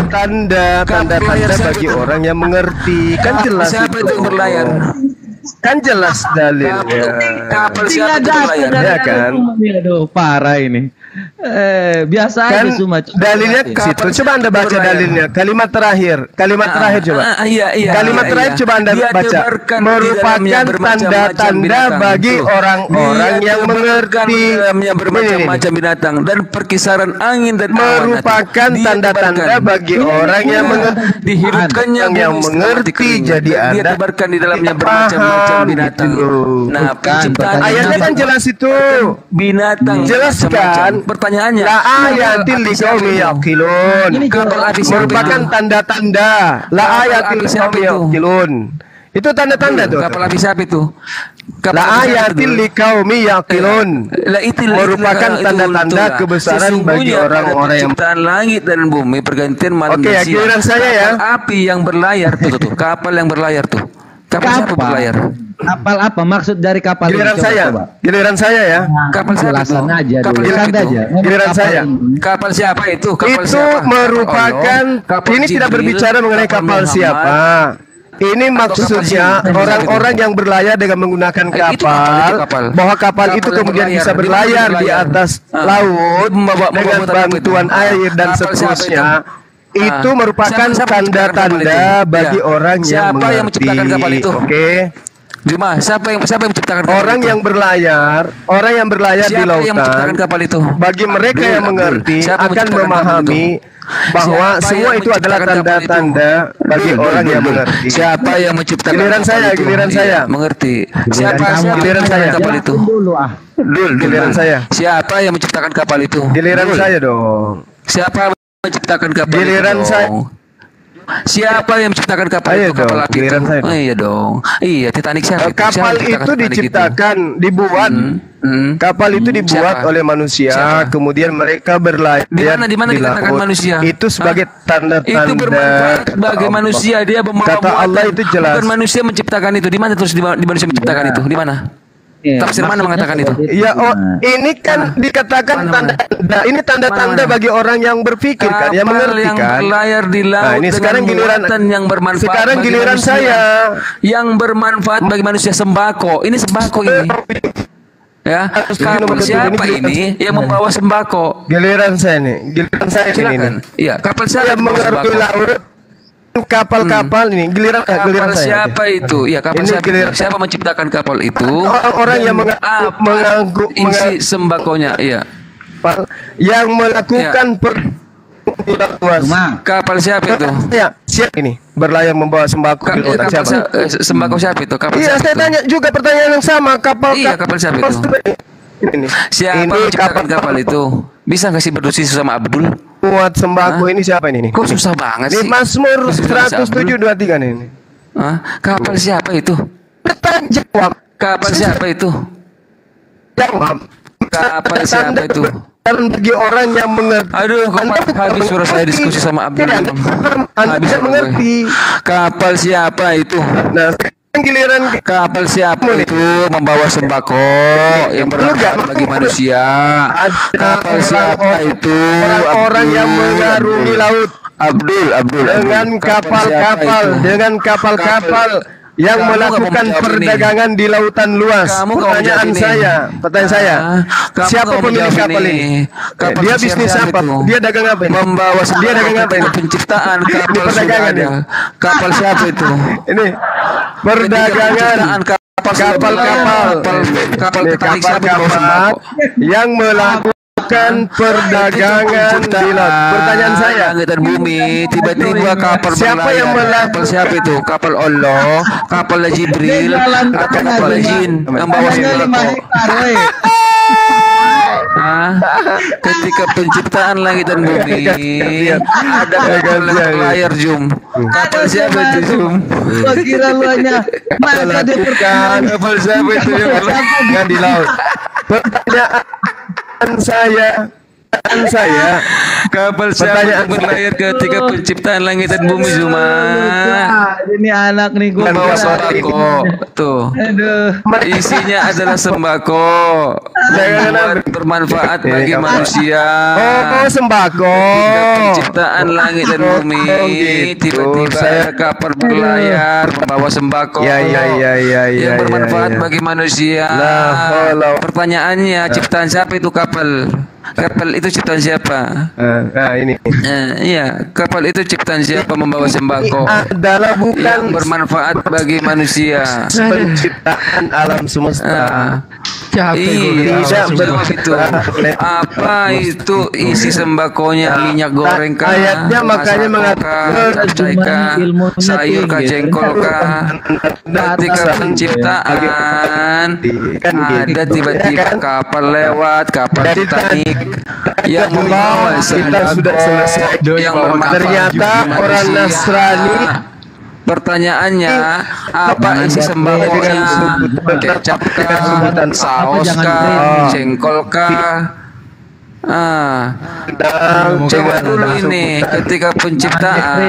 tanda-tanda bagi siapa itu? orang yang mengerti. Kan jelas Siapa itu yang berlayar? Kan jelas dalilnya. Kapal siapa itu berlayar? Ya kan? Aduh, parah ini. Biasa Kan aja Suma. Coba dalilnya lihat. ke situ. Coba Anda baca Berlayar. dalilnya. Kalimat terakhir coba. Iya. Kalimat iya, terakhir iya. coba Anda Dia baca. tebarkan di Merupakan dalamnya bermacam-macam tanda-tanda binatang. bagi Tuh. orang-orang Dia yang tebarkan mengerti. di dalamnya Ini. bermacam-macam binatang dan perkisaran angin dan awan. Merupakan Dia tanda-tanda tebarkan. bagi orang yang mengerti. Dihidupkannya Orang yang bumi setelah mengerti, mati kering. jadi Dia Anda tebarkan di dalamnya paham bermacam-macam binatang. gitu. Nah, penciptaan Ayatnya kan jelas itu. binatang Jelas macam-macam. kan? Pertanyaannya, La ayatin liqaumi yaqilun. Ini kapal api siapa Merupakan itu? tanda-tanda. La Kapal ayatin api siapa liqaumi itu? yaqilun. Itu tanda-tanda tuh. Kapal api siapa itu? Kapal La api siapa ayatin itu? liqaumi yaqilun. Lah, itu Merupakan itu tanda-tanda itulah. kebesaran bagi Sesungguhnya orang-orang pada yang penciptaan langit dan bumi, pergantian malam Oke, dan ya, siang. giliran saya ya. Kapal api yang berlayar tuh, kapal yang berlayar tuh. Kapal siapa berlayar? Kapal apa maksud dari kapal Giliran ini? Coba, saya. coba. Giliran saya ya. Kapal siapa Jelasan itu? aja Kapal dulu. siapa Santai itu? aja. Memang Giliran kapal saya. ini- Kapal siapa itu? Kapal Itu siapa? merupakan Kapal ini tidak Jibril, berbicara mengenai kapal Muhammad. siapa. Ini maksudnya kapal orang-orang yang berlayar dengan menggunakan Itu kapal, kapal, itu kapal. bahwa kapal Kapal itu yang kemudian berlayar. bisa Di mana berlayar di berlayar? atas Ah. laut Membawa dengan muatan apa itu? bantuan air dan Kapal siapa seterusnya. itu? Itu Ah. merupakan Siapa yang menciptakan kapal tanda-tanda itu? bagi Ya. orang yang Siapa mengerti. yang menciptakan kapal itu? Oke. Juma, siapa yang menciptakan kapal Orang itu? yang berlayar di Siapa yang menciptakan lautan. kapal itu? Bagi mereka yang Abdul. mengerti Siapa yang akan menciptakan kapal memahami bahwa Siapa semua yang itu adalah menciptakan kapal itu? tanda-tanda bagi orang yang mengerti. Siapa yang menciptakan Giliran kapal saya, itu? giliran saya. Iya, mengerti. Siapa kamu. yang Giliran menciptakan saya. kapal itu? Dulu ah. Giliran saya. Siapa yang menciptakan kapal itu? Giliran Dul. saya dong. Siapa yang menciptakan kapal Giliran itu? saya. Dong? Siapa yang menciptakan kapal Ayo itu? Kapal dong, api giliran itu? saya dong. Oh, iya dong. Iya, Titanic siapa itu? Siapa Kapal yang menciptakan itu Titanic diciptakan, dibuat. Kapal itu dibuat Siapa? oleh manusia, Siapa? kemudian mereka berlayar Di mana dikatakan laut. manusia? Itu sebagai Hah? tanda-tanda. Itu bermanfaat bagi Allah. manusia. Dia membawa Kata Allah muatan. itu jelas. Bukan manusia menciptakan itu. Di mana terus di manusia menciptakan itu? Di mana? Iya, Tafsir mana maksudnya mengatakan itu? seperti Ya, oh, Nah. ini kan dikatakan Mana? tanda-tanda. Ini tanda-tanda Mana? bagi orang yang berpikir kan, yang Kapal mengerti yang kan. berlayar di laut Nah, ini dengan sekarang giliran muatan yang bermanfaat sekarang bagi giliran manusia. saya. Yang bermanfaat bagi manusia, sembako. Ini sembako ini. Ya, kapal siapa ini yang membawa sembako? Giliran saya nih, giliran saya ini Silakan. nih. Iya, kapal siapa Saya yang membawa mengerti sembako? laut. Kapal-kapal ini, giliran Kapal saya. siapa itu? Ya, kapal Ini siapa? giliran- Siapa menciptakan kapal itu? Orang-orang yang Apa isi sembakonya? Iya. yang melakukan luas. Cuma Kapal siapa itu? Ya, siap ini berlayar membawa sembako di lautan Kapal siapa? sembako siapa itu? Kapal Iya, siapa saya itu? tanya juga pertanyaan yang sama. Kapal Iya, kapal siapa itu? Ini. Siapa Ini menciptakan kapal itu? Bisa nggak sih berdiskusi sama Abdul? Muat sembako ini siapa ini? Kok susah banget Ini sih? Mazmur Bisa sama Abdul? 107:23 nih. Hah? Kapal siapa itu? Bertanya jawab. Kapal siapa itu? Jawab. Kapal siapa itu? Dan bagi orang yang mengerti. Aduh, kok habis suara saya diskusi sama Abdul. Tidak, Anda Habis tidak gue. mengerti. Kapal siapa itu? Nah, sekarang giliran Kapal siapa itu membawa sembako yang bermanfaat bagi manusia? Kapal siapa itu? orang-orang yang mengarungi laut Abdul. dengan Kapal siapa kapal-kapal, itu? dengan kapal-kapal yang Kamu nggak mau melakukan menjawab perdagangan di lautan luas. Kamu nggak mau Pertanyaan menjawab ini. saya, Kamu siapa nggak mau pemilik menjawab kapal ini? Kapal Dia pesiar bisnis siapa apa? itu? Dia dagang apa ini? Membawa Dia dagang apa ini? penciptaan Ini kapal sudah perdagangan ada. ini. Kapal siapa itu? Ini perdagangan. Penciptaan kapal Titanic siapa yang bawa sembako? yang melakukan perdagangan di laut. Pertanyaan saya, Langit dan bumi, tiba-tiba kapal siapa yang berlayar. Kapal siapa itu? Kapal Allah, kapal Jibril, atau kapal jin yang bawa sembako? Ketika penciptaan langit dan bumi, ada kapal yang berlayar, Jum. Kapal siapa itu, Jum? Gua kira lu hanya maka dia kapal siapa itu yang di laut? Pertanyaan saya, Kapal siapa yang berlayar ketika penciptaan langit dan bumi, Zuma? Ini anak nih gua. Bawa sembako, tuh. Aduh. Isinya adalah sembako. Bermanfaat bagi manusia. oh sembako. Ketika penciptaan langit dan bumi, tiba-tiba ada kapal berlayar membawa sembako yang bermanfaat bagi manusia. Pertanyaannya, ciptaan siapa itu kapal? Kapal itu ciptaan siapa? Ini Iya, kapal itu ciptaan siapa membawa sembako adalah yang bukan bermanfaat bagi manusia? penciptaan alam semesta. Tidak begitu. Apa itu isi sembakonya? Minyak goreng kah? Ayatnya makanya mengatakan cabai kah? Sayur kah? Jengkol kah? Ketika penciptaan ada tiba-tiba kapal lewat, kapal Titanic yang membawa kita sudah selesai. yang bermanfaat Ternyata bagi orang manusia. Nasrani Pertanyaannya, apa isi sembakonya? Kecap kah? Saus kah? Jengkol kah? Coba dulu ini ketika penciptaan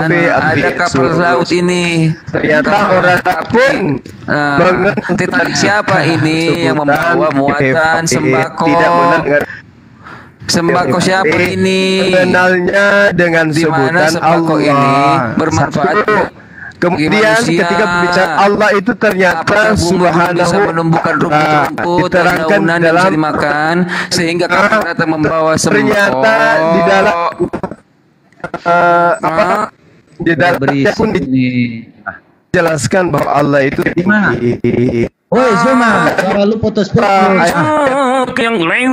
ada kapal laut ini. ternyata orang pun Titanic siapa ini yang membawa muatan sembako? tidak mendengar Sembako siapa ini? mengenalnya dengan Di mana sebutan sembako ini Allah. bermanfaat? Kemudian manusia. ketika berbicara Allah itu ternyata Apakah bumi bisa subhanahu menumbuhkan rumput-rumput dan diterangkan daunan yang dalam bisa dimakan sehingga kapal datang membawa sembako? ternyata di dalam di dalam pun dijelaskan bahwa Allah itu tinggi. Woi Zuma, suara lu putus-putus. Yang lain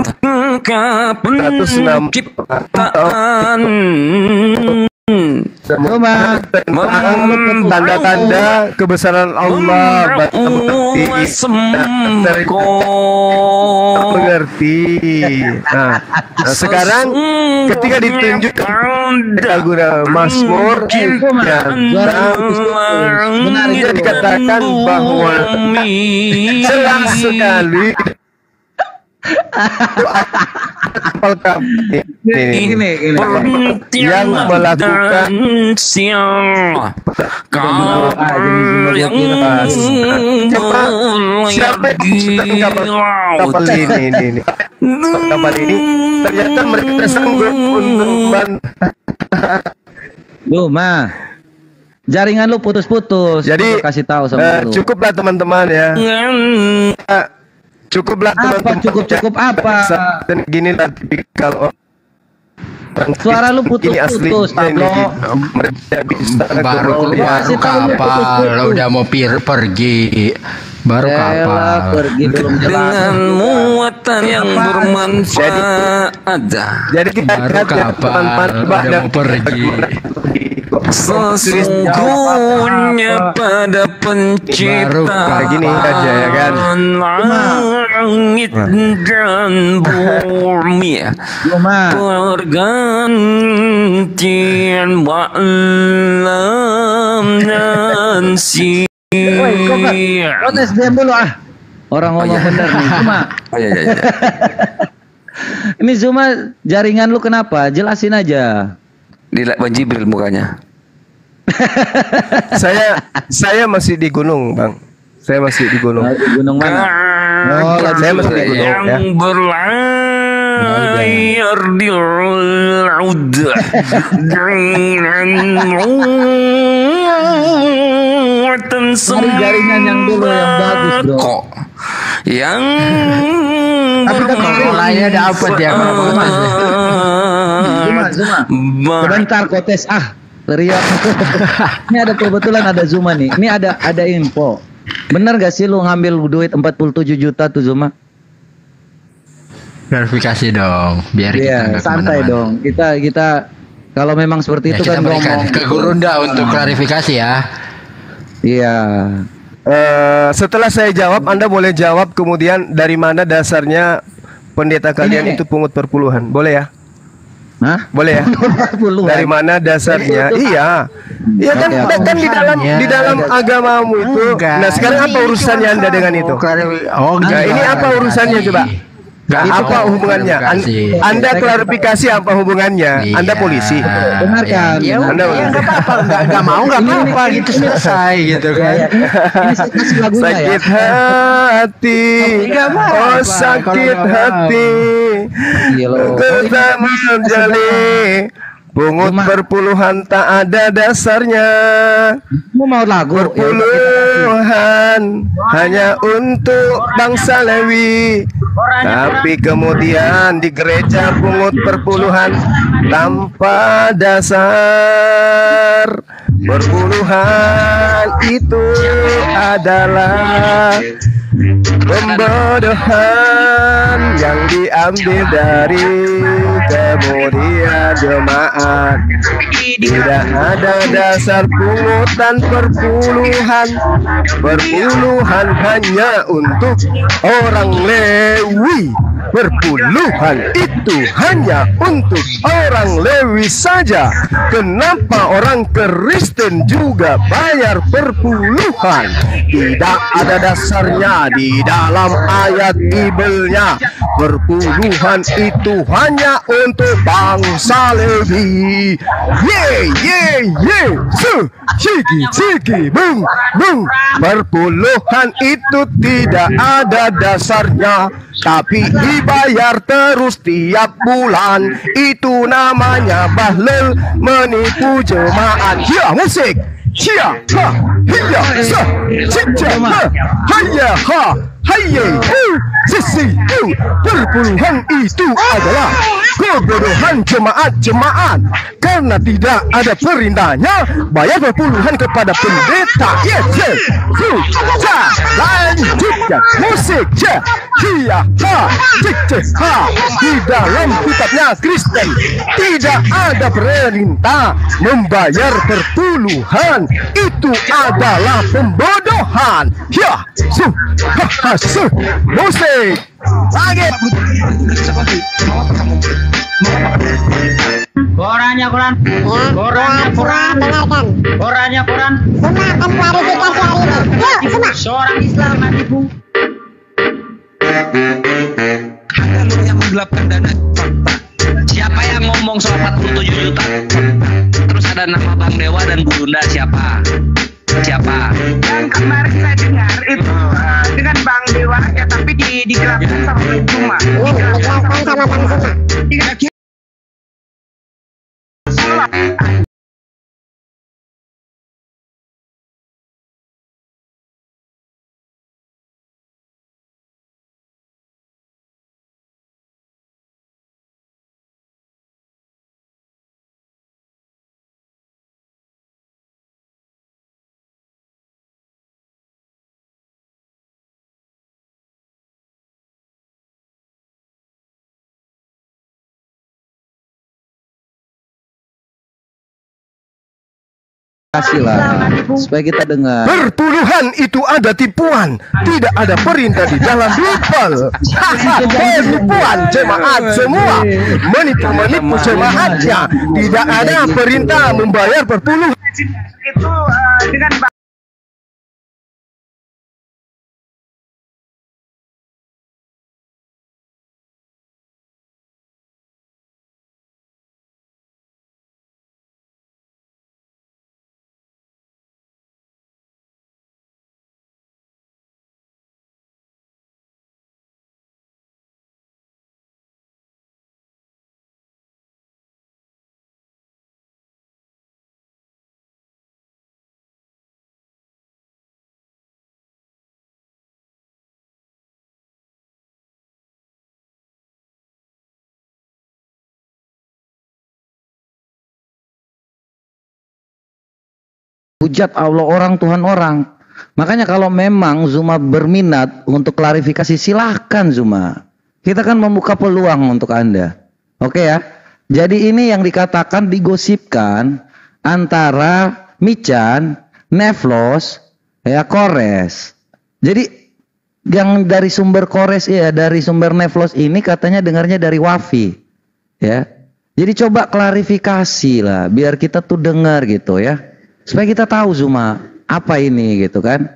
ke 106 penciptaan Zuma, tanda-tanda kebesaran Allah mengerti. Nah, sekarang ketika ditunjukkan guna Mazmur benar itu dikatakan bahwa jelas sekali kapal kami ini. yang melakukan siapa yang kapal ini kapal ini ternyata mereka sanggup untuk Zuma, jaringan lu putus-putus. Jadi Gua kasih tahu sama lu. cukuplah teman-teman ya. Cukuplah Apa cukup apa? Dan gini lah tipikal orang. Suara lu Ini putus-putus, aslinya ini Tablo. mereka bisa baru Kasih tahu lu kapal putus-putus. udah mau pergi baru kapal Elah, pergi belum jelas. dengan muatan yang bermanfaat. Jadi kita baru lihat ya, kapal teman-teman udah mau pergi. Sesungguhnya pada Baru penciptaan kayak gini aja ya kan. langit dan bumi Zuma, pergantian malam dan siang. protes diam dulu ah. Orang ngomong bener nih. Zuma, Ya. ini Zuma jaringan lu kenapa? Jelasin aja. Di Bang Jibril mukanya. saya masih di gunung, Bang. Saya masih di gunung. Di gunung mana? Oh, lagi Saya masih di gunung ya. yang berlayar di laut dengan muatan Cari jaringan yang dulu yang bagus, bro. kok yang Tapi kan lainnya dapat ya kalau Zuma. Sebentar Kotes teriak. Ini ada kebetulan ada Zuma nih. Ini ada info. Bener gak sih lu ngambil duit 47 juta tuh Zuma? Klarifikasi dong, biar kita Iya, nggak santai kemana-mana. dong. Kita kalau memang seperti Ya, itu kita kan berikan ngomong. ke Gurunda untuk klarifikasi ya. Iya. Setelah saya jawab, Anda boleh jawab kemudian dari mana dasarnya pendeta kalian itu pungut perpuluhan. Boleh ya? Hah? Boleh ya? Puluhan. Dari mana dasarnya? Iya. Iya kan, Oke, kan di dalam agamamu itu. Enggak. Nah, sekarang apa Ini urusannya cuma Anda dengan itu? Oh, Nah, ini apa urusannya coba? Nggak Apa tahu hubungannya? klarifikasi. Anda klarifikasi apa hubungannya? Anda Iya. polisi. Benar kan? Ya, Anda ya, nggak apa-apa, nggak mau nggak apa-apa gitu selesai gitu kan. Ini saya kasih lagunya ya. Sakit hati, Nggak apa-apa, oh kalau sakit nggak hati, Iya loh. kita menjadi pungut Cuma- perpuluhan tak ada dasarnya. Lu mau lagu? Ya udah, Perpuluhan hanya untuk bangsa Lewi, tapi kemudian di gereja pungut perpuluhan tanpa dasar. Perpuluhan itu adalah pembodohan yang diambil dari kemudian jemaat. Tidak ada dasar pungutan perpuluhan. Perpuluhan hanya untuk orang Lewi. Perpuluhan itu hanya untuk orang Lewi saja. Kenapa orang Kristen juga bayar perpuluhan? Tidak ada dasarnya di dalam ayat Bibelnya. Perpuluhan itu hanya untuk bangsa Lewi. Ye ye ye, ciki ciki, bung bung. Perpuluhan itu tidak ada dasarnya, tapi dibayar terus tiap bulan. Itu namanya bahlul, menipu jemaat. Ya musik. Cia ha hiya sa cica ha hayya ha hayye sisi perpuluhan itu adalah kebodohan jemaat-jemaat karena tidak ada perintahnya bayar perpuluhan kepada pendeta. Yes, lanjutkan musik. Hiya ha cica ha. Di dalam kitabnya Kristen tidak ada perintah membayar perpuluhan. Itu adalah pembodohan. Ya, musik. Lagi. Korannya koran. Korannya koran. Dengarkan. Korannya koran. Semua akan klarifikasi hari ini. Yuk, semua. Seorang Islam menipu. Ada lu yang menggelapkan dana fakta. Siapa yang ngomong soal 47 juta? Terus ada nama Bang Dewa dan Gurunda siapa? Siapa? Yang kemarin saya dengar itu dengan Bang Dewa ya, tapi digelapkan sama Bang Zuma. Dijelaskan sama Bang Zuma. kasih lah supaya kita dengar. Perpuluhan itu ada tipuan, tidak ada perintah di dalam Bible. Penipuan jemaat semua, menipu jemaatnya. Tidak ada perintah membayar perpuluhan. Itu dengan Bang Hujat Allah orang, Tuhan orang. Makanya kalau memang Zuma berminat untuk klarifikasi, silahkan Zuma. Kita kan membuka peluang untuk Anda. Oke ya. Jadi ini yang dikatakan digosipkan antara Michan, Nevlos, ya Kores. Jadi yang dari sumber Kores ya, dari sumber Nevlos ini katanya dengarnya dari Wafi. Ya. Jadi coba klarifikasi lah biar kita tuh dengar gitu ya. Supaya kita tahu Zuma apa ini gitu kan.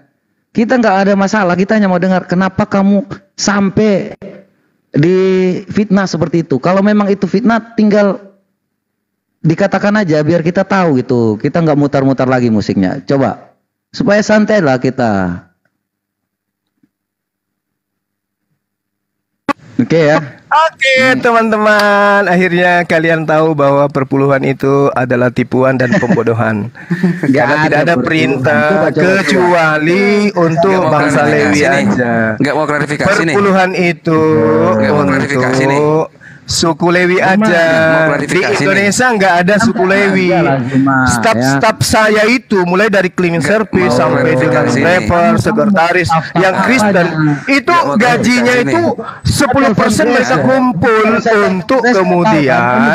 Kita nggak ada masalah, kita hanya mau dengar kenapa kamu sampai di fitnah seperti itu. Kalau memang itu fitnah, tinggal dikatakan aja biar kita tahu gitu. Kita nggak mutar-mutar lagi musiknya. Coba supaya santai lah kita. Oke ya. Oke teman-teman, akhirnya kalian tahu bahwa perpuluhan itu adalah tipuan dan pembodohan. Karena tidak ada perintah kecuali untuk bangsa Lewi aja. Nggak mau klarifikasi nih. Perpuluhan itu untuk suku Lewi aja. Di Indonesia nggak ada suku Lewi. Staf saya itu mulai dari cleaning service sampai dengan driver, sekretaris yang Kristen itu gajinya itu 10% mereka kumpul untuk kemudian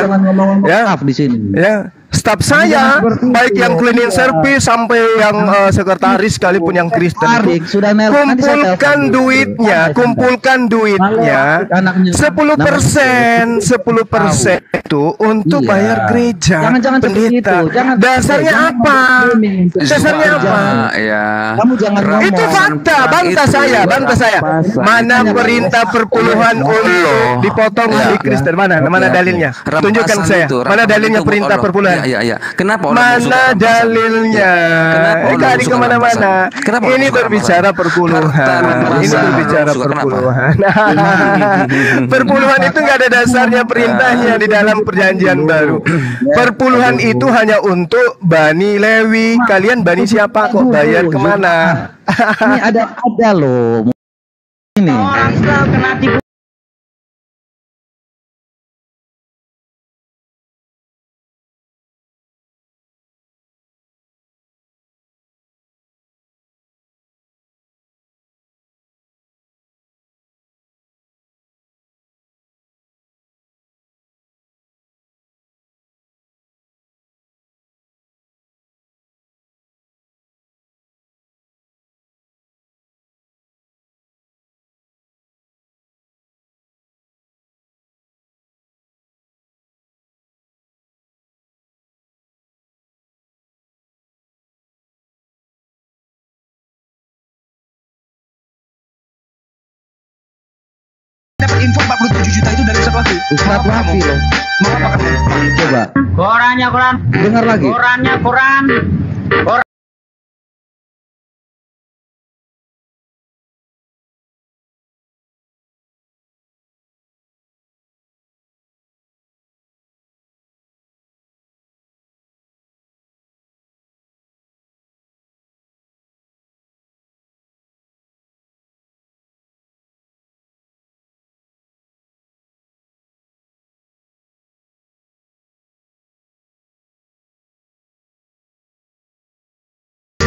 ya staf saya baik yang cleaning service sampai yang sekretaris sekalipun yang Kristen kumpulkan duitnya 10% itu untuk bayar gereja pendeta. Dasarnya apa? Ya. Itu fakta. Bantah saya. Mana perintah perpuluhan untuk dipotong di Kristen? Mana dalilnya? Tunjukkan saya. Mana dalilnya perintah perpuluhan? Ya. Kenapa? Mana dalilnya? Kali kemana-mana. Ini berbicara perpuluhan. Perpuluhan itu nggak ada dasarnya perintahnya di dalam perjanjian baru. Perpuluhan itu hanya untuk Bani Lewi. Kalian Bani siapa kok bayar kemana? Ini ada loh. Ini. Dapat info 47 juta itu dari siapa? Ustadz Wafi loh. Mau apa kamu? Coba. Korannya koran. Dengar lagi. Korannya koran.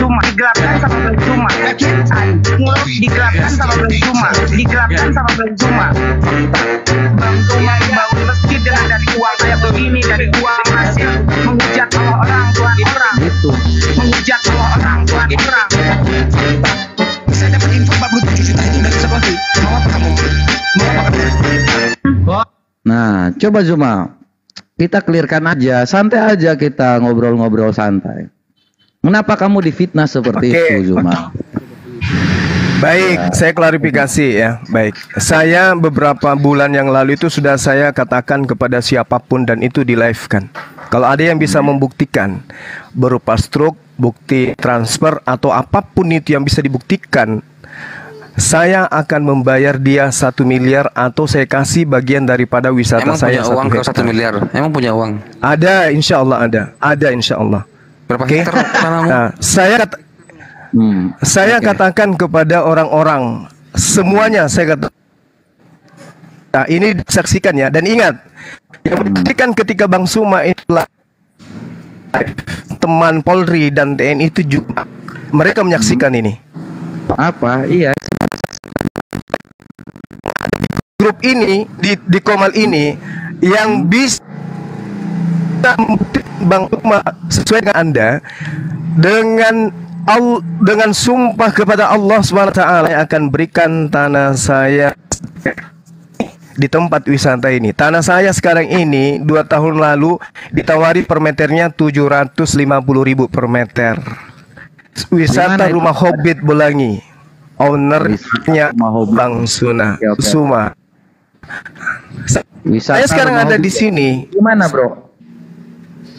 Cuma digelapkan sama beli cuma. Digelapkan sama beli cuma. Digelapkan sama beli cuma. Bang Cuma bangun masjid dengan dari uang kayak begini, dari uang hasil menghujat Allah orang, Tuhan orang. Gitu. Menghujat Allah orang, Tuhan orang. Saya dapat info 47 juta itu dari siapa? Mau apa kamu? Nah, coba Zuma. Kita clearkan aja, santai aja kita ngobrol-ngobrol santai. Kenapa kamu difitnah seperti itu, Zuma? Baik, saya klarifikasi ya. Baik, saya beberapa bulan yang lalu itu sudah saya katakan kepada siapapun dan itu di live kan. Kalau ada yang bisa membuktikan berupa struk, bukti transfer atau apapun itu yang bisa dibuktikan, saya akan membayar dia 1 miliar atau saya kasih bagian daripada wisata. Emang saya punya uang kalau 1 miliar? Emang punya uang? Ada, insya Allah ada insya Allah. Berapa hektar tanahmu? Nah, saya katakan kepada orang-orang semuanya, saya kata, nah, ini disaksikan ya, dan ingat, yang menyaksikan ketika Bang Suma itulah teman Polri dan TNI itu juga mereka menyaksikan ini. Apa? Iya. Grup ini di Komal ini yang bisa Bang Ukma sesuai dengan Anda dengan sumpah kepada Allah Subhanahu wa taala yang akan berikan tanah saya di tempat wisata ini. Tanah saya sekarang ini 2 tahun lalu ditawari per meternya 750.000 per meter. Wisata Rumah Hobbit Bolangi. Ownernya Bang Suma. Saya sekarang ada di sini. Gimana, Bro?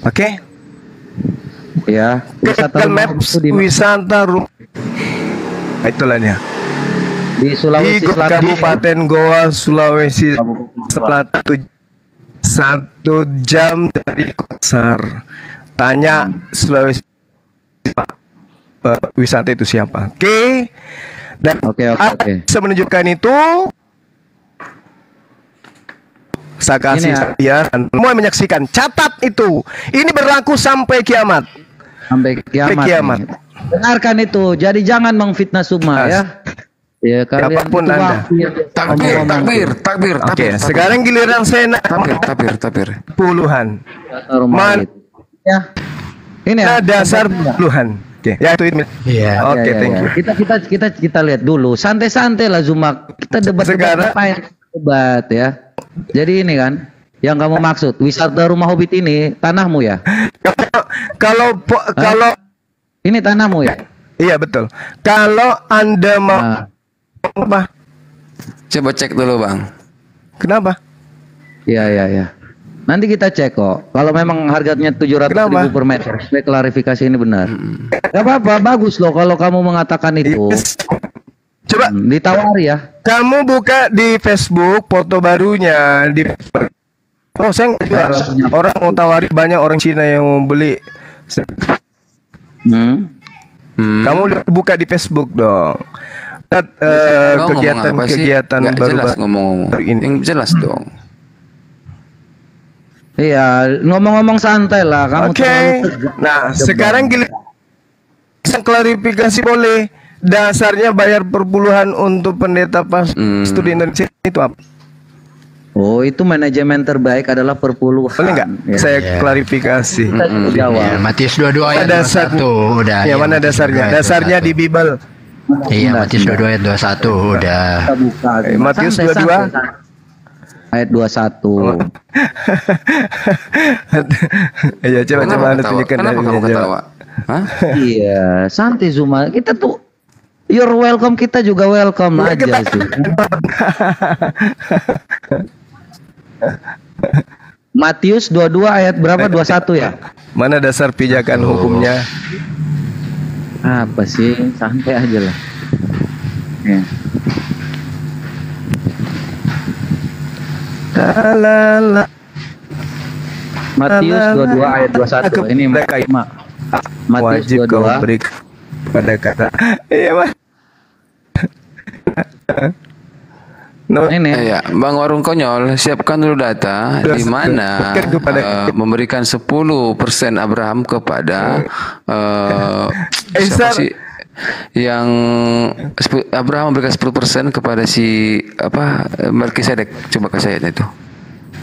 Oke. Ya, Google Maps wisata rumah. Itulahnya. Di Sulawesi Selatan, Kabupaten Goa, Sulawesi Selatan, 1 jam dari Kotsar. Tanya Sulawesi wisata itu siapa? Oke. Dan Oke. bisa menunjukkan itu. Saya kasih ya, semua menyaksikan. Catat itu. Ini berlaku sampai kiamat. Sampai kiamat. Dengarkan itu. Jadi jangan mengfitnah Suma ya. Ya kalian Apapun itu Anda. Takbir. Oke, sekarang giliran saya Takbir. puluhan. Ya. Ini ya. Dasar puluhan. Oke, ya itu. Iya. Oke, thank you. Kita lihat dulu. Santai-santai lah Zuma. Kita debat Sekarang- apa yang debat ya. Jadi ini kan yang kamu maksud wisata Rumah Hobbit ini tanahmu ya? Kalau Ini tanahmu ya? iya betul. Kalau Anda mau apa? Coba cek dulu, Bang. Kenapa? Iya. Nanti kita cek kok. Kalau memang harganya 700.000 per meter, supaya klarifikasi ini benar. Gak apa-apa, bagus loh kalau kamu mengatakan itu. Coba ditawari ya. Kamu buka di Facebook foto barunya di. Oh, saya nggak jual. Orang mau tawari, banyak orang Cina yang mau beli. Kamu buka di Facebook dong. Kegiatan Nggak baru jelas ngomong. ini. Yang jelas dong. Iya, ngomong-ngomong santai lah. Kamu Oke. Nah, sekarang klarifikasi boleh. Dasarnya bayar per puluhan untuk pendeta pas studi Indonesia itu apa? Oh, itu manajemen terbaik adalah perpuluhan. Boleh nggak? Ya. Saya klarifikasi. Jawab. Ya, Matius 22 ayat Dasar 21 udah. Ya, mana dasarnya? Dasarnya di Bible. Iya, Matius 22 ayat 21 udah. Kita buka. Matius Santai, 22 ayat 21. Ya, coba Anda tunjukkan. Kenapa kamu ketawa? Hah? Iya, santai Zuma. Kita tuh you're welcome, kita juga welcome aja sih. Matius 22 ayat berapa? 21 ya? Mana dasar pijakan hukumnya? Apa sih? Santai aja lah. Ya. Matius 22 ayat 21. Ini Matius Wajib kau 22. beri pada kata. Iya, Mas. No. Ini Ya, Bang Warung Konyol, siapkan dulu data di mana memberikan 10% Abraham kepada siapa sih yang Abraham memberikan 10% kepada si Melkisedek. Coba kasih ayatnya itu.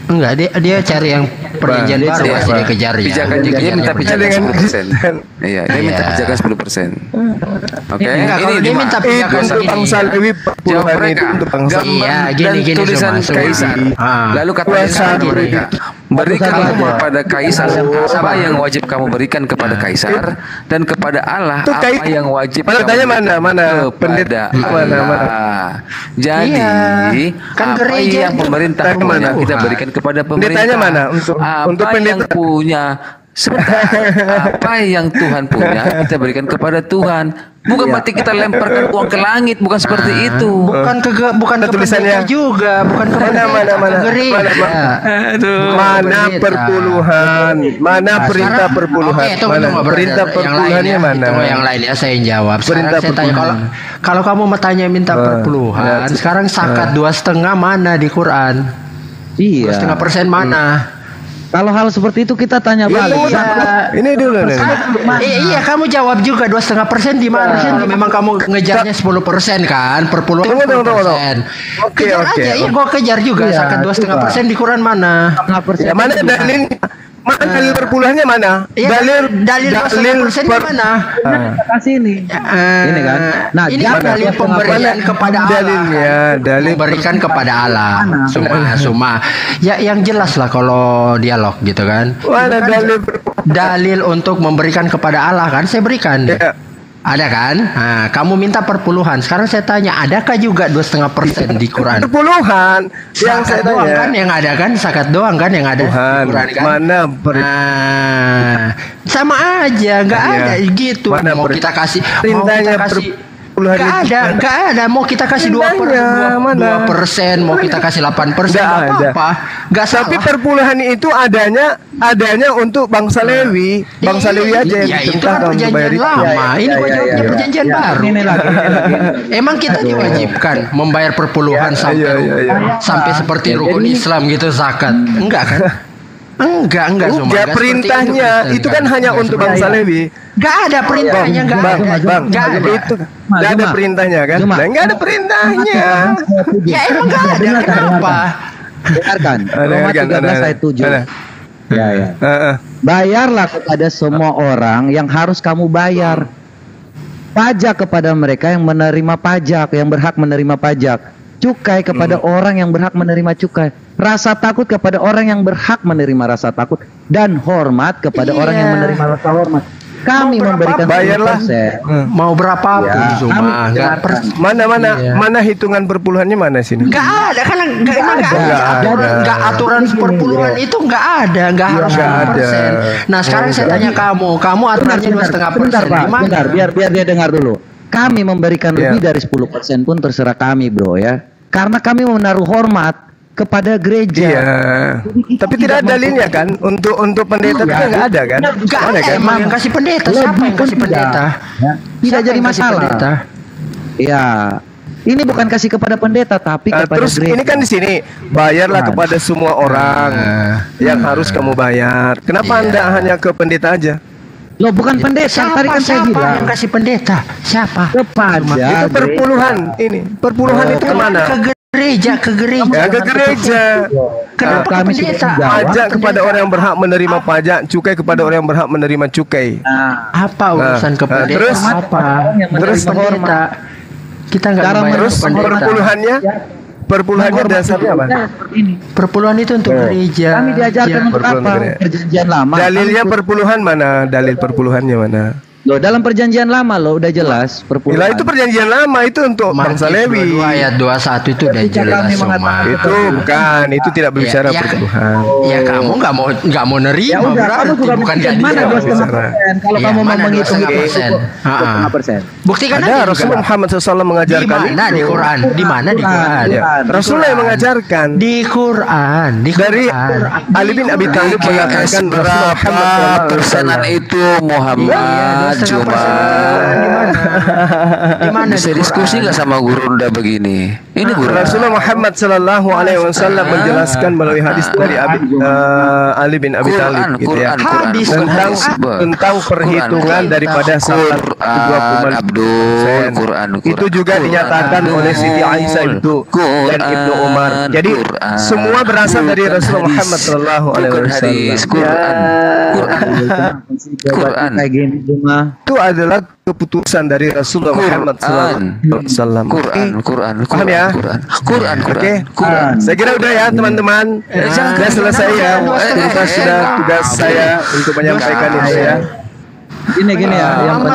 Enggak, dia cari yang perjanjian baru pasti dia kejar ya. Pijakan juga dia minta pijakan 10%. Iya, dia minta pijakan 10%. Oke, Enggak, kalau dia minta pijakan untuk bangsa Lewi jawab puluhan mereka. itu untuk bangsa. Iya, Dan gini tulisan semua. Kaisar. Lalu katanya kepada mereka, berikan kepada Kaisar apa yang wajib kamu berikan kepada Kaisar, dan kepada Allah Itu apa yang wajib Mana kamu tanya berikan mana pendeta kepada mana. Allah. Jadi kan apa gereja yang itu. pemerintah Tanya punya mana? kita berikan kepada pemerintah. Pendetanya mana? Untuk Apa yang pendeta. punya sebentar, apa yang Tuhan punya kita berikan kepada Tuhan. Bukan berarti kita lemparkan uang ke langit, bukan seperti itu. Bukan ke tulisannya pendeta juga, bukan ke pendeta, mana. ke gereja. Mana perpuluhan? Mana perintah perpuluhan? Oke, tunggu, Mana perintah perpuluhannya mana? Tunggu yang lain ya, saya yang jawab. Sekarang Perintah saya tanya, kalau kamu mau tanya minta perpuluhan, sekarang zakat 2,5 mana di Quran? iya. 2,5% mana? Kalau hal seperti itu kita tanya balik. Ini dulu nih. Iya, kamu jawab juga 2,5% di mana? Kalau memang kamu ngejarnya 10% kan, perpuluhan 10%. Kejar aja, iya gua kejar juga. Zakat 2,5% di Quran mana? Ya, mana dalil? Mana dalil perpuluhannya mana? Dalil 2,5% di mana? Kasih ini. Ini kan. Nah, ini dalil pemberian kepada Allah. Dalilnya, dalil memberikan kepada Allah. Suma. Ya yang jelas lah kalau dialog gitu kan. Mana dalil untuk memberikan kepada Allah kan saya berikan. Ya. Ada kan? Nah, kamu minta perpuluhan. Sekarang saya tanya, adakah juga 2,5% di Quran? Perpuluhan. Yang saya doang tanya. Kan yang ada kan zakat doang kan yang ada di Quran kan? Mana sama aja, nggak ada gitu. Mana mau kita kasih perintahnya nggak ada. Mau kita kasih 2%, mau kita kasih 8%, nggak apa-apa. Nggak salah. Tapi perpuluhan itu adanya untuk bangsa Lewi, bangsa Lewi aja yang itu kan perjanjian lama. Ini gua jawabnya perjanjian baru. Emang kita diwajibkan membayar perpuluhan sampai seperti rukun Islam gitu zakat? Enggak kan? Enggak Enggak, perintahnya itu kan hanya untuk bangsa Lewi. Enggak ada perintahnya, enggak ada perintahnya kan? Enggak ada perintahnya. Ya emang enggak ada, kenapa? Dengarkan. Roma 13 ayat 7. Ya. Bayarlah kepada semua orang yang harus kamu bayar. Pajak kepada mereka yang menerima pajak, yang berhak menerima pajak. Cukai kepada orang yang berhak menerima cukai. Rasa takut kepada orang yang berhak menerima rasa takut. Dan hormat kepada orang yang menerima rasa hormat. Kami memberikan bayarlah. Mau berapapun cuma mana hitungan perpuluhannya mana sini? Enggak ada kan enggak aturan perpuluhan itu enggak ada, enggak harus 2%. Nah, sekarang saya tanya kamu aturannya 2,5%. Bentar, biar dia dengar dulu. Kami memberikan lebih dari 10% pun terserah kami, bro ya. Karena kami menaruh hormat kepada gereja. Iya. Tapi tidak ada dalilnya kan untuk pendeta itu nggak ada kan? Nggak ada kan? Emang yang kasih pendeta siapa yang kasih pendeta? Tidak jadi masalah. Ya. Ini bukan kasih kepada pendeta tapi kepada terus gereja. Ini kan di sini bayarlah kepada semua orang yang harus kamu bayar. Kenapa Anda hanya ke pendeta aja? Loh, bukan pendeta. Tadi kan saya bilang yang kasih pendeta? Siapa? Kepada itu perpuluhan ini. Perpuluhan itu kemana? Ke gereja. Ya, ke gereja. Kenapa kami pendeta? Pajak kepada orang yang berhak menerima pajak, cukai kepada orang yang berhak menerima cukai. Apa urusan ke pendeta? Terus Terus pendeta. Kita nggak terus perpuluhannya dasarnya apa? Perpuluhan itu untuk gereja. Kami diajarkan untuk apa? Perjanjian lama. Dalilnya perpuluhan mana? Dalil perpuluhannya mana? Loh, dalam perjanjian lama loh udah jelas perpuluhan. Itu perjanjian lama itu untuk bangsa Lewi. Ayat 21 itu udah jelas semua. Itu bukan, itu tidak berbicara perpuluhan. Ya kamu nggak mau nerima. Ya udah, kamu juga bukan mana 2,5%. Kalau kamu mau menghitung itu 2,5%. Buktikan ada Rasulullah Muhammad SAW mengajarkan di mana di Quran? Di mana di Quran? Rasulullah yang mengajarkan di Quran. Dari Ali bin Abi Thalib mengatakan berapa persenan itu Muhammad cuma bisa diskusi nggak sama guru udah begini. Ini guru Rasulullah Muhammad Sallallahu Alaihi Wasallam menjelaskan melalui hadis dari Ali bin Abi Thalib gitu ya, tentang perhitungan daripada salat 20%. Itu juga dinyatakan oleh Siti Aisyah itu dan Ibnu Umar. Jadi semua berasal dari Rasulullah Muhammad Sallallahu Alaihi Wasallam. Quran kayak gini cuma itu adalah keputusan dari Rasulullah Muhammad SAW. Paham ya? Quran. Saya kira udah ya teman-teman. Sudah selesai ya. Kita sudah tugas saya untuk menyampaikan itu ya. Gini ya, yang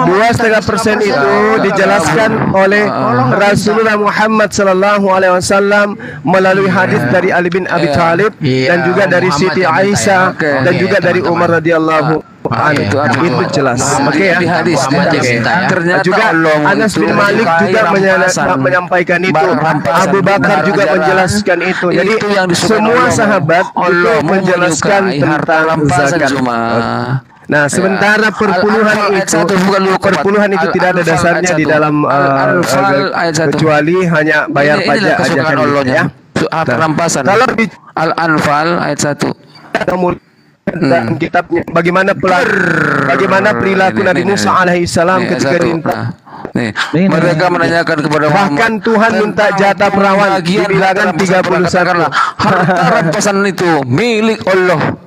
2,5% itu dijelaskan oleh Rasulullah Muhammad Sallallahu Alaihi Wasallam melalui hadis dari Ali bin Abi Thalib dan juga dari Siti Aisyah dan juga dari Umar radhiyallahu anhu. Itu jelas. Oke ya. Ternyata juga Anas bin Malik juga menyampaikan itu. Abu Bakar juga menjelaskan itu. Jadi semua sahabat itu menjelaskan tentang zakat. Nah, sementara perpuluhan itu tidak ada dasarnya di dalam kecuali hanya bayar pajak aja kan ya. Rampasan. Al-Anfal ayat 1. kamu dalam kitabnya bagaimana perilaku Nabi Musa alaihissalam ketika diintah. Nih, mereka menanyakan kepada bahkan Tuhan minta jatah perawan di bilangan 31. Harta rampasan itu milik Allah.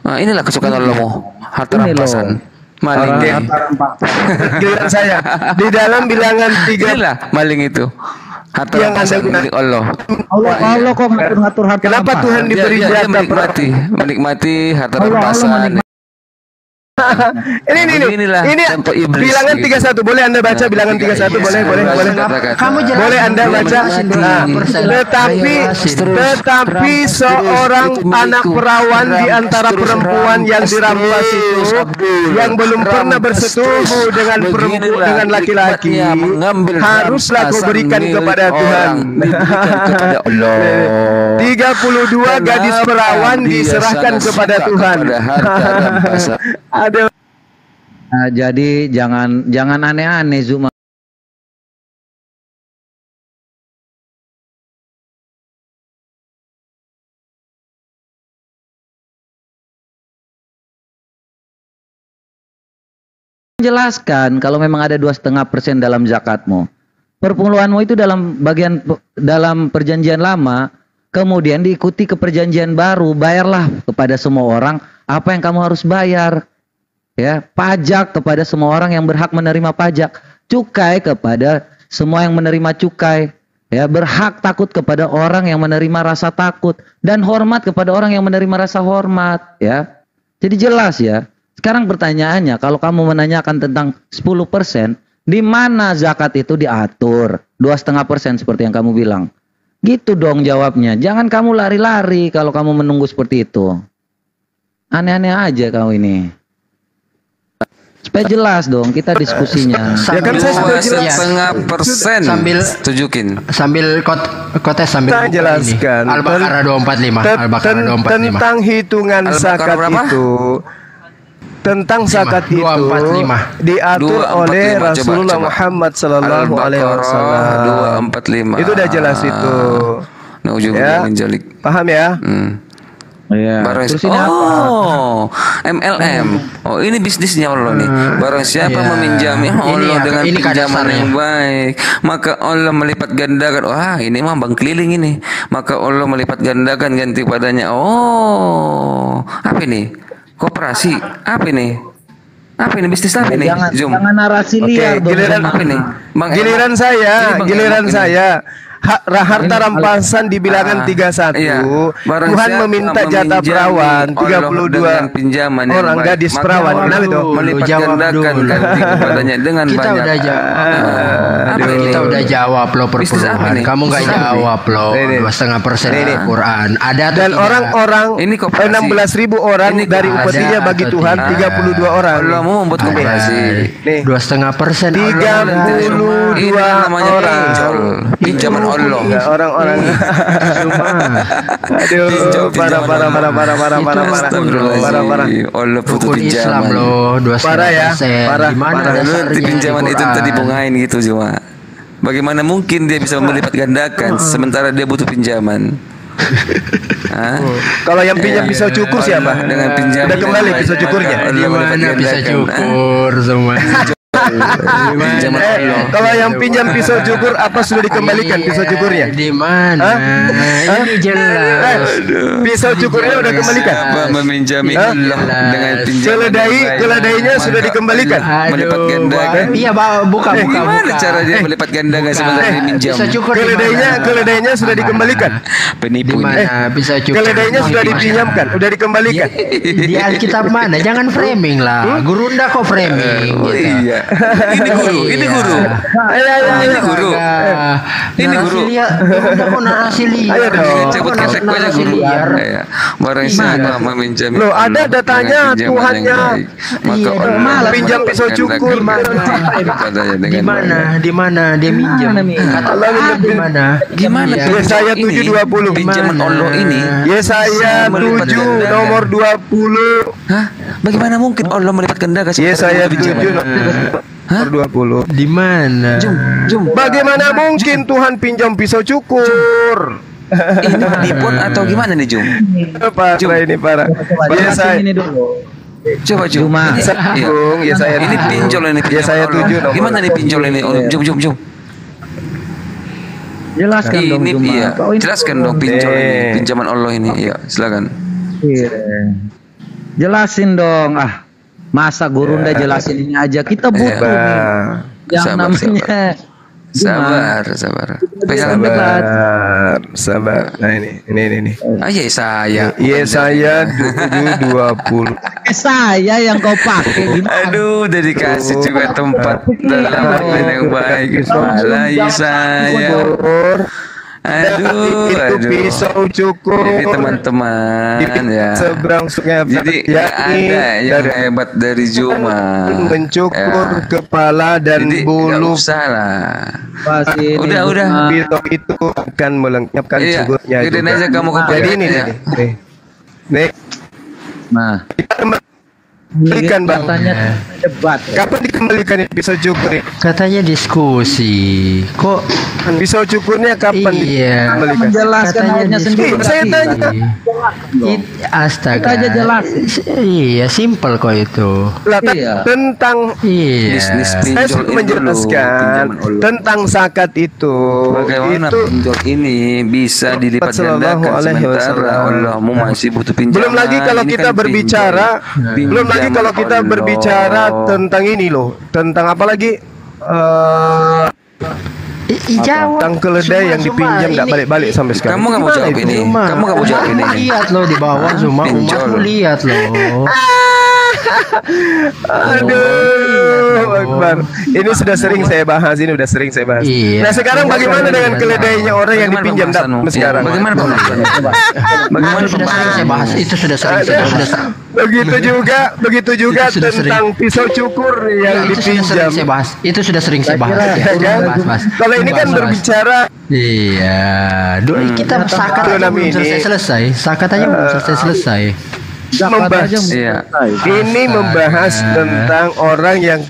Nah, inilah kesukaan Allahmu. Harta rampasan. Maling. Giliran saya di dalam bilangan 3. Inilah maling itu. Harta yang Anda milik Allah. Allah kok ngatur harta. Kenapa Tuhan diberi jatah menikmati harta rampasan? Ini bilangan 31, boleh Anda baca bilangan 31, boleh. Kamu jelas. Boleh Anda baca. Tetapi seorang anak perawan di antara perempuan yang dirampas itu yang belum pernah bersetubuh dengan laki-laki, haruslah kau berikan kepada Tuhan. 32 gadis perawan diserahkan kepada Tuhan. Nah, jadi jangan aneh-aneh Zuma. Jelaskan kalau memang ada 2,5% dalam zakatmu. Perpuluhanmu itu dalam perjanjian lama, kemudian diikuti ke perjanjian baru, bayarlah kepada semua orang apa yang kamu harus bayar. Ya, pajak kepada semua orang yang berhak menerima pajak, cukai kepada semua yang menerima cukai, ya, berhak takut kepada orang yang menerima rasa takut, dan hormat kepada orang yang menerima rasa hormat, ya. Jadi jelas ya. Sekarang pertanyaannya, kalau kamu menanyakan tentang 10%, di mana zakat itu diatur? 2,5% seperti yang kamu bilang. Gitu dong jawabnya. Jangan kamu lari-lari kalau kamu menunggu seperti itu. Aneh-aneh aja kau ini. Supaya jelas dong kita diskusinya. Ya kan saya sudah jelas. 2,5% sambil kotes sambil jelaskan Al-Baqarah 245 tentang hitungan zakat itu. Tentang zakat itu diatur oleh Rasulullah Muhammad sallallahu alaihi wasallam. 245. Itu udah jelas itu. Ya. Paham ya? Ya. MLM. Oh, ini bisnisnya Allah nih. Barang siapa meminjami Allah dengan pinjaman yang baik, maka Allah melipat gandakan. Wah, ini mah bank keliling ini. Maka Allah melipat gandakan ganti padanya. Oh, apa ini? Koperasi. Apa ini? Apa ini bisnis apa ini? Jangan narasi liar. Giliran apa ini? Giliran saya. Harta rampasan di bilangan 31. Tuhan meminta jatah perawan 32 pinjaman orang gadis perawan. Kenapa itu? Melipat gandakan ganti kepadanya dengan kita banyak. Kita udah jawab loh perpuluhan. Kamu nggak jawab loh. 2,5% Quran. Ada dan orang-orang 16.000 orang dari upetinya bagi Tuhan 32 orang. Allah mau membuat koperasi. 2,5%. 32 orang. Pinjaman Allah. Orang-orang aduh, parah. Allah butuh pinjaman loh, 2,5%. Parah. Nanti pinjaman itu tadi bungain gitu cuma. Bagaimana mungkin dia bisa melipat gandakan sementara dia butuh pinjaman? Kalau yang pinjam pisau cukur siapa? Dengan pinjaman udah kembali pisau cukurnya. Gimana bisa cukur semua? Kalau yang pinjam pisau cukur apa sudah dikembalikan pisau cukurnya? Di mana? Ini jelas. Pisau cukurnya udah kembalikan. Meminjami Allah dengan pinjaman. Keledainya sudah dikembalikan. Melipat gandakan. Iya, buka. Gimana cara dia melipat gandakan sebenarnya diminjam? Keledainya sudah dikembalikan. Penipu. Bisa cukur. Keledainya sudah dipinjamkan, udah dikembalikan. Di Alkitab mana? Jangan framing lah. Gurunda kok framing. Oh iya. Ini guru. Ini guru. Udah kok narasi liar. Ayo dong. Cabut kesek aja guru. Barang siapa meminjam. Loh, ada datanya Tuhannya. Maka pinjam pisau cukur. Di mana dia minjam? Kata di mana? Gimana? Yesaya 7:20. Pinjaman Allah ini. Yesaya 7 nomor 20. Hah? Bagaimana mungkin Allah melipat gandakan? Yesaya 7 nomor 20. Di mana? Jom. Bagaimana mungkin Tuhan pinjam pisau cukur? Ini penipuan atau gimana nih Jum? Parah ini parah. Ya saya ini dulu. Coba Jum. Cuma ya saya ini pinjol ini. Ya saya tuju nomor. Gimana nih pinjol ini? Jum. jelaskan dong Ini Juma. iya. Kau ini Jelaskan dong pinjol ini, pinjaman Allah ini. Iya, silakan. Iya. Jelasin dong. Masa Gurunda jelasin ini aja. Kita butuh nih yang Sabar, namanya Sabar. Pegangan Sabar. Nah ini. Iya saya. Iya saya 20. Saya yang kau pakai gimana? Aduh, udah dikasih juga tempat dalam yang baik. Salah saya. Aduh. Pisau cukur. Jadi teman-teman ya. Seberang sungai. Jadi ada yang hebat dari Juma. Mencukur kepala dan Jadi bulu. nggak usah lah. Udah. Pisau itu akan melengkapkan cukurnya. Gedein aja kamu ke Jadi ini nih. Nah, Kembalikan bang. katanya debat. Kapan dikembalikan pisau cukur? Katanya diskusi. Kok Pisau cukurnya kapan iya. dikembalikan? Menjelaskan Katanya maunya sendiri. Saya tanya. Astaga. Kita aja jelasin. Iya, simpel kok itu. Iya. Tentang Iya. Bisnis saya pinjol sudah ini menjelaskan dulu, pinjaman tentang zakat itu. Bagaimana Itu pinjol ini bisa dilipat gandakan Sallallahu alaihi sementara wasallam. Allahmu masih butuh pinjaman. belum lagi kalau Ini kita kan berbicara, pinjol. belum lagi kalau kita Allah. berbicara tentang ini loh, tentang apa lagi? Jawab. Tentang keledai yang dipinjam nggak balik-balik sampai sekarang. Kamu nggak mau jawab ini. Kamu nggak mau jawab ini. Lihat loh di bawah semua umatmu lihat loh. Aduh, Akbar. Ini sudah sering saya bahas. Iya. Nah sekarang bagaimana dengan keledainya orang yang Bagaimana dipinjam pembahasanmu? sekarang? Bagaimana pembahasanmu? Bagaimana Sudah sering saya bahas. Itu sudah sering saya bahas. Begitu juga Itu sudah tentang pisau cukur yang Itu sudah sering dipinjam. saya bahas. Itu sudah sering saya bahas. Ya kan? Bahas. Kalau ini kan Bahas. berbicara Iya. Kita sakat aja belum selesai. Sakat aja belum selesai. membahas. Iya. Ini membahas tentang orang yang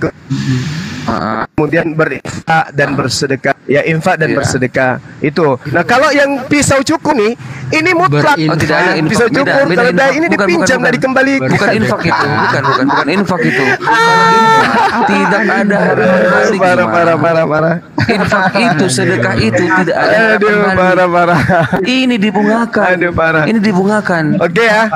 kemudian berinfak dan bersedekah. Ya infak dan bersedekah itu. Nah kalau yang pisau cukur nih, ini mutlak. Oh, tidak ada infak. Pisau cukur Beda keledai infak. ini Bukan, dipinjam bukan. dan dikembali. Bukan infak itu, bukan infak itu. Tidak ada harapan balik. Parah. Infak itu, sedekah itu tidak ada harapan Aduh, balik. parah. Ini dibungakan. Aduh, parah. Ini dibungakan. Oke ya.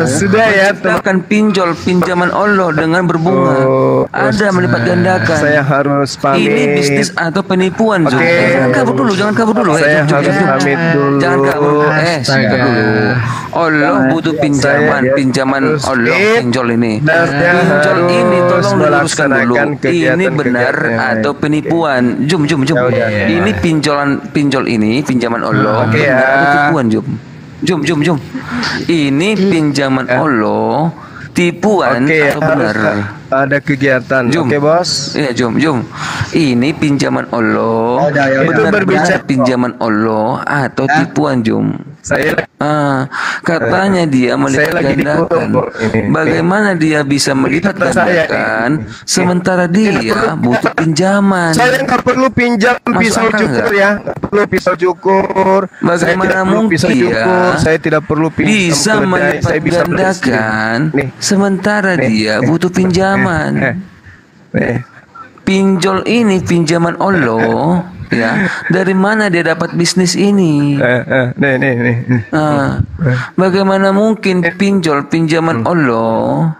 Sudah ya, teman. Akan pinjol pinjaman Allah dengan berbunga. Ada melipat gandakan. Saya harus pamit. Ini bisnis atau penipuan Jum. Oke. Jangan kabur dulu. Saya harus pamit dulu. Jangan kabur. Siapa dulu. Allah butuh pinjaman Allah pinjol ini. Pinjol ini tolong diluruskan dulu. Ini benar atau penipuan? Jum. Ini pinjol ini pinjaman Allah. Oke, Benar ya. atau tipuan Jum? Jum. Ini pinjaman Allah tipuan Oke, atau benar? ada kegiatan. Jum. Oke, Bos. Iya, Jum. Ini pinjaman Allah. Itu berbicara pinjaman Allah atau tipuan, Jum? Saya Katanya dia melipat lagi gandakan. dipotong, ini. Bagaimana dia bisa melipat Kata saya, gandakan sementara dia butuh pinjaman? Saya nggak perlu pinjam pisau akal cukur nggak? ya, nggak perlu pisau cukur. Bagaimana Saya tidak perlu mungkin pisau cukur. Saya tidak perlu pinjam bisa keledai. melipat Saya bisa gandakan nih. sementara dia butuh pinjaman. Nih. Pinjol ini pinjaman Allah, ya. Dari mana dia dapat bisnis ini? Nih. Bagaimana mungkin pinjaman Allah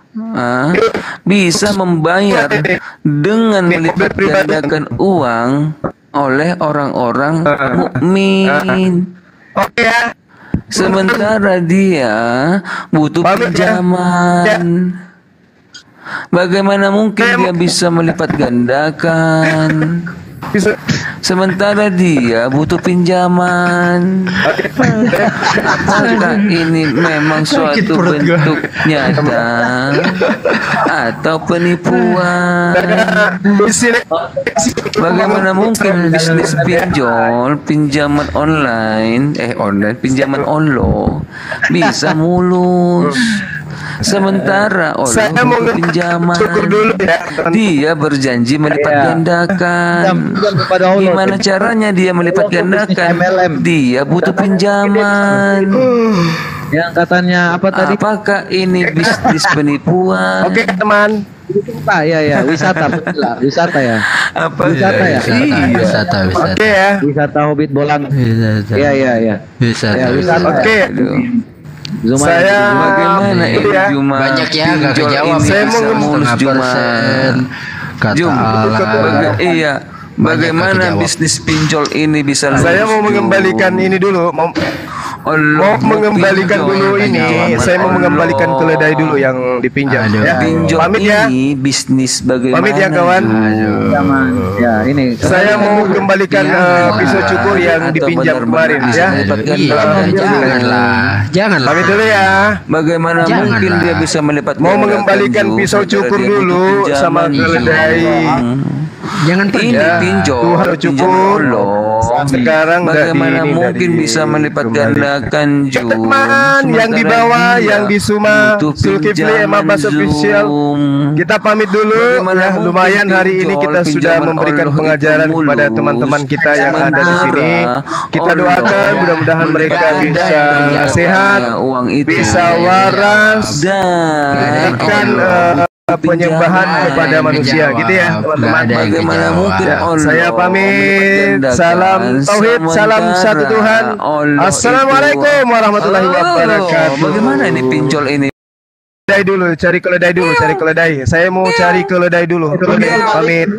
bisa membayar dengan melipat gandakan uang oleh orang-orang mukmin? Oke ya. Sementara dia butuh pinjaman. Bagaimana mungkin dia bisa melipat gandakan? Sementara dia butuh pinjaman. Apakah ini memang suatu bentuk nyata atau penipuan? Bagaimana mungkin bisnis pinjaman online, pinjaman Allah bisa mulus? Sementara Allah Saya mau butuh pinjaman. syukur dulu ya. Dia berjanji melipat gandakan. Gimana caranya dia melipat gandakan? Dia butuh pinjaman. Yang katanya apa tadi? Apakah ini bisnis penipuan? Oke teman. Pak, ya, wisata, betul lah, wisata ya. Apa? Wisata ya. Wisata. Oke ya. Wisata Hobbit Bolang. Wisata. Iya. Wisata. Ya, wisata. Oke. Zuma Saya Bagaimana ini ya. Juma? Banyak ya nggak Pinjol kejawab. ini Saya mau bisa mulus Juma. Kata Jum, Allah. iya. Bagaimana kejawab. bisnis pinjol ini bisa Saya mau lurus, Jum? mengembalikan ini dulu. Mau Allah mengembalikan pinjol. dulu ini. Saya mau mengembalikan keledai dulu yang dipinjam. Aduh. Ya. Pinjol Pamit ya. ini bisnis bagaimana? Pamit ya kawan. Ya, ini. Saya mau kembalikan pisau cukur yang Atau dipinjam benar-benar kemarin bisa ya. mendapatkan Janganlah. Pamit dulu ya. Bagaimana Janganlah. mungkin dia bisa melipat Mau gandakan, mengembalikan Jum, pisau sementara cukur dia butuh dulu pinjaman, sama Jum. keledai. Jangan pergi. Ini pinjol, Tuhan cukur. Allah. Sekarang Bagaimana dari ini, mungkin dari bisa melipat kembali. gandakan Jum? Teman yang di Sementara bawah, dia yang di Suma, butuh Zulkifli pinjaman, Emabas Official. Zoom. Kita pamit dulu Bagaimana ya. mungkin Lumayan hari ini pinjol, kita sudah pinjaman memberikan Allah pengajaran itu kepada mulus. teman-teman kita yang ada di sini. Kita Allah doakan mudah-mudahan mereka bisa Bagaimana sehat, uang itu bisa waras, dan akan penyembahan kepada manusia gitu ya teman-teman. Bagaimana mungkin Ya, Allah saya pamit. Salam tauhid, salam satu Tuhan. Assalamualaikum warahmatullahi wabarakatuh. Bagaimana ini pinjol ini? Keledai dulu, cari keledai dulu, cari keledai. Saya mau cari keledai dulu. Pamit.